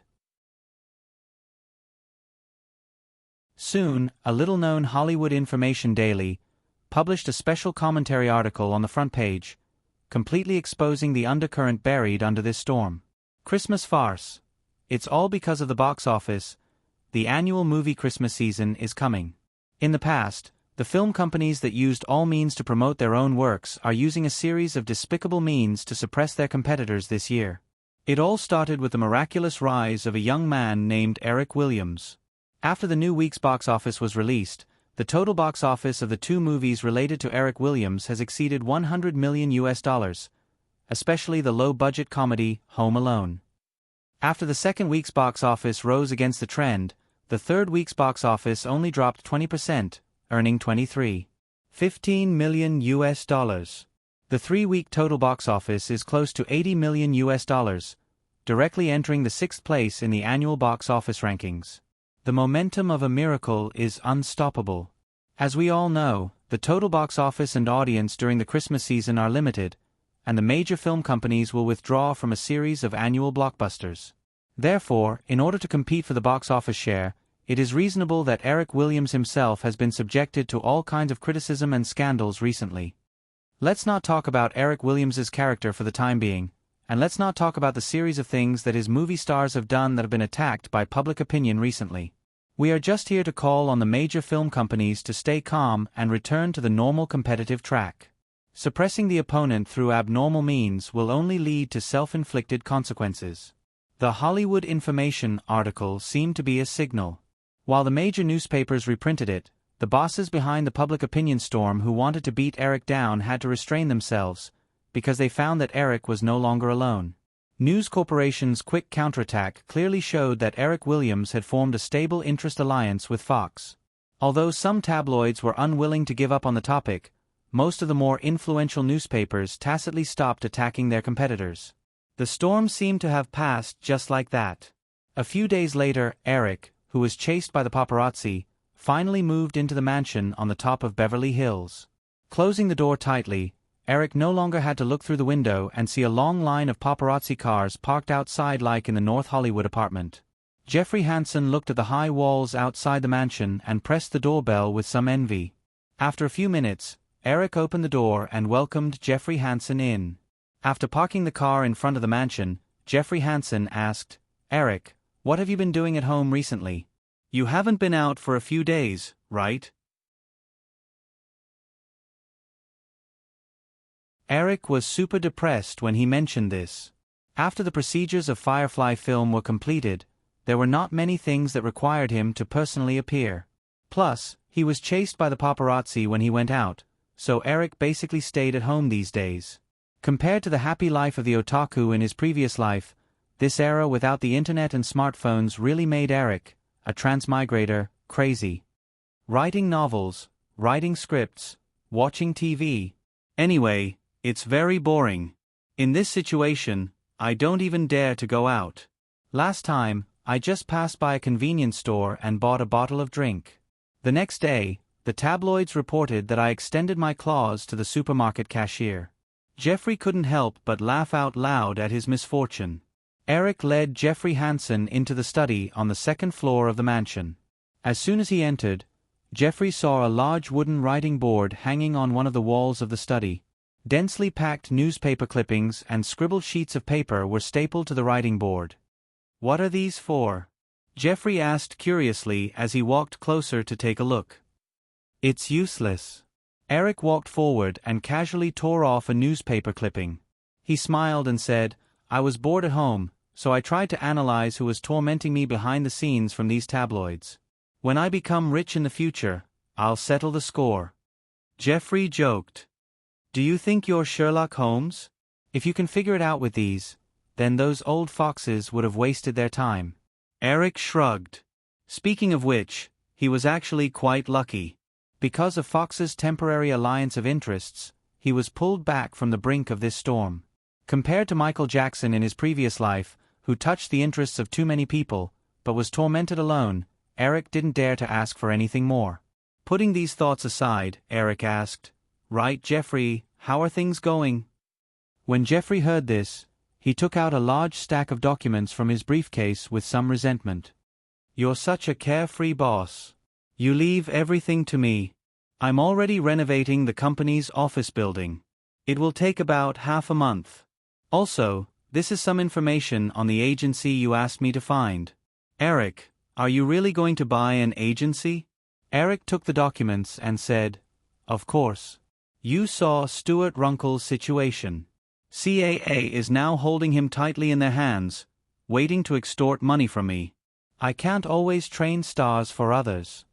Soon, a little-known Hollywood information daily published a special commentary article on the front page, completely exposing the undercurrent buried under this storm. Christmas farce. It's all because of the box office. The annual movie Christmas season is coming. In the past, the film companies that used all means to promote their own works are using a series of despicable means to suppress their competitors this year. It all started with the miraculous rise of a young man named Eric Williams. After the new week's box office was released, the total box office of the two movies related to Eric Williams has exceeded $100 million, especially the low-budget comedy Home Alone. After the second week's box office rose against the trend, the third week's box office only dropped 20%, earning $15 million. The three-week total box office is close to $80 million, directly entering the sixth place in the annual box office rankings. The momentum of a miracle is unstoppable. As we all know, the total box office and audience during the Christmas season are limited, and the major film companies will withdraw from a series of annual blockbusters. Therefore, in order to compete for the box office share, it is reasonable that Eric Williams himself has been subjected to all kinds of criticism and scandals recently. Let's not talk about Eric Williams's character for the time being, and let's not talk about the series of things that his movie stars have done that have been attacked by public opinion recently. We are just here to call on the major film companies to stay calm and return to the normal competitive track. Suppressing the opponent through abnormal means will only lead to self-inflicted consequences. The Hollywood Information article seemed to be a signal. While the major newspapers reprinted it, the bosses behind the public opinion storm who wanted to beat Eric down had to restrain themselves, because they found that Eric was no longer alone. News Corporation's quick counterattack clearly showed that Eric Williams had formed a stable interest alliance with Fox. Although some tabloids were unwilling to give up on the topic, most of the more influential newspapers tacitly stopped attacking their competitors. The storm seemed to have passed just like that. A few days later, Eric, who was chased by the paparazzi, finally moved into the mansion on the top of Beverly Hills. Closing the door tightly, Eric no longer had to look through the window and see a long line of paparazzi cars parked outside like in the North Hollywood apartment. Jeffrey Hansen looked at the high walls outside the mansion and pressed the doorbell with some envy. After a few minutes, Eric opened the door and welcomed Jeffrey Hansen in. After parking the car in front of the mansion, Jeffrey Hansen asked, "Eric, what have you been doing at home recently? You haven't been out for a few days, right?" Eric was super depressed when he mentioned this. After the procedures of Firefly film were completed, there were not many things that required him to personally appear. Plus, he was chased by the paparazzi when he went out, so Eric basically stayed at home these days. Compared to the happy life of the otaku in his previous life, this era without the internet and smartphones really made Eric, a transmigrator, crazy. Writing novels, writing scripts, watching TV. Anyway, it's very boring. In this situation, I don't even dare to go out. Last time, I just passed by a convenience store and bought a bottle of drink. The next day, the tabloids reported that I extended my claws to the supermarket cashier. Jeffrey couldn't help but laugh out loud at his misfortune. Eric led Jeffrey Hansen into the study on the second floor of the mansion. As soon as he entered, Jeffrey saw a large wooden writing board hanging on one of the walls of the study. Densely packed newspaper clippings and scribbled sheets of paper were stapled to the writing board. "What are these for?" Jeffrey asked curiously as he walked closer to take a look. "It's useless." Eric walked forward and casually tore off a newspaper clipping. He smiled and said, "I was bored at home, so I tried to analyze who was tormenting me behind the scenes from these tabloids. When I become rich in the future, I'll settle the score." Jeffrey joked. "Do you think you're Sherlock Holmes? If you can figure it out with these, then those old foxes would have wasted their time." Eric shrugged. Speaking of which, he was actually quite lucky. Because of Fox's temporary alliance of interests, he was pulled back from the brink of this storm. Compared to Michael Jackson in his previous life, who touched the interests of too many people, but was tormented alone, Eric didn't dare to ask for anything more. Putting these thoughts aside, Eric asked, "Right, Jeffrey, how are things going?" When Jeffrey heard this, he took out a large stack of documents from his briefcase with some resentment. "You're such a carefree boss. You leave everything to me. I'm already renovating the company's office building. It will take about half a month. Also, this is some information on the agency you asked me to find." "Eric, are you really going to buy an agency?" Eric took the documents and said, "Of course. You saw Stuart Runkle's situation. CAA is now holding him tightly in their hands, waiting to extort money from me. I can't always train stars for others.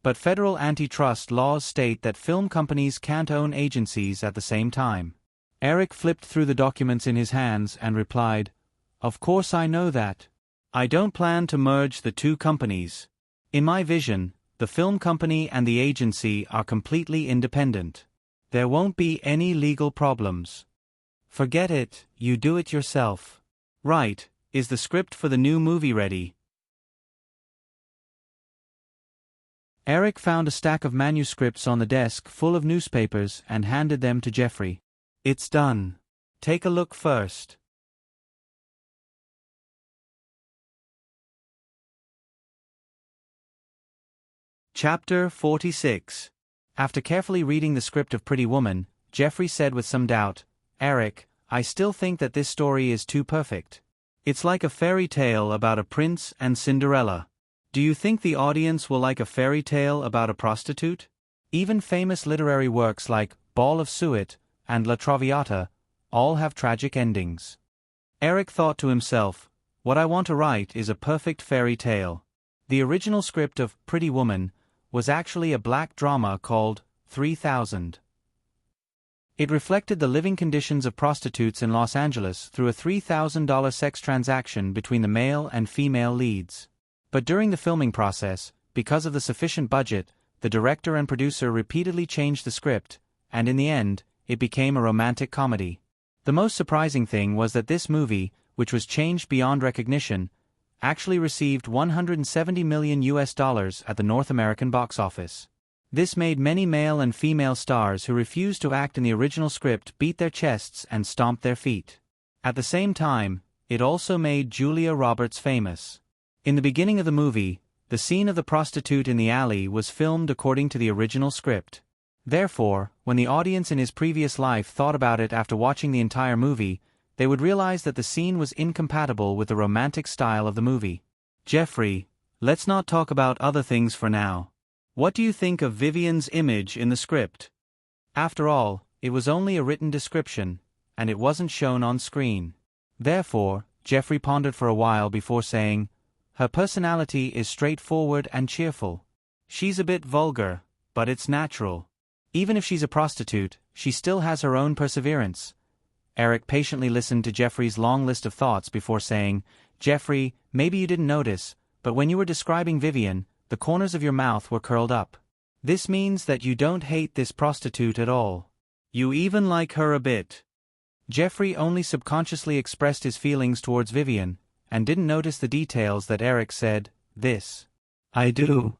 But federal antitrust laws state that film companies can't own agencies at the same time." Eric flipped through the documents in his hands and replied, "Of course I know that. I don't plan to merge the two companies. In my vision, the film company and the agency are completely independent. There won't be any legal problems." "Forget it, you do it yourself." "Right, is the script for the new movie ready?" Eric found a stack of manuscripts on the desk full of newspapers and handed them to Jeffrey. "It's done. Take a look first." Chapter 46. After carefully reading the script of Pretty Woman, Jeffrey said with some doubt, "Eric, I still think that this story is too perfect. It's like a fairy tale about a prince and Cinderella. Do you think the audience will like a fairy tale about a prostitute? Even famous literary works like Ball of Suet and La Traviata all have tragic endings." Eric thought to himself, "What I want to write is a perfect fairy tale." The original script of Pretty Woman was actually a black drama called 3000. It reflected the living conditions of prostitutes in Los Angeles through a $3,000 sex transaction between the male and female leads. But during the filming process, because of the sufficient budget, the director and producer repeatedly changed the script, and in the end, it became a romantic comedy. The most surprising thing was that this movie, which was changed beyond recognition, actually received $170 million at the North American box office. This made many male and female stars who refused to act in the original script beat their chests and stomp their feet. At the same time, it also made Julia Roberts famous. In the beginning of the movie, the scene of the prostitute in the alley was filmed according to the original script. Therefore, when the audience in his previous life thought about it after watching the entire movie, they would realize that the scene was incompatible with the romantic style of the movie. "Jeffrey, let's not talk about other things for now. What do you think of Vivian's image in the script?" After all, it was only a written description, and it wasn't shown on screen. Therefore, Jeffrey pondered for a while before saying, "Her personality is straightforward and cheerful. She's a bit vulgar, but it's natural. Even if she's a prostitute, she still has her own perseverance." Eric patiently listened to Jeffrey's long list of thoughts before saying, "Jeffrey, maybe you didn't notice, but when you were describing Vivian, the corners of your mouth were curled up. This means that you don't hate this prostitute at all. You even like her a bit." Jeffrey only subconsciously expressed his feelings towards Vivian, and didn't notice the details that Eric said, "This. I do."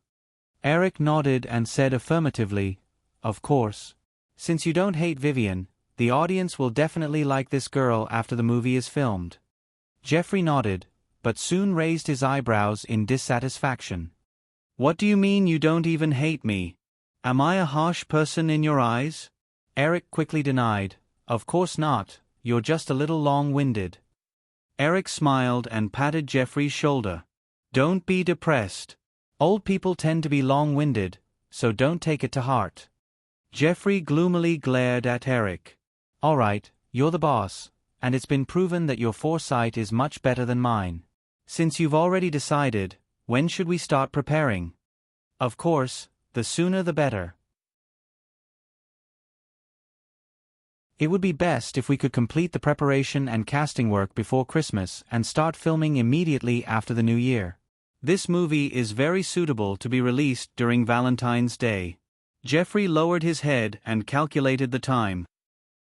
Eric nodded and said affirmatively, "Of course. Since you don't hate Vivian, the audience will definitely like this girl after the movie is filmed." Jeffrey nodded, but soon raised his eyebrows in dissatisfaction. "What do you mean you don't even hate me? Am I a harsh person in your eyes?" Eric quickly denied, "Of course not, you're just a little long-winded." Eric smiled and patted Jeffrey's shoulder. "Don't be depressed. Old people tend to be long-winded, so don't take it to heart." Jeffrey gloomily glared at Eric. "All right, you're the boss, and it's been proven that your foresight is much better than mine. Since you've already decided, when should we start preparing?" "Of course, the sooner the better." "It would be best if we could complete the preparation and casting work before Christmas and start filming immediately after the New Year. This movie is very suitable to be released during Valentine's Day. Jeffrey lowered his head and calculated the time.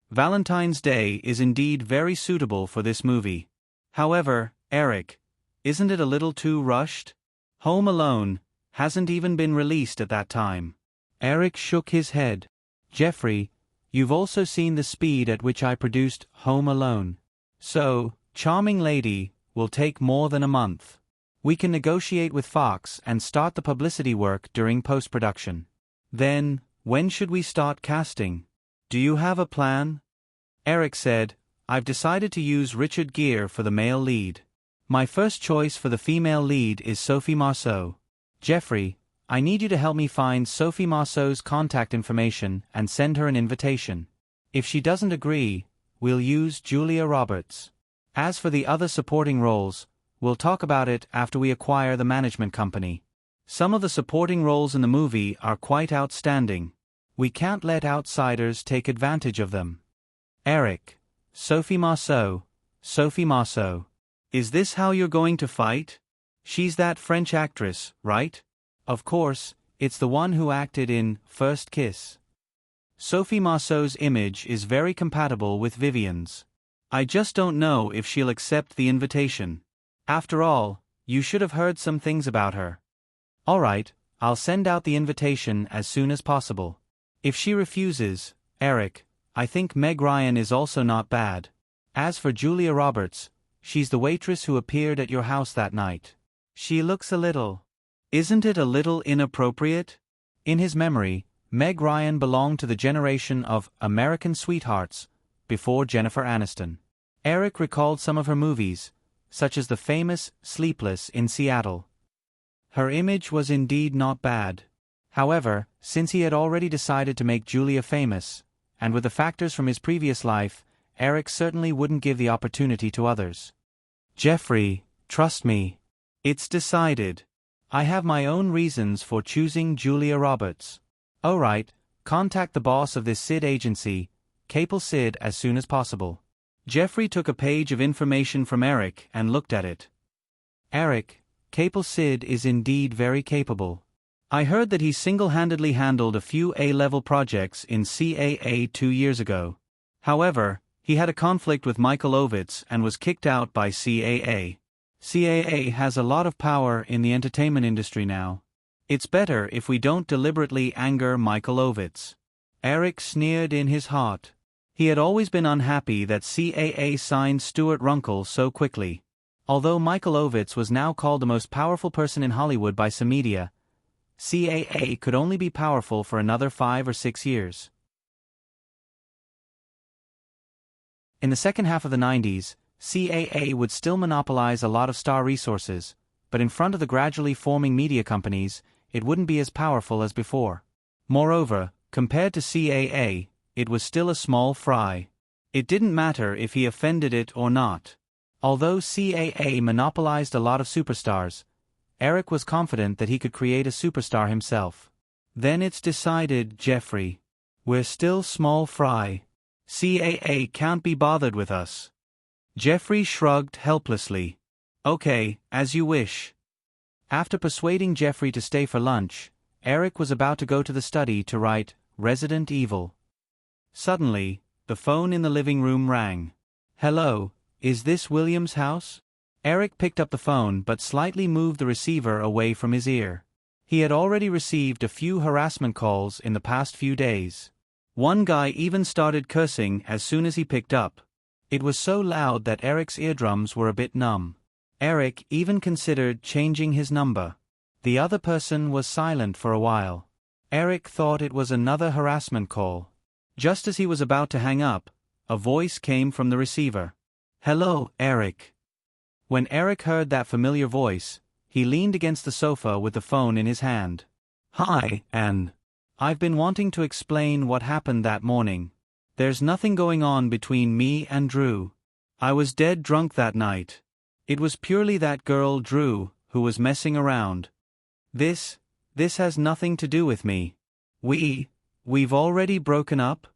Valentine's Day is indeed very suitable for this movie. However, Eric, isn't it a little too rushed? Home Alone hasn't even been released at that time. Eric shook his head. Jeffrey, you've also seen the speed at which I produced Home Alone. So, Charming Lady will take more than a month. We can negotiate with Fox and start the publicity work during post-production. Then, when should we start casting? Do you have a plan? Eric said, I've decided to use Richard Gere for the male lead. My first choice for the female lead is Sophie Marceau. Jeffrey, I need you to help me find Sophie Marceau's contact information and send her an invitation. If she doesn't agree, we'll use Julia Roberts. As for the other supporting roles, we'll talk about it after we acquire the management company. Some of the supporting roles in the movie are quite outstanding. We can't let outsiders take advantage of them. Eric, Sophie Marceau. Is this how you're going to fight? She's that French actress, right? Of course, it's the one who acted in First Kiss. Sophie Marceau's image is very compatible with Vivian's. I just don't know if she'll accept the invitation. After all, you should have heard some things about her. All right, I'll send out the invitation as soon as possible. If she refuses, Eric, I think Meg Ryan is also not bad. As for Julia Roberts, she's the waitress who appeared at your house that night. She looks a little. Isn't it a little inappropriate? In his memory, Meg Ryan belonged to the generation of American sweethearts before Jennifer Aniston. Eric recalled some of her movies, such as the famous Sleepless in Seattle. Her image was indeed not bad. However, since he had already decided to make Julia famous, and with the factors from his previous life, Eric certainly wouldn't give the opportunity to others. Jeffrey, trust me. It's decided. I have my own reasons for choosing Julia Roberts. All right, contact the boss of this Sid agency, Capel Sid, as soon as possible. Jeffrey took a page of information from Eric and looked at it. Eric, Capel Sid is indeed very capable. I heard that he single-handedly handled a few A-level projects in CAA 2 years ago. However, he had a conflict with Michael Ovitz and was kicked out by CAA. CAA has a lot of power in the entertainment industry now. It's better if we don't deliberately anger Michael Ovitz. Eric sneered in his heart. He had always been unhappy that CAA signed Stuart Runkle so quickly. Although Michael Ovitz was now called the most powerful person in Hollywood by some media, CAA could only be powerful for another 5 or 6 years. In the second half of the 90s, CAA would still monopolize a lot of star resources, but in front of the gradually forming media companies, it wouldn't be as powerful as before. Moreover, compared to CAA, it was still a small fry. It didn't matter if he offended it or not. Although CAA monopolized a lot of superstars, Eric was confident that he could create a superstar himself. Then it's decided, Jeffrey. We're still small fry. CAA can't be bothered with us. Jeffrey shrugged helplessly. Okay, as you wish. After persuading Jeffrey to stay for lunch, Eric was about to go to the study to write Resident Evil. Suddenly, the phone in the living room rang. Hello, is this William's house? Eric picked up the phone but slightly moved the receiver away from his ear. He had already received a few harassment calls in the past few days. One guy even started cursing as soon as he picked up. It was so loud that Eric's eardrums were a bit numb. Eric even considered changing his number. The other person was silent for a while. Eric thought it was another harassment call. Just as he was about to hang up, a voice came from the receiver. Hello, Eric. When Eric heard that familiar voice, he leaned against the sofa with the phone in his hand. Hi, Anne. I've been wanting to explain what happened that morning. There's nothing going on between me and Drew. I was dead drunk that night. It was purely that girl Drew who was messing around. This has nothing to do with me. We've already broken up?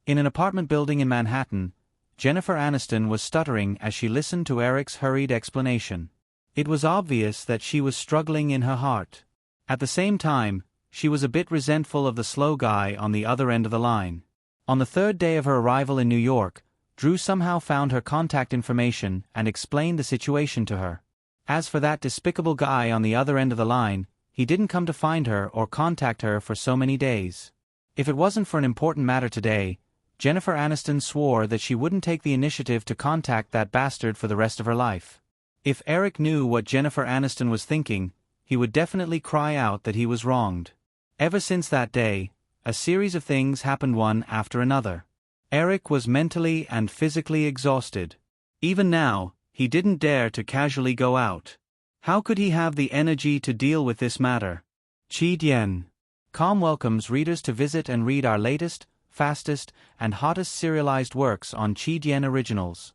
In an apartment building in Manhattan, Jennifer Aniston was stuttering as she listened to Eric's hurried explanation. It was obvious that she was struggling in her heart. At the same time, she was a bit resentful of the slow guy on the other end of the line. On the third day of her arrival in New York, Drew somehow found her contact information and explained the situation to her. As for that despicable guy on the other end of the line, he didn't come to find her or contact her for so many days. If it wasn't for an important matter today, Jennifer Aniston swore that she wouldn't take the initiative to contact that bastard for the rest of her life. If Eric knew what Jennifer Aniston was thinking, he would definitely cry out that he was wronged. Ever since that day, a series of things happened one after another. Eric was mentally and physically exhausted. Even now, he didn't dare to casually go out. How could he have the energy to deal with this matter? Qi.com welcomes readers to visit and read our latest, fastest, and hottest serialized works on Qi Originals.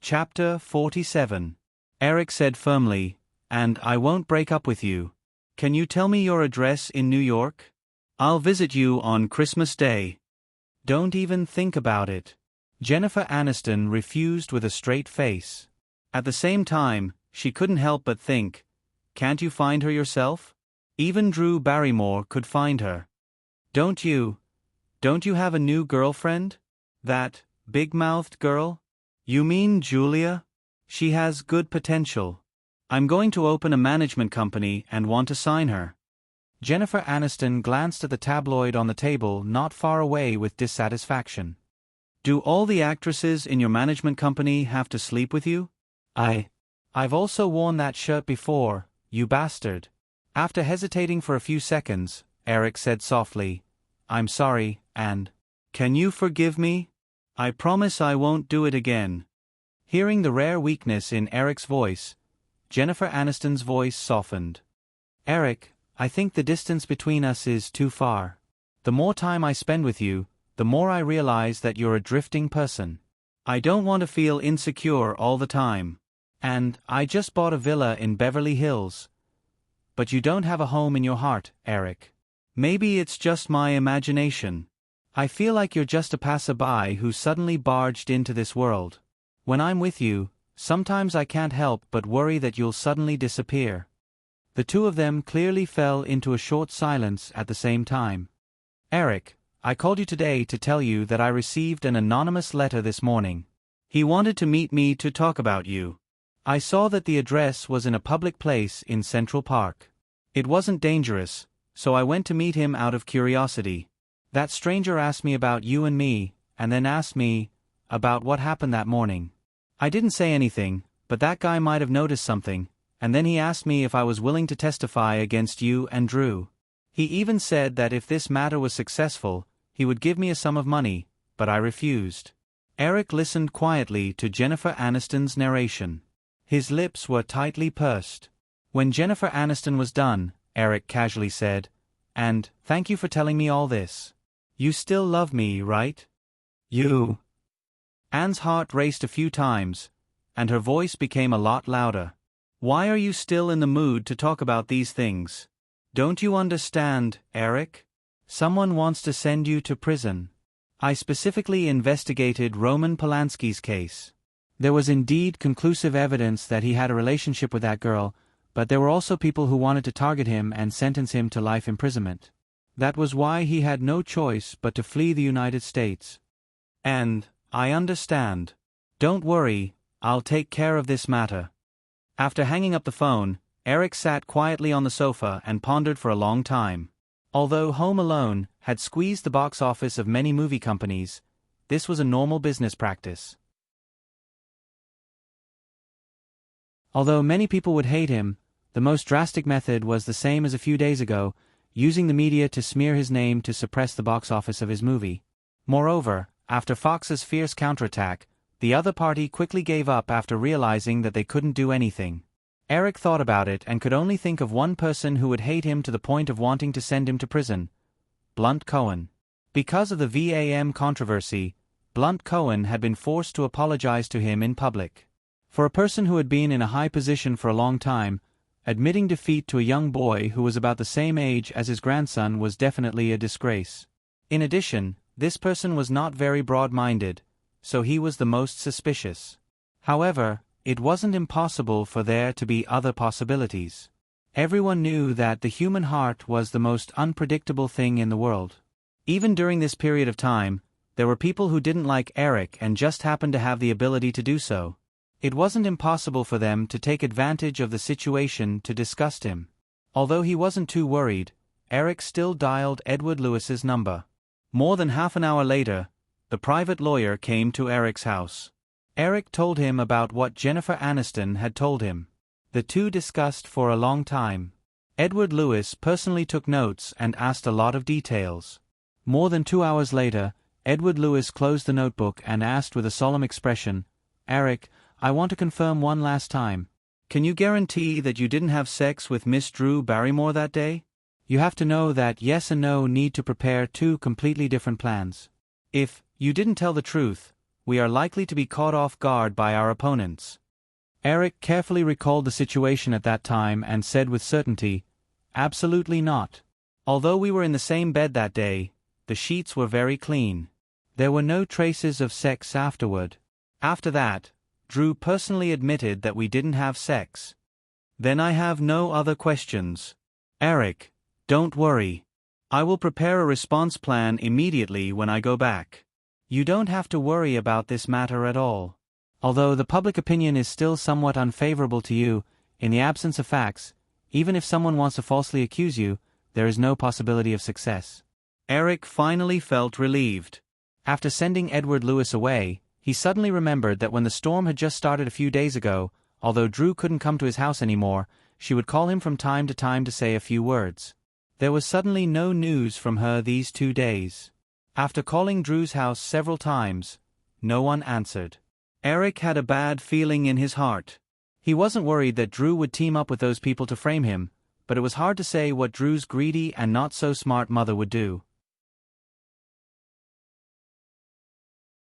Chapter 47. Eric said firmly, "And I won't break up with you. Can you tell me your address in New York? I'll visit you on Christmas Day." "Don't even think about it." Jennifer Aniston refused with a straight face. At the same time, she couldn't help but think, can't you find her yourself? Even Drew Barrymore could find her. Don't you have a new girlfriend? That big-mouthed girl? You mean Julia? She has good potential. I'm going to open a management company and want to sign her." Jennifer Aniston glanced at the tabloid on the table not far away with dissatisfaction. "Do all the actresses in your management company have to sleep with you?" I've also worn that shirt before, you bastard." After hesitating for a few seconds, Eric said softly, "I'm sorry, and can you forgive me? I promise I won't do it again." Hearing the rare weakness in Eric's voice, Jennifer Aniston's voice softened. "Eric, I think the distance between us is too far. The more time I spend with you, the more I realize that you're a drifting person. I don't want to feel insecure all the time. And I just bought a villa in Beverly Hills. But you don't have a home in your heart, Eric. Maybe it's just my imagination. I feel like you're just a passerby who suddenly barged into this world. When I'm with you, sometimes I can't help but worry that you'll suddenly disappear." The two of them clearly fell into a short silence at the same time. "Eric, I called you today to tell you that I received an anonymous letter this morning. He wanted to meet me to talk about you. I saw that the address was in a public place in Central Park. It wasn't dangerous, so I went to meet him out of curiosity. That stranger asked me about you and me, and then asked me about what happened that morning. I didn't say anything, but that guy might have noticed something, and then he asked me if I was willing to testify against you and Drew. He even said that if this matter was successful, he would give me a sum of money, but I refused." Eric listened quietly to Jennifer Aniston's narration. His lips were tightly pursed. When Jennifer Aniston was done, Eric casually said, "And thank you for telling me all this. You still love me, right?" "You?" Anne's heart raced a few times, and her voice became a lot louder. "Why are you still in the mood to talk about these things? Don't you understand, Eric? Someone wants to send you to prison. I specifically investigated Roman Polanski's case. There was indeed conclusive evidence that he had a relationship with that girl, but there were also people who wanted to target him and sentence him to life imprisonment. That was why he had no choice but to flee the United States. And I understand. Don't worry, I'll take care of this matter." After hanging up the phone, Eric sat quietly on the sofa and pondered for a long time. Although Home Alone had squeezed the box office of many movie companies, this was a normal business practice. Although many people would hate him, the most drastic method was the same as a few days ago, using the media to smear his name to suppress the box office of his movie. Moreover, after Fox's fierce counterattack, the other party quickly gave up after realizing that they couldn't do anything. Eric thought about it and could only think of one person who would hate him to the point of wanting to send him to prison: Blunt Cohen. Because of the VAM controversy, Blunt Cohen had been forced to apologize to him in public. For a person who had been in a high position for a long time, admitting defeat to a young boy who was about the same age as his grandson was definitely a disgrace. In addition, This person was not very broad-minded, so he was the most suspicious. However, it wasn't impossible for there to be other possibilities. Everyone knew that the human heart was the most unpredictable thing in the world. Even during this period of time, there were people who didn't like Eric and just happened to have the ability to do so. It wasn't impossible for them to take advantage of the situation to disgust him. Although he wasn't too worried, Eric still dialed Edward Lewis's number. More than half an hour later, the private lawyer came to Eric's house. Eric told him about what Jennifer Aniston had told him. The two discussed for a long time. Edward Lewis personally took notes and asked a lot of details. More than 2 hours later, Edward Lewis closed the notebook and asked with a solemn expression, "Eric, I want to confirm one last time. Can you guarantee that you didn't have sex with Miss Drew Barrymore that day? You have to know that yes and no need to prepare two completely different plans. If you didn't tell the truth, we are likely to be caught off guard by our opponents." Eric carefully recalled the situation at that time and said with certainty, "Absolutely not. Although we were in the same bed that day, the sheets were very clean. There were no traces of sex afterward. After that, Drew personally admitted that we didn't have sex." "Then I have no other questions. Eric, don't worry. I will prepare a response plan immediately when I go back. You don't have to worry about this matter at all. Although the public opinion is still somewhat unfavorable to you, in the absence of facts, even if someone wants to falsely accuse you, there is no possibility of success." Eric finally felt relieved. After sending Edward Lewis away, he suddenly remembered that when the storm had just started a few days ago, although Drew couldn't come to his house anymore, she would call him from time to say a few words. There was suddenly no news from her these 2 days. After calling Drew's house several times, no one answered. Eric had a bad feeling in his heart. He wasn't worried that Drew would team up with those people to frame him, but it was hard to say what Drew's greedy and not-so-smart mother would do.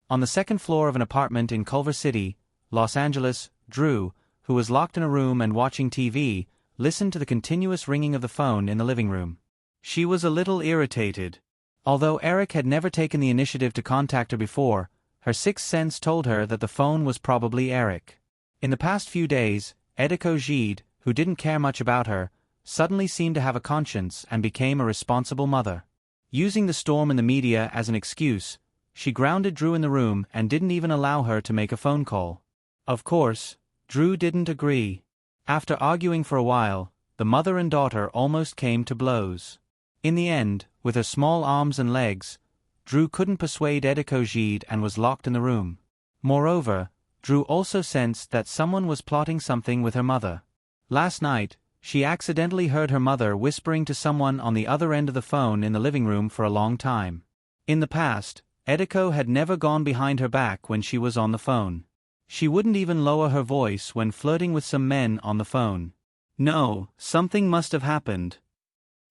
On the second floor of an apartment in Culver City, Los Angeles, Drew, who was locked in a room and watching TV, listened to the continuous ringing of the phone in the living room. She was a little irritated. Although Eric had never taken the initiative to contact her before, her sixth sense told her that the phone was probably Eric. In the past few days, Ediko Gide, who didn't care much about her, suddenly seemed to have a conscience and became a responsible mother. Using the storm in the media as an excuse, she grounded Drew in the room and didn't even allow her to make a phone call. Of course, Drew didn't agree. After arguing for a while, the mother and daughter almost came to blows. In the end, with her small arms and legs, Drew couldn't persuade Ediko Gide and was locked in the room. Moreover, Drew also sensed that someone was plotting something with her mother. Last night, she accidentally heard her mother whispering to someone on the other end of the phone in the living room for a long time. In the past, Ediko had never gone behind her back when she was on the phone. She wouldn't even lower her voice when flirting with some men on the phone. No, something must have happened.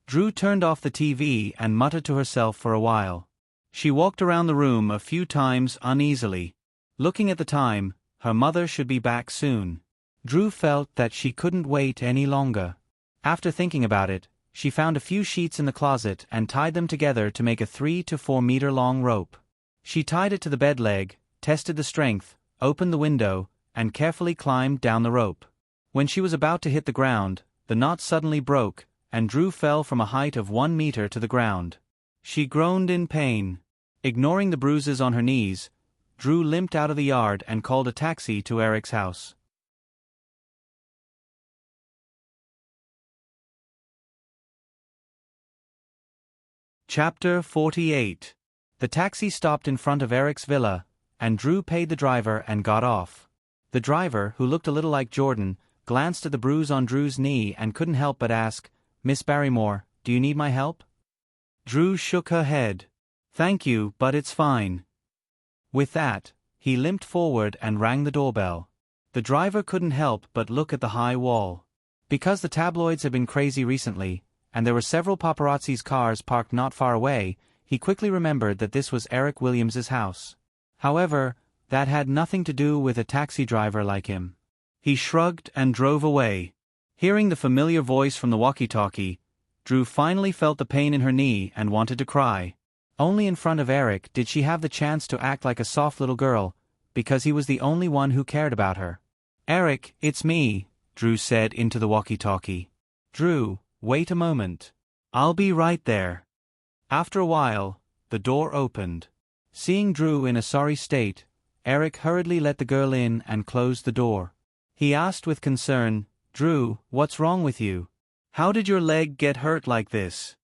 Drew turned off the TV and muttered to herself for a while. She walked around the room a few times uneasily. Looking at the time, her mother should be back soon. Drew felt that she couldn't wait any longer. After thinking about it, she found a few sheets in the closet and tied them together to make a 3 to 4 meter long rope. She tied it to the bed leg, tested the strength, opened the window, and carefully climbed down the rope. When she was about to hit the ground, the knot suddenly broke, and Drew fell from a height of 1 meter to the ground. She groaned in pain. Ignoring the bruises on her knees, Drew limped out of the yard and called a taxi to Eric's house. Chapter 48. The taxi stopped in front of Eric's villa, and Drew paid the driver and got off. The driver, who looked a little like Jordan, glanced at the bruise on Drew's knee and couldn't help but ask, "Miss Barrymore, do you need my help?" Drew shook her head. "Thank you, but it's fine." With that, he limped forward and rang the doorbell. The driver couldn't help but look at the high wall. Because the tabloids had been crazy recently, and there were several paparazzi's cars parked not far away, he quickly remembered that this was Eric Williams's house. However, that had nothing to do with a taxi driver like him. He shrugged and drove away. Hearing the familiar voice from the walkie-talkie, Drew finally felt the pain in her knee and wanted to cry. Only in front of Eric did she have the chance to act like a soft little girl, because he was the only one who cared about her. "Eric, it's me," Drew said into the walkie-talkie. "Drew, wait a moment. I'll be right there." After a while, the door opened. Seeing Drew in a sorry state, Eric hurriedly let the girl in and closed the door. He asked with concern, "Drew, what's wrong with you? How did your leg get hurt like this?"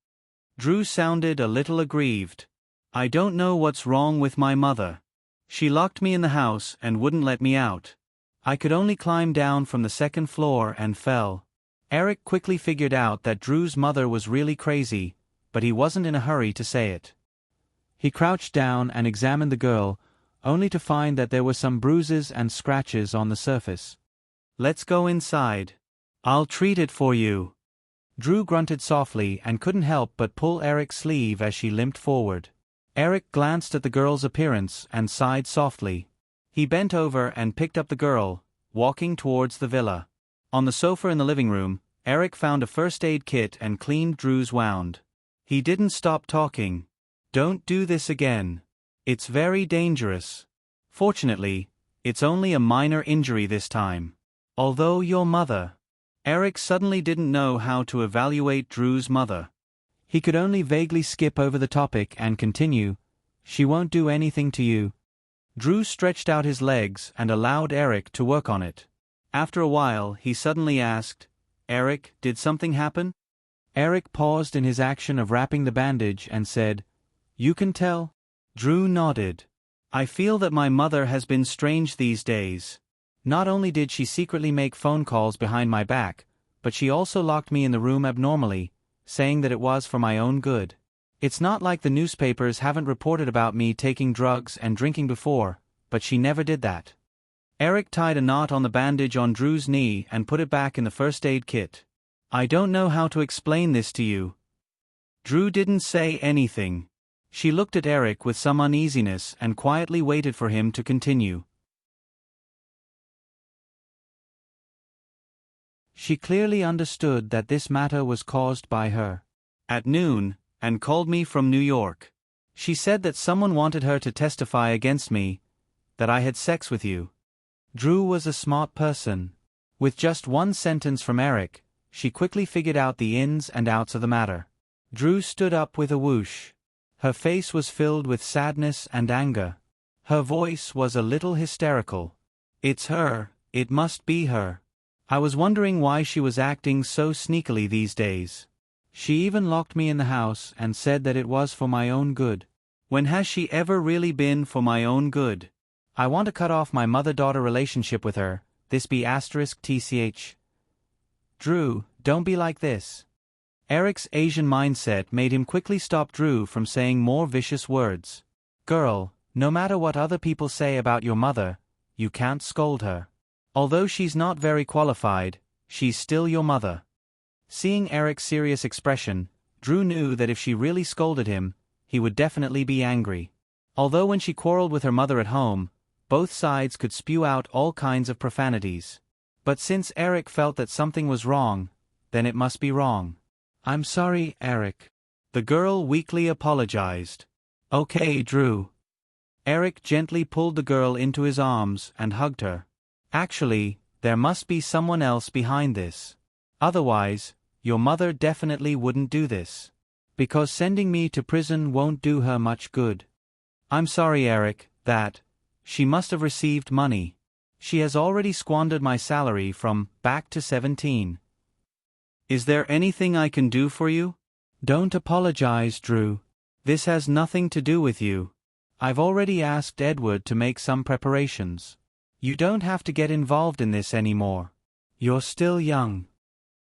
Drew sounded a little aggrieved. "I don't know what's wrong with my mother. She locked me in the house and wouldn't let me out. I could only climb down from the second floor and fell." Eric quickly figured out that Drew's mother was really crazy, but he wasn't in a hurry to say it. He crouched down and examined the girl, only to find that there were some bruises and scratches on the surface. "Let's go inside. I'll treat it for you." Drew grunted softly and couldn't help but pull Eric's sleeve as she limped forward. Eric glanced at the girl's appearance and sighed softly. He bent over and picked up the girl, walking towards the villa. On the sofa in the living room, Eric found a first aid kit and cleaned Drew's wound. He didn't stop talking. "Don't do this again. It's very dangerous. Fortunately, it's only a minor injury this time. Although your mother..." Eric suddenly didn't know how to evaluate Drew's mother. He could only vaguely skip over the topic and continue, "She won't do anything to you." Drew stretched out his legs and allowed Eric to work on it. After a while, he suddenly asked, "Eric, did something happen?" Eric paused in his action of wrapping the bandage and said, "You can tell?" Drew nodded. "I feel that my mother has been strange these days. Not only did she secretly make phone calls behind my back, but she also locked me in the room abnormally, saying that it was for my own good. It's not like the newspapers haven't reported about me taking drugs and drinking before, but she never did that." Eric tied a knot on the bandage on Drew's knee and put it back in the first aid kit. "I don't know how to explain this to you." Drew didn't say anything. She looked at Eric with some uneasiness and quietly waited for him to continue. She clearly understood that this matter was caused by her. "At noon, and called me from New York. She said that someone wanted her to testify against me, that I had sex with you." Drew was a smart person. With just one sentence from Eric, she quickly figured out the ins and outs of the matter. Drew stood up with a whoosh. Her face was filled with sadness and anger. Her voice was a little hysterical. "It's her, it must be her. I was wondering why she was acting so sneakily these days. She even locked me in the house and said that it was for my own good. When has she ever really been for my own good? I want to cut off my mother-daughter relationship with her, this be *tch. Drew, don't be like this." Eric's Asian mindset made him quickly stop Drew from saying more vicious words. "Girl, no matter what other people say about your mother, you can't scold her. Although she's not very qualified, she's still your mother." Seeing Eric's serious expression, Drew knew that if she really scolded him, he would definitely be angry. Although when she quarreled with her mother at home, both sides could spew out all kinds of profanities. But since Eric felt that something was wrong, then it must be wrong. "I'm sorry, Eric." The girl weakly apologized. "Okay, Drew." Eric gently pulled the girl into his arms and hugged her. "Actually, there must be someone else behind this. Otherwise, your mother definitely wouldn't do this. Because sending me to prison won't do her much good. I'm sorry, Eric, that she must have received money. She has already squandered my salary from back to 17. Is there anything I can do for you?" "Don't apologize, Drew. This has nothing to do with you. I've already asked Edward to make some preparations. You don't have to get involved in this anymore. You're still young."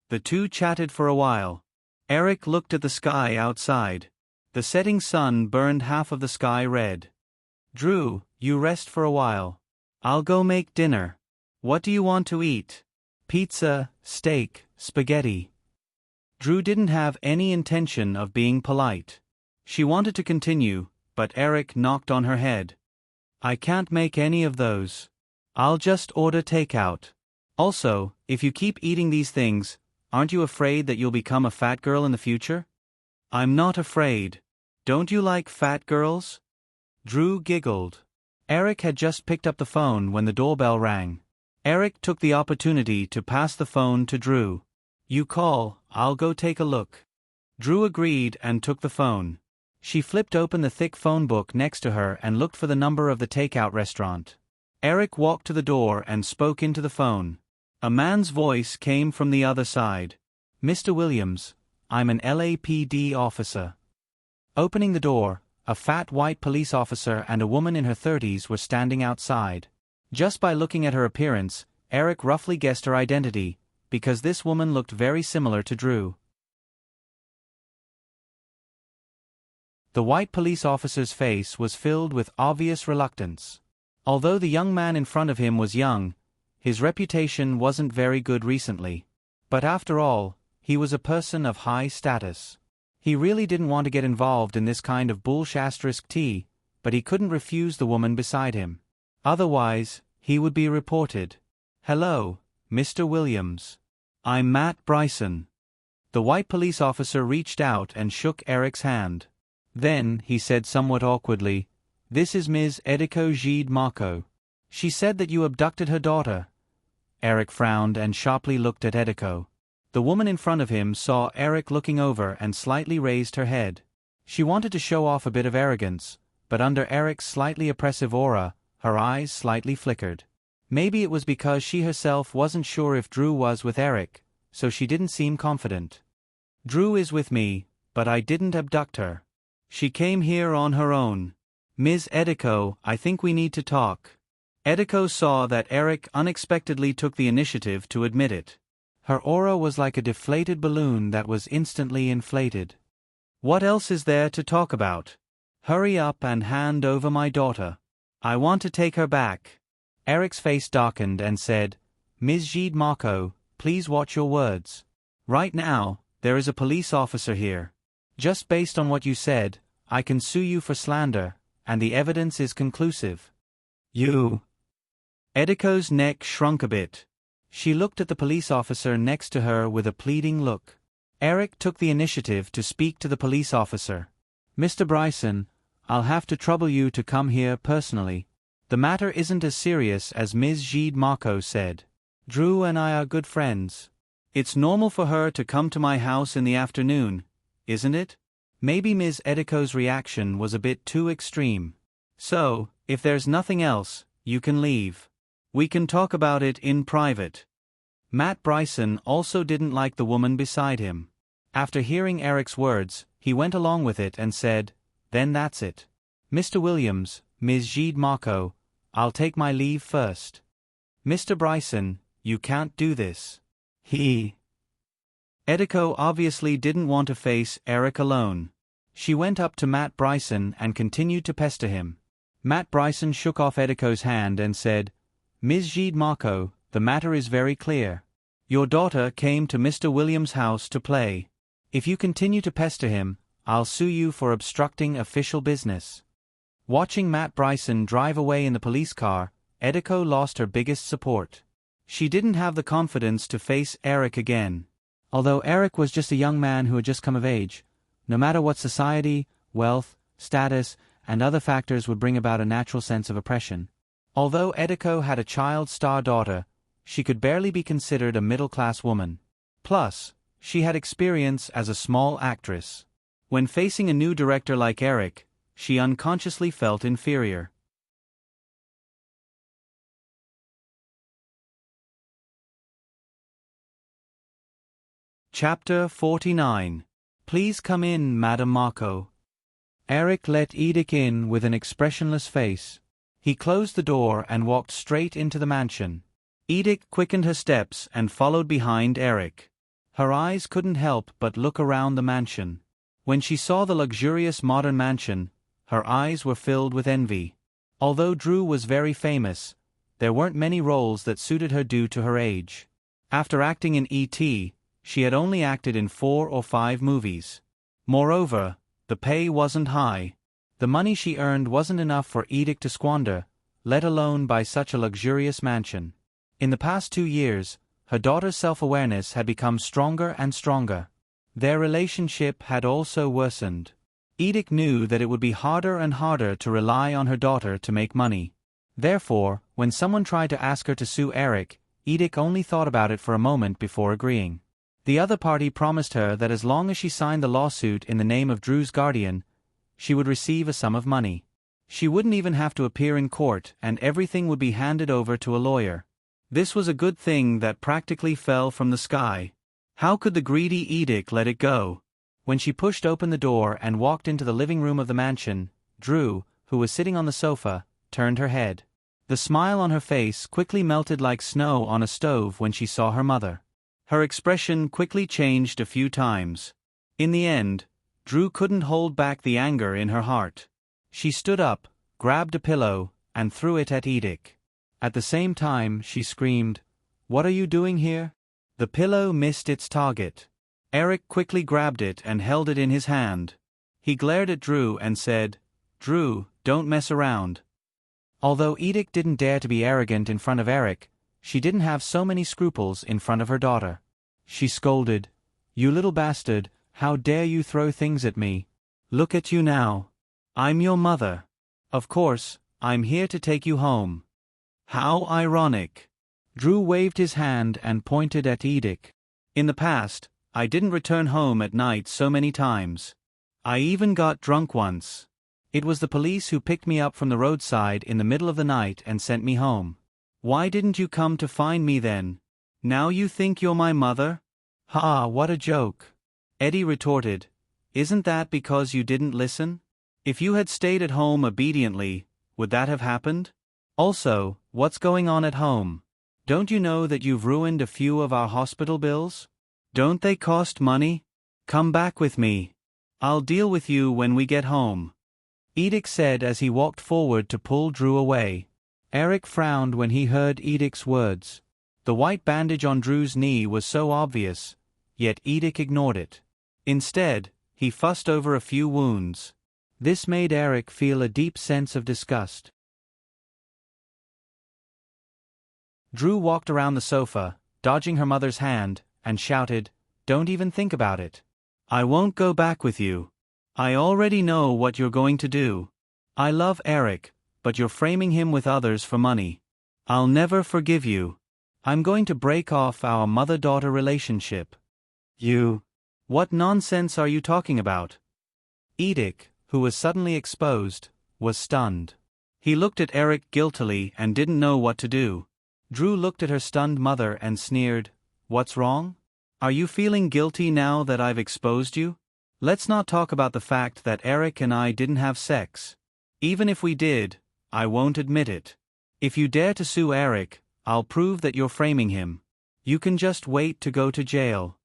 The two chatted for a while. Eric looked at the sky outside. The setting sun burned half of the sky red. "Drew, you rest for a while. I'll go make dinner. What do you want to eat? Pizza, steak, spaghetti?" Drew didn't have any intention of being polite. She wanted to continue, but Eric knocked on her head. "I can't make any of those. I'll just order takeout. Also, if you keep eating these things, aren't you afraid that you'll become a fat girl in the future?" "I'm not afraid. Don't you like fat girls? Drew giggled. Eric had just picked up the phone when the doorbell rang. Eric took the opportunity to pass the phone to Drew. You call, I'll go take a look. Drew agreed and took the phone. She flipped open the thick phone book next to her and looked for the number of the takeout restaurant. Eric walked to the door and spoke into the phone. A man's voice came from the other side. Mr. Williams, I'm an LAPD officer. Opening the door, a fat white police officer and a woman in her 30s were standing outside. Just by looking at her appearance, Eric roughly guessed her identity, because this woman looked very similar to Drew. The white police officer's face was filled with obvious reluctance. Although the young man in front of him was young, his reputation wasn't very good recently. But after all, he was a person of high status. He really didn't want to get involved in this kind of bullsh** tea, but he couldn't refuse the woman beside him. Otherwise, he would be reported. Hello, Mr. Williams. I'm Matt Bryson. The white police officer reached out and shook Eric's hand. Then, he said somewhat awkwardly, This is Ms. Ediko Gide Marco. She said that you abducted her daughter. Eric frowned and sharply looked at Ediko. The woman in front of him saw Eric looking over and slightly raised her head. She wanted to show off a bit of arrogance, but under Eric's slightly oppressive aura, her eyes slightly flickered. Maybe it was because she herself wasn't sure if Drew was with Eric, so she didn't seem confident. Drew is with me, but I didn't abduct her. She came here on her own. Ms. Ediko, I think we need to talk. Ediko saw that Eric unexpectedly took the initiative to admit it. Her aura was like a deflated balloon that was instantly inflated. What else is there to talk about? Hurry up and hand over my daughter. I want to take her back. Eric's face darkened and said, Ms. Gide Marco, please watch your words. Right now, there is a police officer here. Just based on what you said, I can sue you for slander, and the evidence is conclusive. You. Ediko's neck shrunk a bit. She looked at the police officer next to her with a pleading look. Eric took the initiative to speak to the police officer. Mr. Bryson, I'll have to trouble you to come here personally. The matter isn't as serious as Ms. Gide Marco said. Drew and I are good friends. It's normal for her to come to my house in the afternoon, isn't it? Maybe Ms. Ediko's reaction was a bit too extreme. So, if there's nothing else, you can leave. We can talk about it in private. Matt Bryson also didn't like the woman beside him. After hearing Eric's words, he went along with it and said, Then that's it. Mr. Williams, Ms. Gide Marco, I'll take my leave first. Mr. Bryson, you can't do this. Ediko obviously didn't want to face Eric alone. She went up to Matt Bryson and continued to pester him. Matt Bryson shook off Ediko's hand and said, Ms. Gide Marco, the matter is very clear. Your daughter came to Mr. Williams' house to play. If you continue to pester him, I'll sue you for obstructing official business. Watching Matt Bryson drive away in the police car, Ediko lost her biggest support. She didn't have the confidence to face Eric again. Although Eric was just a young man who had just come of age, no matter what society, wealth, status, and other factors would bring about a natural sense of oppression. Although Ediko had a child star daughter, she could barely be considered a middle-class woman. Plus, she had experience as a small actress. When facing a new director like Eric, she unconsciously felt inferior. Chapter 49. Please come in, Madam Marco. Eric let Edith in with an expressionless face. He closed the door and walked straight into the mansion. Edith quickened her steps and followed behind Eric. Her eyes couldn't help but look around the mansion. When she saw the luxurious modern mansion, her eyes were filled with envy. Although Drew was very famous, there weren't many roles that suited her due to her age. After acting in E.T., she had only acted in 4 or 5 movies. Moreover, the pay wasn't high. The money she earned wasn't enough for Edith to squander, let alone buy such a luxurious mansion. In the past 2 years, her daughter's self-awareness had become stronger and stronger. Their relationship had also worsened. Edith knew that it would be harder and harder to rely on her daughter to make money. Therefore, when someone tried to ask her to sue Eric, Edith only thought about it for a moment before agreeing. The other party promised her that as long as she signed the lawsuit in the name of Drew's guardian, she would receive a sum of money. She wouldn't even have to appear in court, and everything would be handed over to a lawyer. This was a good thing that practically fell from the sky. How could the greedy Edith let it go? When she pushed open the door and walked into the living room of the mansion, Drew, who was sitting on the sofa, turned her head. The smile on her face quickly melted like snow on a stove when she saw her mother. Her expression quickly changed a few times. In the end, Drew couldn't hold back the anger in her heart. She stood up, grabbed a pillow, and threw it at Edith. At the same time, she screamed, "What are you doing here?" The pillow missed its target. Eric quickly grabbed it and held it in his hand. He glared at Drew and said, "Drew, don't mess around." Although Edith didn't dare to be arrogant in front of Eric, she didn't have so many scruples in front of her daughter. She scolded, "You little bastard, how dare you throw things at me? Look at you now. I'm your mother. Of course, I'm here to take you home." How ironic. Drew waved his hand and pointed at Edith. "In the past, I didn't return home at night so many times. I even got drunk once. It was the police who picked me up from the roadside in the middle of the night and sent me home. Why didn't you come to find me then? Now you think you're my mother?" "Ha, what a joke," Eddie retorted. "Isn't that because you didn't listen? If you had stayed at home obediently, would that have happened? Also, what's going on at home? Don't you know that you've ruined a few of our hospital bills? Don't they cost money? Come back with me. I'll deal with you when we get home," Edith said as he walked forward to pull Drew away. Eric frowned when he heard Edith's words. The white bandage on Drew's knee was so obvious, yet Edith ignored it. Instead, he fussed over a few wounds. This made Eric feel a deep sense of disgust. Drew walked around the sofa, dodging her mother's hand, and shouted, "Don't even think about it. I won't go back with you. I already know what you're going to do. I love Eric, but you're framing him with others for money. I'll never forgive you. I'm going to break off our mother-daughter relationship." "You? What nonsense are you talking about?" Edith, who was suddenly exposed, was stunned. He looked at Eric guiltily and didn't know what to do. Drew looked at her stunned mother and sneered, "What's wrong? Are you feeling guilty now that I've exposed you? Let's not talk about the fact that Eric and I didn't have sex. Even if we did, I won't admit it. If you dare to sue Eric, I'll prove that you're framing him. You can just wait to go to jail."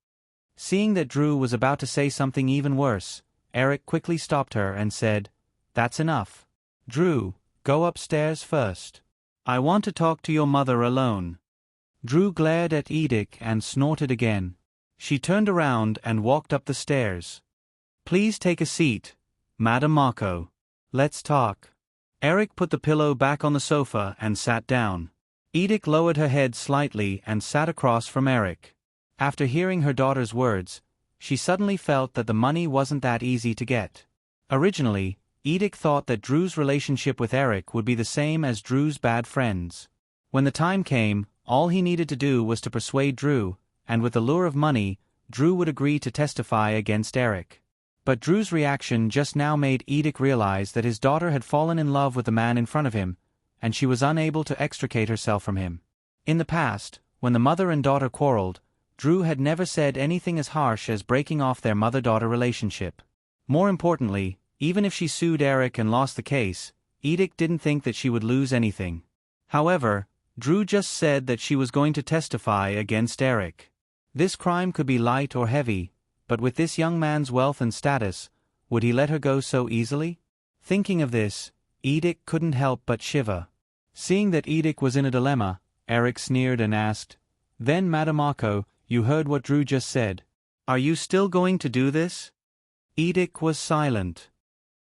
Seeing that Drew was about to say something even worse, Eric quickly stopped her and said, "That's enough. Drew, go upstairs first. I want to talk to your mother alone." Drew glared at Edith and snorted again. She turned around and walked up the stairs. "Please take a seat, Madam Marco. Let's talk." Eric put the pillow back on the sofa and sat down. Edith lowered her head slightly and sat across from Eric. After hearing her daughter's words, she suddenly felt that the money wasn't that easy to get. Originally, Edith thought that Drew's relationship with Eric would be the same as Drew's bad friends. When the time came, all he needed to do was to persuade Drew, and with the lure of money, Drew would agree to testify against Eric. But Drew's reaction just now made Edith realize that his daughter had fallen in love with the man in front of him, and she was unable to extricate herself from him. In the past, when the mother and daughter quarreled, Drew had never said anything as harsh as breaking off their mother-daughter relationship. More importantly, even if she sued Eric and lost the case, Edith didn't think that she would lose anything. However, Drew just said that she was going to testify against Eric. This crime could be light or heavy, but with this young man's wealth and status, would he let her go so easily? Thinking of this, Edith couldn't help but shiver. Seeing that Edith was in a dilemma, Eric sneered and asked, "Then, Madam Marco, you heard what Drew just said. Are you still going to do this?" Edith was silent.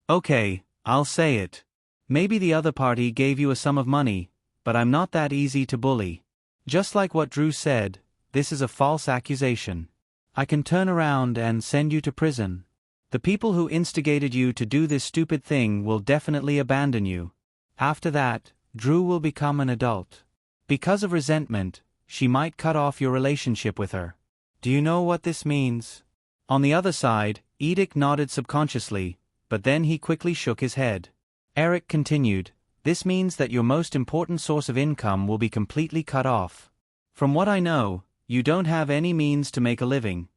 "Okay, I'll say it. Maybe the other party gave you a sum of money, but I'm not that easy to bully. Just like what Drew said, this is a false accusation. I can turn around and send you to prison." The people who instigated you to do this stupid thing will definitely abandon you. After that, Drew will become an adult. Because of resentment, she might cut off your relationship with her. Do you know what this means? On the other side, Edic nodded subconsciously, but then he quickly shook his head. Eric continued, this means that your most important source of income will be completely cut off. From what I know, you don't have any means to make a living.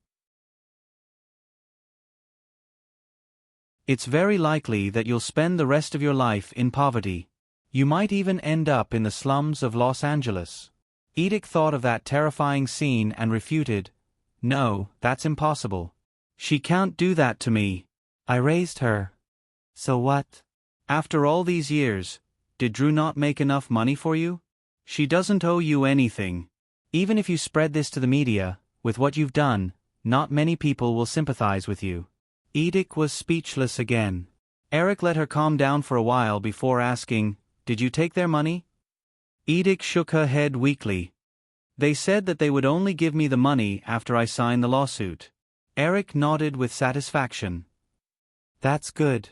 It's very likely that you'll spend the rest of your life in poverty. You might even end up in the slums of Los Angeles. Edic thought of that terrifying scene and refuted, no, that's impossible. She can't do that to me. I raised her. So what? After all these years, did Drew not make enough money for you? She doesn't owe you anything. Even if you spread this to the media, with what you've done, not many people will sympathize with you. Edic was speechless again. Eric let her calm down for a while before asking, did you take their money? Edic shook her head weakly. They said that they would only give me the money after I signed the lawsuit. Eric nodded with satisfaction. That's good.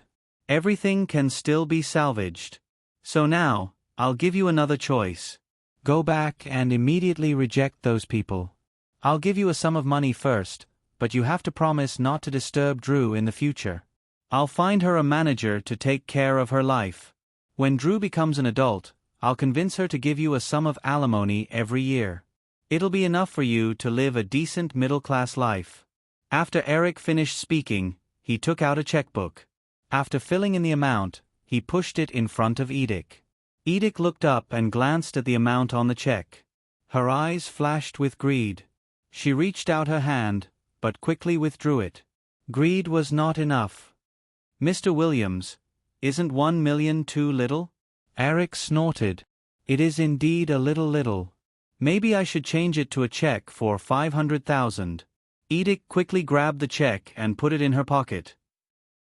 Everything can still be salvaged. So now, I'll give you another choice. Go back and immediately reject those people. I'll give you a sum of money first, but you have to promise not to disturb Drew in the future. I'll find her a manager to take care of her life. When Drew becomes an adult, I'll convince her to give you a sum of alimony every year. It'll be enough for you to live a decent middle-class life. After Eric finished speaking, he took out a checkbook. After filling in the amount, he pushed it in front of Edic. Edic looked up and glanced at the amount on the check. Her eyes flashed with greed. She reached out her hand, but quickly withdrew it. Greed was not enough. Mr. Williams, isn't 1 million too little? Eric snorted. It is indeed a little. Maybe I should change it to a check for 500,000. Edic quickly grabbed the check and put it in her pocket.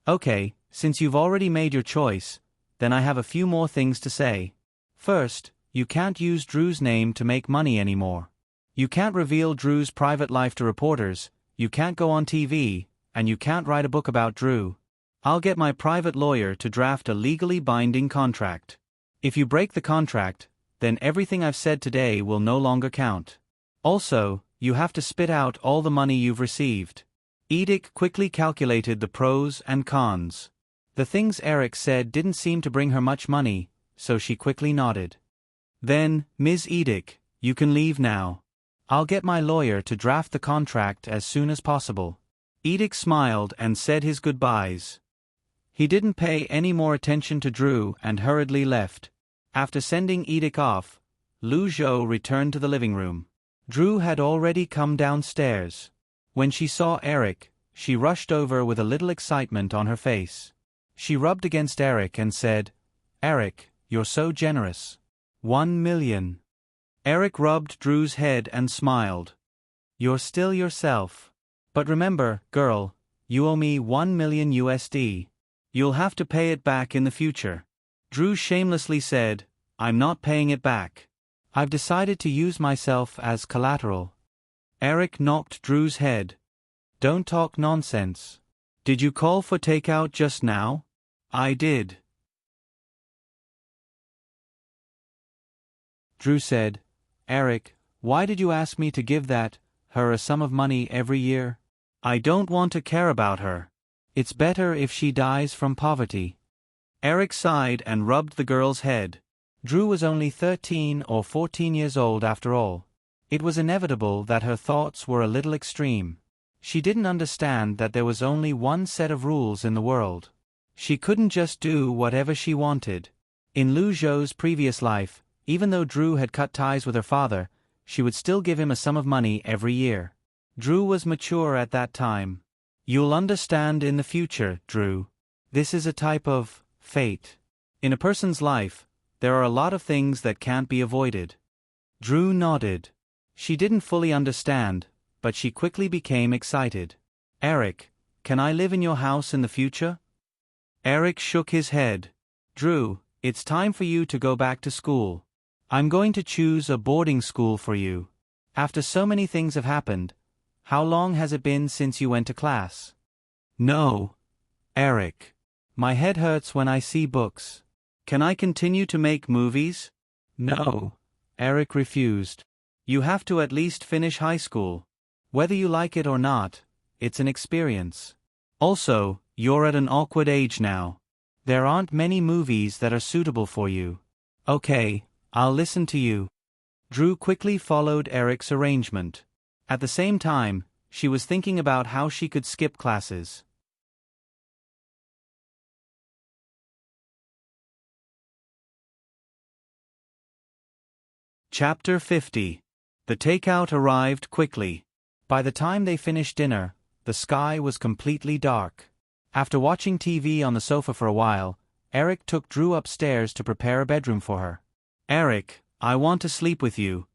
Okay, since you've already made your choice, then I have a few more things to say. First, you can't use Drew's name to make money anymore. You can't reveal Drew's private life to reporters, you can't go on TV, and you can't write a book about Drew. I'll get my private lawyer to draft a legally binding contract. If you break the contract, then everything I've said today will no longer count. Also, you have to spit out all the money you've received. Edic quickly calculated the pros and cons. The things Eric said didn't seem to bring her much money, so she quickly nodded. Then, Ms. Edic, you can leave now. I'll get my lawyer to draft the contract as soon as possible. Edic smiled and said his goodbyes. He didn't pay any more attention to Drew and hurriedly left. After sending Edic off, Lu Zhou returned to the living room. Drew had already come downstairs. When she saw Eric, she rushed over with a little excitement on her face. She rubbed against Eric and said, Eric, you're so generous. 1 million. Eric rubbed Drew's head and smiled. You're still yourself. But remember, girl, you owe me 1 million USD. You'll have to pay it back in the future. Drew shamelessly said, I'm not paying it back. I've decided to use myself as collateral. Eric knocked Drew's head. Don't talk nonsense. Did you call for takeout just now? I did. Drew said, Eric, why did you ask me to give her a sum of money every year? I don't want to care about her. It's better if she dies from poverty. Eric sighed and rubbed the girl's head. Drew was only 13 or 14 years old after all. It was inevitable that her thoughts were a little extreme. She didn't understand that there was only one set of rules in the world. She couldn't just do whatever she wanted. In Lu Zhou's previous life, even though Drew had cut ties with her father, she would still give him a sum of money every year. Drew was mature at that time. You'll understand in the future, Drew. This is a type of fate. In a person's life, there are a lot of things that can't be avoided. Drew nodded. She didn't fully understand, but she quickly became excited. Eric, can I live in your house in the future? Eric shook his head. Drew, it's time for you to go back to school. I'm going to choose a boarding school for you. After so many things have happened, how long has it been since you went to class? No, Eric. My head hurts when I see books. Can I continue to make movies? No. Eric refused. You have to at least finish high school. Whether you like it or not, it's an experience. Also, you're at an awkward age now. There aren't many movies that are suitable for you. Okay, I'll listen to you. Drew quickly followed Eric's arrangement. At the same time, she was thinking about how she could skip classes. Chapter 50. The takeout arrived quickly. By the time they finished dinner, the sky was completely dark. After watching TV on the sofa for a while, Eric took Drew upstairs to prepare a bedroom for her. Eric, I want to sleep with you.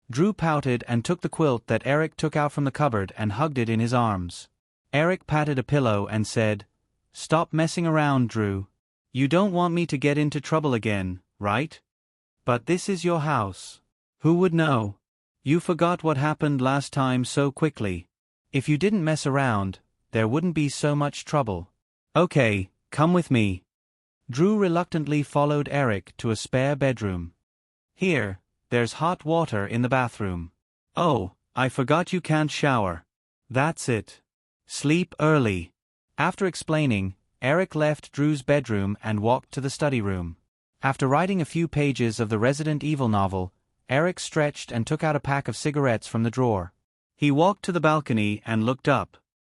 Drew pouted and took the quilt that Eric took out from the cupboard and hugged it in his arms. Eric patted a pillow and said, Stop messing around, Drew. You don't want me to get into trouble again, right? But this is your house. Who would know? You forgot what happened last time so quickly. If you didn't mess around, there wouldn't be so much trouble. Okay, come with me. Drew reluctantly followed Eric to a spare bedroom. Here, there's hot water in the bathroom. Oh, I forgot you can't shower. That's it. Sleep early. After explaining, Eric left Drew's bedroom and walked to the study room. After writing a few pages of the Resident Evil novel, Eric stretched and took out a pack of cigarettes from the drawer. He walked to the balcony and looked up.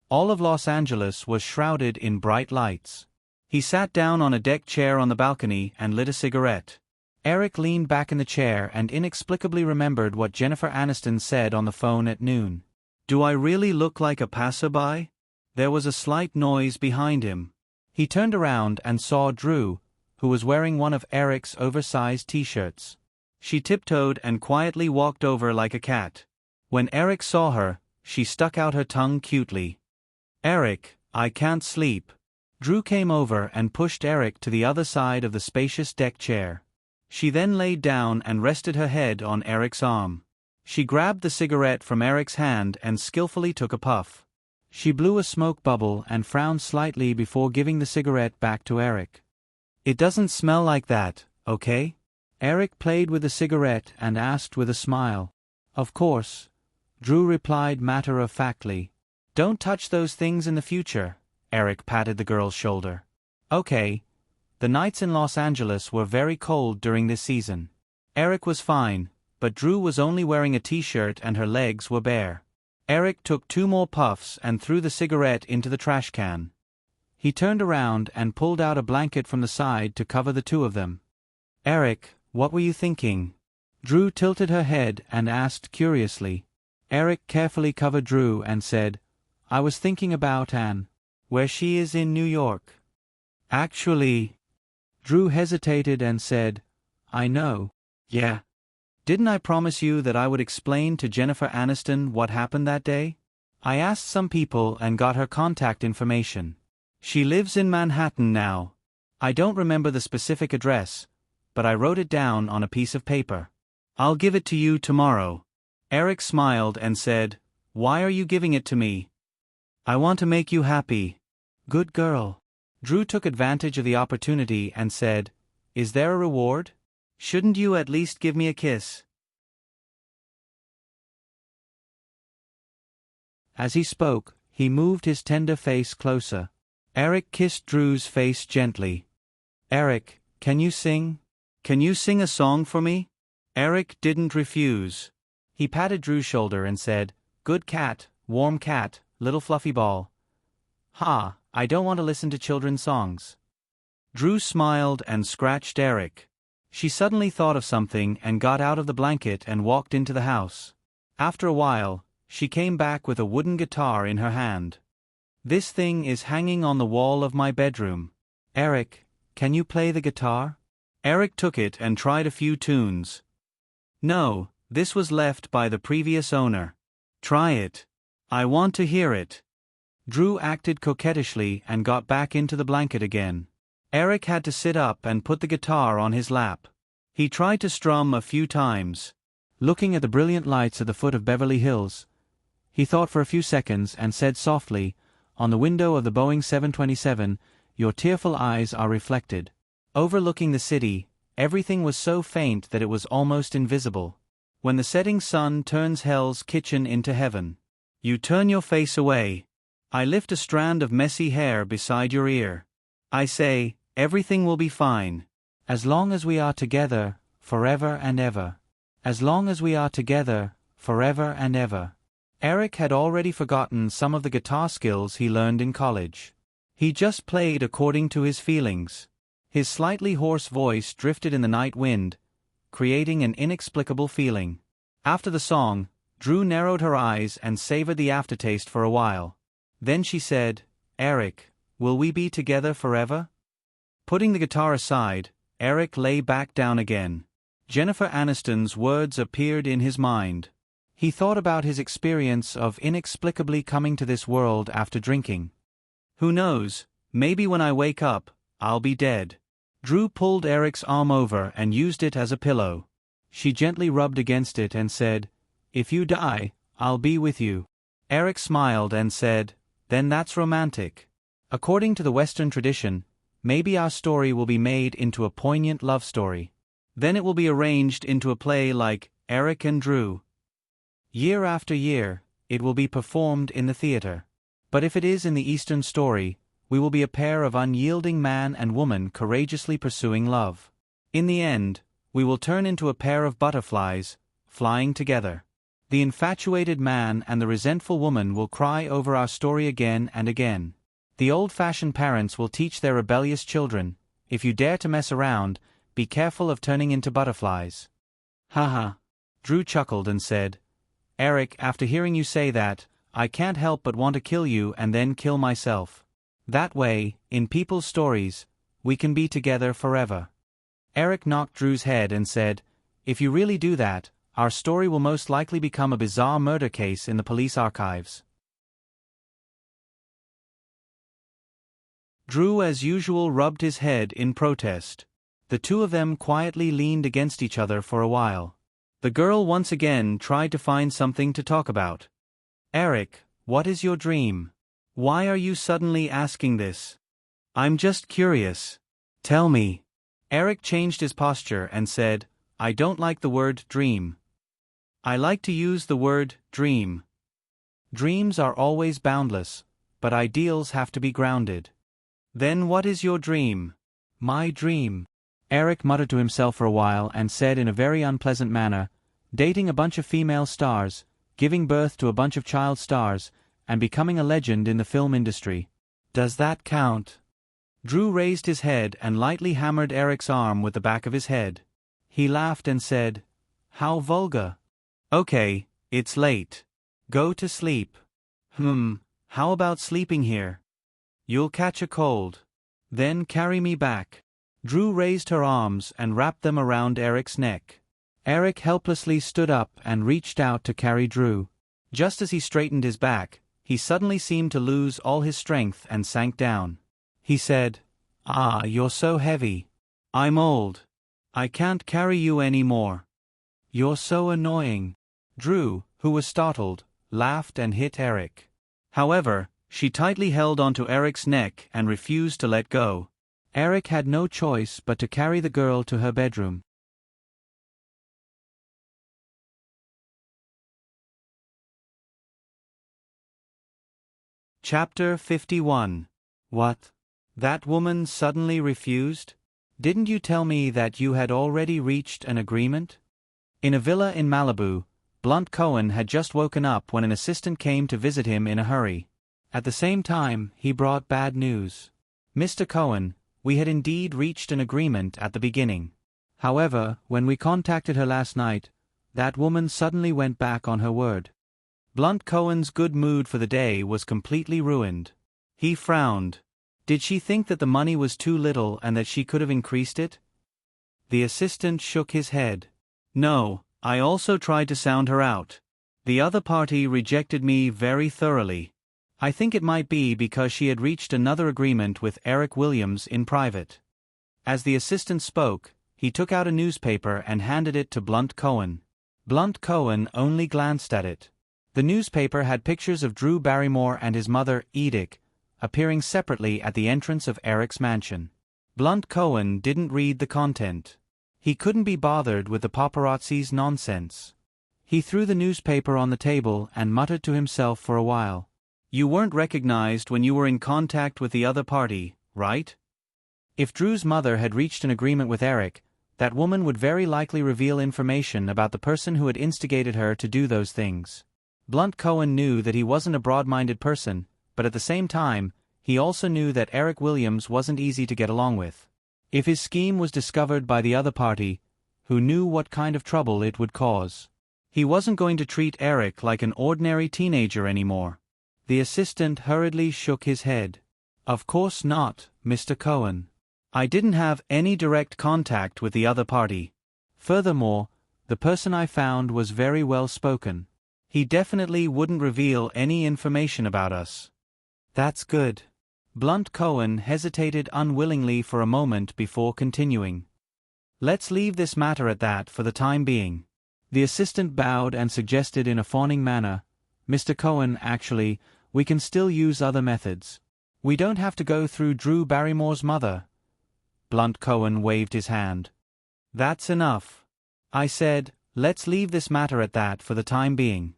All of Los Angeles was shrouded in bright lights. He sat down on a deck chair on the balcony and lit a cigarette. Eric leaned back in the chair and inexplicably remembered what Jennifer Aniston said on the phone at noon. Do I really look like a passerby? There was a slight noise behind him. He turned around and saw Drew, who was wearing one of Eric's oversized t-shirts. She tiptoed and quietly walked over like a cat. When Eric saw her, she stuck out her tongue cutely. Eric, I can't sleep. Drew came over and pushed Eric to the other side of the spacious deck chair. She then laid down and rested her head on Eric's arm. She grabbed the cigarette from Eric's hand and skillfully took a puff. She blew a smoke bubble and frowned slightly before giving the cigarette back to Eric. It doesn't smell like that, okay? Eric played with the cigarette and asked with a smile. Of course. Drew replied matter-of-factly. Don't touch those things in the future. Eric patted the girl's shoulder. Okay. The nights in Los Angeles were very cold during this season. Eric was fine, but Drew was only wearing a t-shirt and her legs were bare. Eric took 2 more puffs and threw the cigarette into the trash can. He turned around and pulled out a blanket from the side to cover the two of them. Eric, what were you thinking? Drew tilted her head and asked curiously. Eric carefully covered Drew and said, I was thinking about Anne, where she is in New York. Actually... Drew hesitated and said, I know. Yeah. Didn't I promise you that I would explain to Jennifer Aniston what happened that day? I asked some people and got her contact information. She lives in Manhattan now. I don't remember the specific address, but I wrote it down on a piece of paper. I'll give it to you tomorrow. Eric smiled and said, Why are you giving it to me? I want to make you happy. Good girl. Drew took advantage of the opportunity and said, Is there a reward? Shouldn't you at least give me a kiss? As he spoke, he moved his tender face closer. Eric kissed Drew's face gently. Eric, can you sing? Can you sing a song for me? Eric didn't refuse. He patted Drew's shoulder and said, Good cat, warm cat, little fluffy ball. Ha, I don't want to listen to children's songs. Drew smiled and scratched Eric. She suddenly thought of something and got out of the blanket and walked into the house. After a while, she came back with a wooden guitar in her hand. This thing is hanging on the wall of my bedroom. Eric, can you play the guitar? Eric took it and tried a few tunes. No, this was left by the previous owner. Try it. I want to hear it. Drew acted coquettishly and got back into the blanket again. Eric had to sit up and put the guitar on his lap. He tried to strum a few times. Looking at the brilliant lights at the foot of Beverly Hills, he thought for a few seconds and said softly, on the window of the Boeing 727, your tearful eyes are reflected. Overlooking the city, everything was so faint that it was almost invisible. When the setting sun turns hell's kitchen into heaven, you turn your face away. I lift a strand of messy hair beside your ear. I say, everything will be fine. As long as we are together, forever and ever. As long as we are together, forever and ever. Eric had already forgotten some of the guitar skills he learned in college. He just played according to his feelings. His slightly hoarse voice drifted in the night wind, creating an inexplicable feeling. After the song, Drew narrowed her eyes and savored the aftertaste for a while. Then she said, "Eric, will we be together forever?" Putting the guitar aside, Eric lay back down again. Jennifer Aniston's words appeared in his mind. He thought about his experience of inexplicably coming to this world after drinking. Who knows, maybe when I wake up, I'll be dead. Drew pulled Eric's arm over and used it as a pillow. She gently rubbed against it and said, "If you die, I'll be with you." Eric smiled and said, "Then that's romantic. According to the Western tradition, maybe our story will be made into a poignant love story. Then it will be arranged into a play like Eric and Drew. Year after year, it will be performed in the theater. But if it is in the Eastern story, we will be a pair of unyielding man and woman courageously pursuing love. In the end, we will turn into a pair of butterflies, flying together. The infatuated man and the resentful woman will cry over our story again and again. The old-fashioned parents will teach their rebellious children, if you dare to mess around, be careful of turning into butterflies." "Haha." Drew chuckled and said, "Eric, after hearing you say that, I can't help but want to kill you and then kill myself. That way, in people's stories, we can be together forever." Eric knocked Drew's head and said, "If you really do that, our story will most likely become a bizarre murder case in the police archives." Drew as usual rubbed his head in protest. The two of them quietly leaned against each other for a while. The girl once again tried to find something to talk about. "Eric, what is your dream? Why are you suddenly asking this? I'm just curious. Tell me." Eric changed his posture and said, "I don't like the word dream. I like to use the word dream. Dreams are always boundless, but ideals have to be grounded." "Then what is your dream?" "My dream," Eric muttered to himself for a while and said in a very unpleasant manner, "dating a bunch of female stars, giving birth to a bunch of child stars, and becoming a legend in the film industry. Does that count?" Drew raised his head and lightly hammered Eric's arm with the back of his head. He laughed and said, "How vulgar. Okay, it's late. Go to sleep." How about sleeping here? You'll catch a cold. Then carry me back." Drew raised her arms and wrapped them around Eric's neck. Eric helplessly stood up and reached out to carry Drew. Just as he straightened his back, he suddenly seemed to lose all his strength and sank down. He said, "Ah, you're so heavy. I'm old. I can't carry you anymore. You're so annoying." Drew, who was startled, laughed and hit Eric. However, she tightly held onto Eric's neck and refused to let go. Eric had no choice but to carry the girl to her bedroom. Chapter 51. What? That woman suddenly refused? Didn't you tell me that you had already reached an agreement? In a villa in Malibu, Blunt Cohen had just woken up when an assistant came to visit him in a hurry. At the same time, he brought bad news. "Mr. Cohen, we had indeed reached an agreement at the beginning. However, when we contacted her last night, that woman suddenly went back on her word." Blunt Cohen's good mood for the day was completely ruined. He frowned. Did she think that the money was too little and that she could have increased it? The assistant shook his head. "No, I also tried to sound her out. The other party rejected me very thoroughly. I think it might be because she had reached another agreement with Eric Williams in private." As the assistant spoke, he took out a newspaper and handed it to Blunt Cohen. Blunt Cohen only glanced at it. The newspaper had pictures of Drew Barrymore and his mother, Edith, appearing separately at the entrance of Eric's mansion. Blunt Cohen didn't read the content. He couldn't be bothered with the paparazzi's nonsense. He threw the newspaper on the table and muttered to himself for a while. You weren't recognized when you were in contact with the other party, right? If Drew's mother had reached an agreement with Eric, that woman would very likely reveal information about the person who had instigated her to do those things. Blunt Cohen knew that he wasn't a broad-minded person, but at the same time, he also knew that Eric Williams wasn't easy to get along with. If his scheme was discovered by the other party, who knew what kind of trouble it would cause? He wasn't going to treat Eric like an ordinary teenager anymore. The assistant hurriedly shook his head. Of course not, Mr. Cohen. I didn't have any direct contact with the other party. Furthermore, the person I found was very well spoken. He definitely wouldn't reveal any information about us. That's good. Blunt Cohen hesitated unwillingly for a moment before continuing. Let's leave this matter at that for the time being. The assistant bowed and suggested in a fawning manner, Mr. Cohen, actually, we can still use other methods. We don't have to go through Drew Barrymore's mother. Blunt Cohen waved his hand. That's enough. I said, let's leave this matter at that for the time being.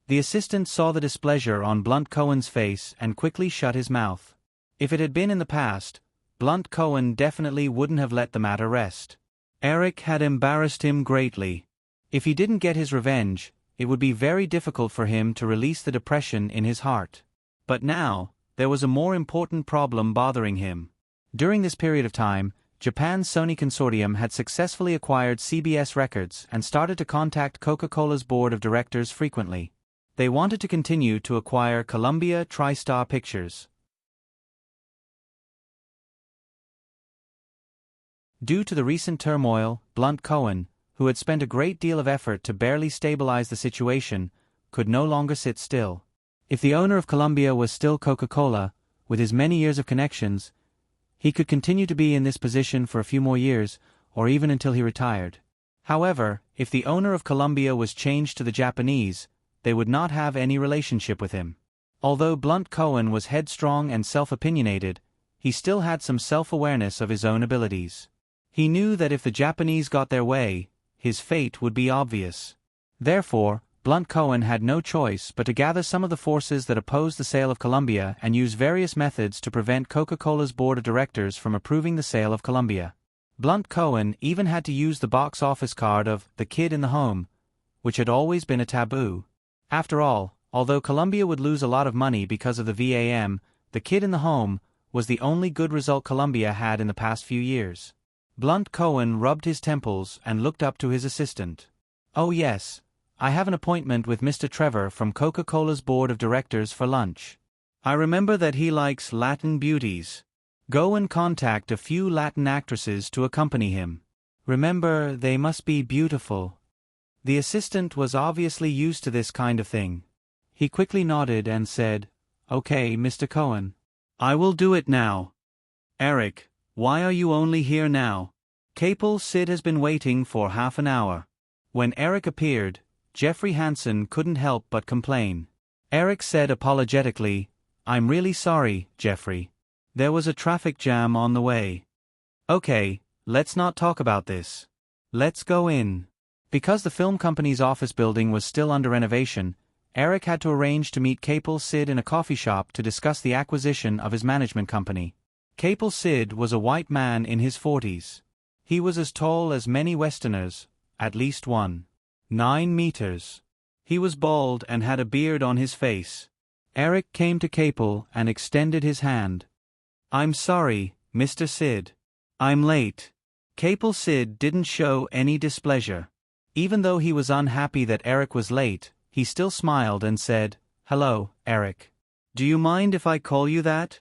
The assistant saw the displeasure on Blunt Cohen's face and quickly shut his mouth. If it had been in the past, Blunt Cohen definitely wouldn't have let the matter rest. Eric had embarrassed him greatly. If he didn't get his revenge, it would be very difficult for him to release the depression in his heart. But now, there was a more important problem bothering him. During this period of time, Japan's Sony Consortium had successfully acquired CBS Records and started to contact Coca-Cola's board of directors frequently. They wanted to continue to acquire Columbia TriStar Pictures. Due to the recent turmoil, Blunt Cohen, who had spent a great deal of effort to barely stabilize the situation, could no longer sit still. If the owner of Columbia was still Coca-Cola, with his many years of connections, he could continue to be in this position for a few more years, or even until he retired. However, if the owner of Columbia was changed to the Japanese, they would not have any relationship with him. Although Blunt Cohen was headstrong and self-opinionated, he still had some self-awareness of his own abilities. He knew that if the Japanese got their way, his fate would be obvious. Therefore, Blunt Cohen had no choice but to gather some of the forces that opposed the sale of Columbia and use various methods to prevent Coca-Cola's board of directors from approving the sale of Columbia. Blunt Cohen even had to use the box office card of The Kid in the Home, which had always been a taboo. After all, although Columbia would lose a lot of money because of the VAM, The Kid in the Home was the only good result Columbia had in the past few years. Blunt Cohen rubbed his temples and looked up to his assistant. Oh yes, I have an appointment with Mr. Trevor from Coca-Cola's board of directors for lunch. I remember that he likes Latin beauties. Go and contact a few Latin actresses to accompany him. Remember, they must be beautiful. The assistant was obviously used to this kind of thing. He quickly nodded and said, Okay, Mr. Cohen. I will do it now. Eric, why are you only here now? Capel Sid has been waiting for half an hour. When Eric appeared, Jeffrey Hansen couldn't help but complain. Eric said apologetically, I'm really sorry, Jeffrey. There was a traffic jam on the way. Okay, let's not talk about this. Let's go in. Because the film company's office building was still under renovation, Eric had to arrange to meet Capel Sid in a coffee shop to discuss the acquisition of his management company. Capel Sid was a white man in his 40s. He was as tall as many Westerners, at least one. 9 meters. He was bald and had a beard on his face. Eric came to Capel and extended his hand. I'm sorry, Mr. Sid. I'm late. Capel Sid didn't show any displeasure. Even though he was unhappy that Eric was late, he still smiled and said, Hello, Eric. Do you mind if I call you that?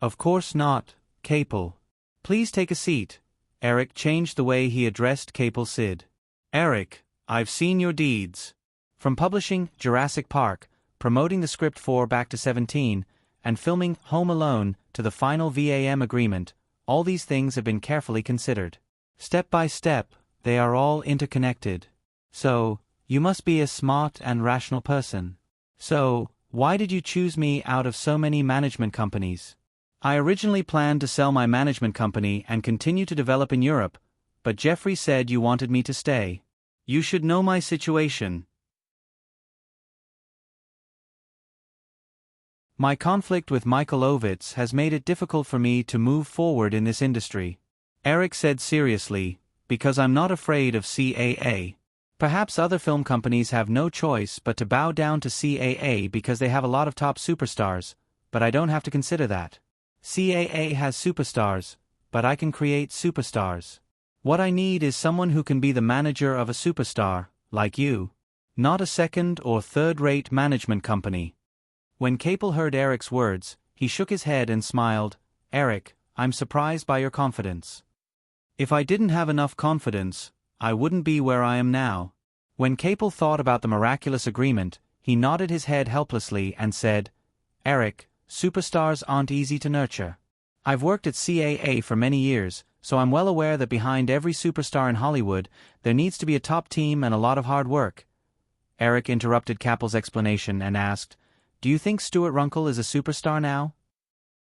Of course not, Capel. Please take a seat. Eric changed the way he addressed Capel Sid. Eric, I've seen your deeds. From publishing Jurassic Park, promoting the script for Back to 17, and filming Home Alone to the final VAM agreement, all these things have been carefully considered. Step by step, they are all interconnected. So, you must be a smart and rational person. So, Why did you choose me out of so many management companies? I originally planned to sell my management company and continue to develop in Europe, but Jeffrey said you wanted me to stay. You should know my situation. My conflict with Michael Ovitz has made it difficult for me to move forward in this industry. Eric said seriously, because I'm not afraid of CAA. Perhaps other film companies have no choice but to bow down to CAA because they have a lot of top superstars, but I don't have to consider that. CAA has superstars, but I can create superstars. What I need is someone who can be the manager of a superstar, like you. Not a second or third-rate management company. When Capel heard Eric's words, he shook his head and smiled. Eric, I'm surprised by your confidence. If I didn't have enough confidence, I wouldn't be where I am now. When Capel thought about the miraculous agreement, he nodded his head helplessly and said, Eric, superstars aren't easy to nurture. I've worked at CAA for many years, so I'm well aware that behind every superstar in Hollywood, there needs to be a top team and a lot of hard work. Eric interrupted Capel's explanation and asked, Do you think Stuart Runkle is a superstar now?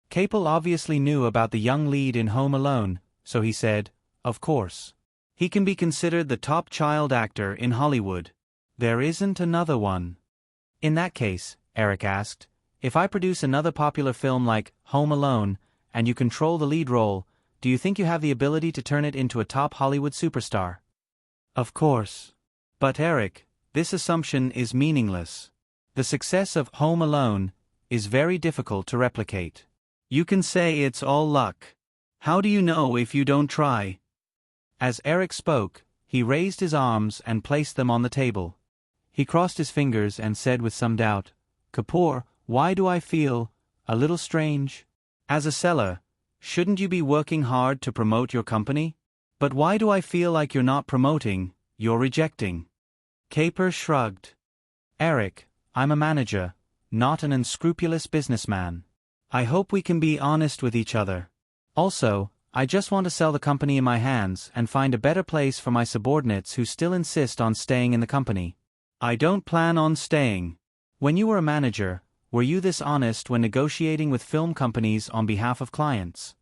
Capel obviously knew about the young lead in Home Alone, so he said, Of course. He can be considered the top child actor in Hollywood. There isn't another one. In that case, Eric asked, if I produce another popular film like Home Alone, and you control the lead role, do you think you have the ability to turn it into a top Hollywood superstar? Of course. But Eric, this assumption is meaningless. The success of Home Alone is very difficult to replicate. You can say it's all luck. How do you know if you don't try? As Eric spoke, he raised his arms and placed them on the table. He crossed his fingers and said with some doubt, Kapoor, why do I feel a little strange? As a seller, shouldn't you be working hard to promote your company? But why do I feel like you're not promoting, you're rejecting? Capel shrugged. Eric, I'm a manager, not an unscrupulous businessman. I hope we can be honest with each other. Also, I just want to sell the company in my hands and find a better place for my subordinates who still insist on staying in the company. I don't plan on staying. When you were a manager, were you this honest when negotiating with film companies on behalf of clients?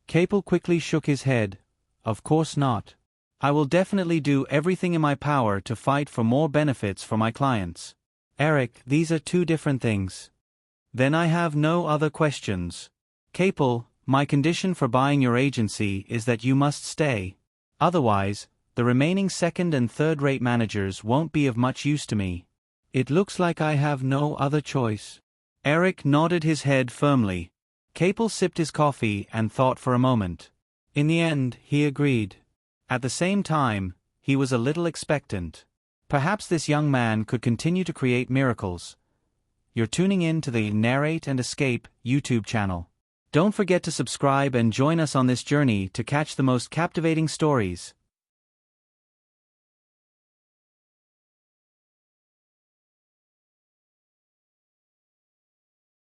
Capel quickly shook his head. Of course not. I will definitely do everything in my power to fight for more benefits for my clients. Eric, these are two different things. Then I have no other questions. Capel, my condition for buying your agency is that you must stay. Otherwise, the remaining second and third-rate managers won't be of much use to me. It looks like I have no other choice. Eric nodded his head firmly. Capel sipped his coffee and thought for a moment. In the end, he agreed. At the same time, he was a little expectant. Perhaps this young man could continue to create miracles. You're tuning in to the Narrate and Escape YouTube channel. Don't forget to subscribe and join us on this journey to catch the most captivating stories.